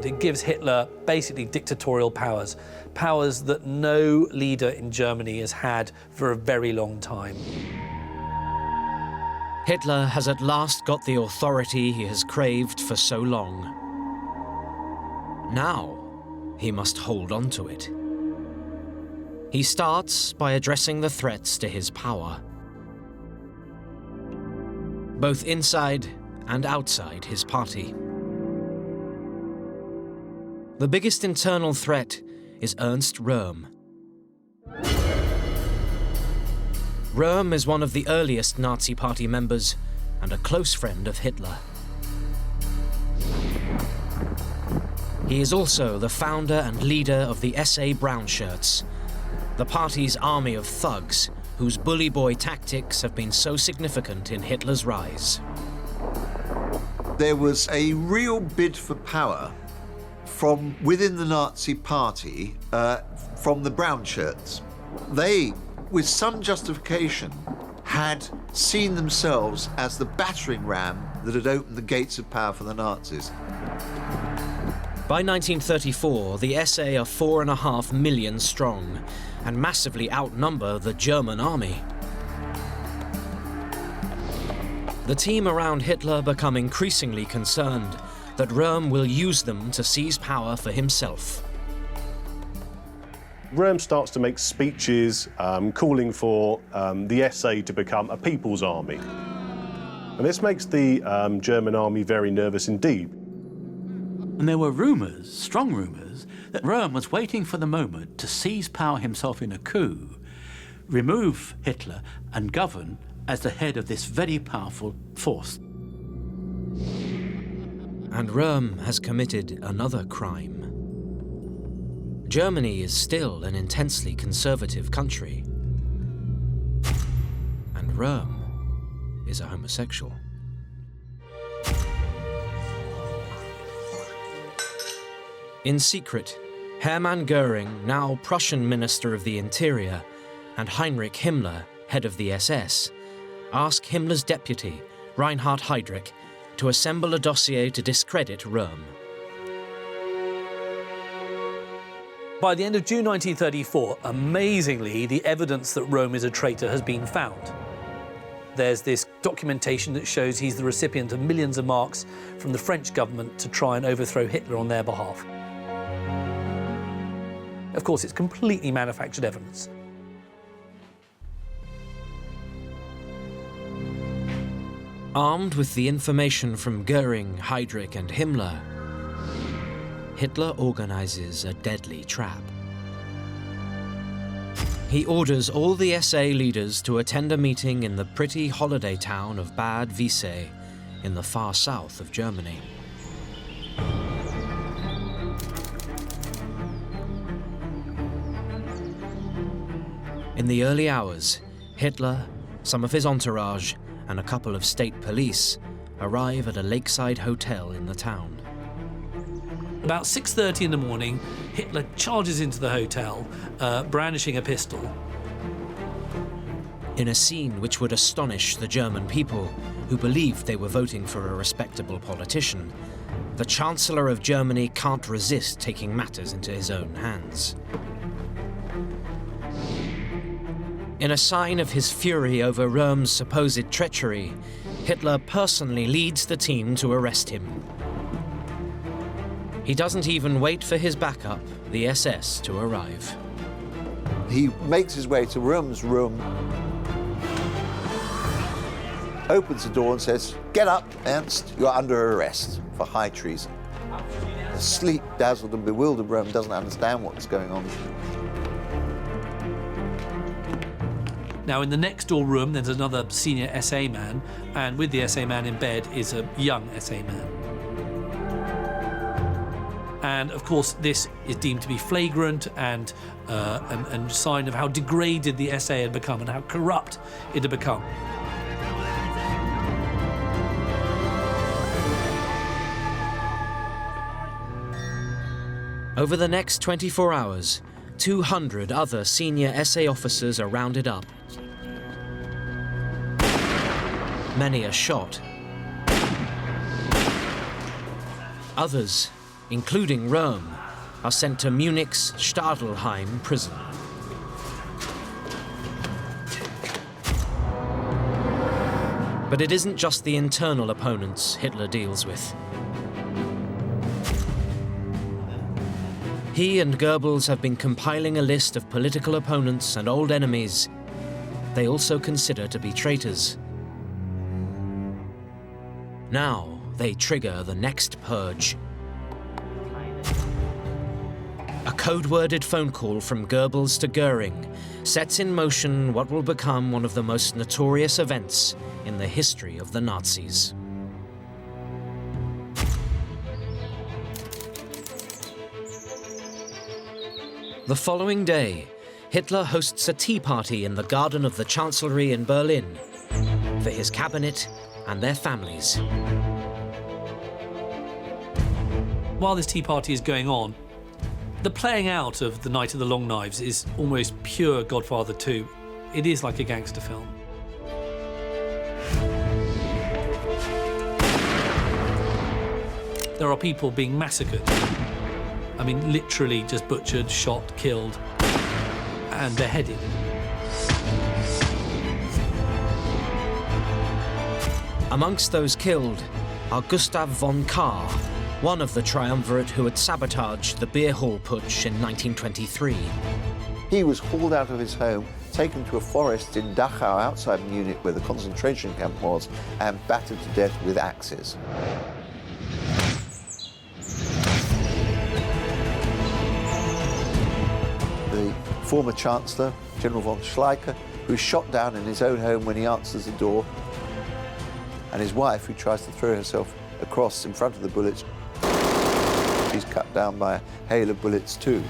It gives Hitler basically dictatorial powers, powers that no leader in Germany has had for a very long time. Hitler has at last got the authority he has craved for so long. Now, he must hold on to it. He starts by addressing the threats to his power, both inside and outside his party. The biggest internal threat is Ernst Röhm. Röhm is one of the earliest Nazi Party members and a close friend of Hitler. He is also the founder and leader of the SA Brownshirts, the party's army of thugs whose bully boy tactics have been so significant in Hitler's rise. There was a real bid for power from within the Nazi Party, from the Brownshirts. They, with some justification, had seen themselves as the battering ram that had opened the gates of power for the Nazis. By 1934, the SA are 4.5 million strong and massively outnumber the German army. The team around Hitler become increasingly concerned that Röhm will use them to seize power for himself. Röhm starts to make speeches calling for the SA to become a people's army. And this makes the German army very nervous indeed. And there were rumours, strong rumours, that Röhm was waiting for the moment to seize power himself in a coup, remove Hitler and govern as the head of this very powerful force. And Röhm has committed another crime. Germany is still an intensely conservative country. And Röhm is a homosexual. In secret, Hermann Göring, now Prussian Minister of the Interior, and Heinrich Himmler, head of the SS, ask Himmler's deputy, Reinhard Heydrich, to assemble a dossier to discredit Röhm. By the end of June 1934, amazingly, the evidence that Röhm is a traitor has been found. There's this documentation that shows he's the recipient of millions of marks from the French government to try and overthrow Hitler on their behalf. Of course, it's completely manufactured evidence. Armed with the information from Göring, Heydrich, and Himmler, Hitler organizes a deadly trap. He orders all the SA leaders to attend a meeting in the pretty holiday town of Bad Wiessee in the far south of Germany. In the early hours, Hitler, some of his entourage, and a couple of state police arrive at a lakeside hotel in the town. About 6:30 in the morning, Hitler charges into the hotel, brandishing a pistol. In a scene which would astonish the German people, who believed they were voting for a respectable politician, the Chancellor of Germany can't resist taking matters into his own hands. In a sign of his fury over Röhm's supposed treachery, Hitler personally leads the team to arrest him. He doesn't even wait for his backup, the SS, to arrive. He makes his way to Röhm's room, opens the door and says, "Get up, Ernst, you're under arrest for high treason." The sleep, dazzled and bewildered Röhm doesn't understand what's going on. Now, in the next door room, there's another senior SA man, and with the SA man in bed is a young SA man. And of course, this is deemed to be flagrant and sign of how degraded the SA had become and how corrupt it had become. Over the next 24 hours, 200 other senior SA officers are rounded up. Many are shot. Others, including Röhm, are sent to Munich's Stadelheim prison. But it isn't just the internal opponents Hitler deals with. He and Goebbels have been compiling a list of political opponents and old enemies they also consider to be traitors. Now they trigger the next purge. A code-worded phone call from Goebbels to Göring sets in motion what will become one of the most notorious events in the history of the Nazis. The following day, Hitler hosts a tea party in the garden of the Chancellery in Berlin for his cabinet and their families. While this tea party is going on, the playing out of The Night of the Long Knives is almost pure Godfather 2. It is like a gangster film. There are people being massacred. I mean, literally just butchered, shot, killed, and beheaded. Amongst those killed are Gustav von Kahr, one of the triumvirate who had sabotaged the beer hall putsch in 1923. He was hauled out of his home, taken to a forest in Dachau outside Munich where the concentration camp was, and battered to death with axes. The former Chancellor, General von Schleicher, who is shot down in his own home when he answers the door, and his wife, who tries to throw herself across in front of the bullets. She's cut down by a hail of bullets too.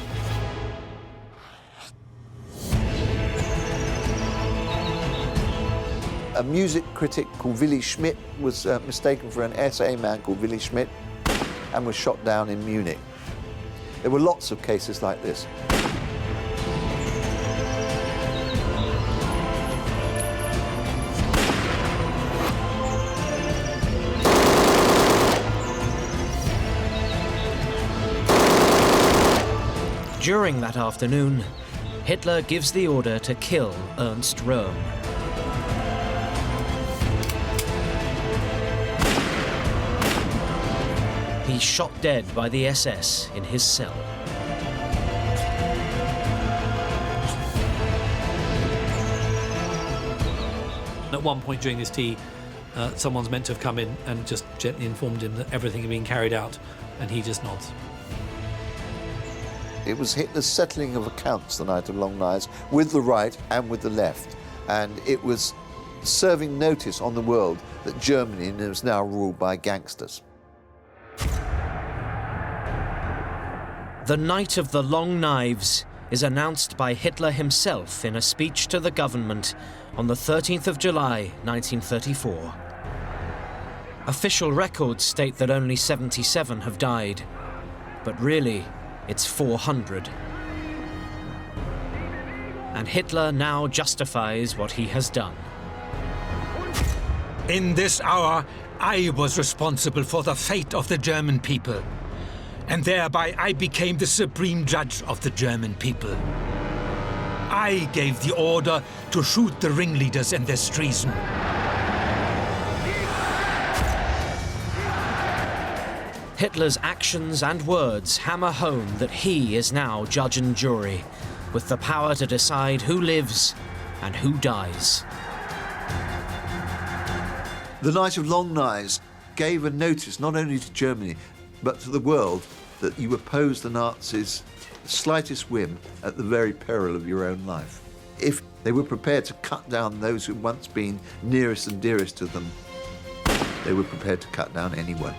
A music critic called Willy Schmidt was mistaken for an SA man called Willy Schmidt and was shot down in Munich. There were lots of cases like this. During that afternoon, Hitler gives the order to kill Ernst Röhm. He's shot dead by the SS in his cell. At one point during this tea, someone's meant to have come in and just gently informed him that everything had been carried out, and he just nods. It was Hitler's settling of accounts the night of Long Knives with the right and with the left. And it was serving notice on the world that Germany was now ruled by gangsters. The Night of the Long Knives is announced by Hitler himself in a speech to the government on the 13th of July, 1934. Official records state that only 77 have died, but really, it's 400. And Hitler now justifies what he has done. In this hour, I was responsible for the fate of the German people, and thereby I became the supreme judge of the German people. I gave the order to shoot the ringleaders and their treason. Hitler's actions and words hammer home that he is now judge and jury, with the power to decide who lives and who dies. The Night of Long Knives gave a notice not only to Germany, but to the world that you oppose the Nazis' slightest whim at the very peril of your own life. If they were prepared to cut down those who'd once been nearest and dearest to them, they were prepared to cut down anyone.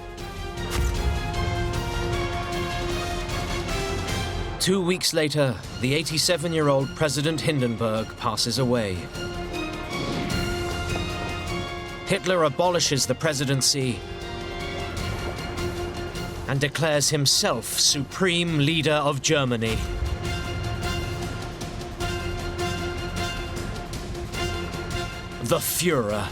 2 weeks later, the 87-year-old President Hindenburg passes away. Hitler abolishes the presidency and declares himself supreme leader of Germany. The Führer.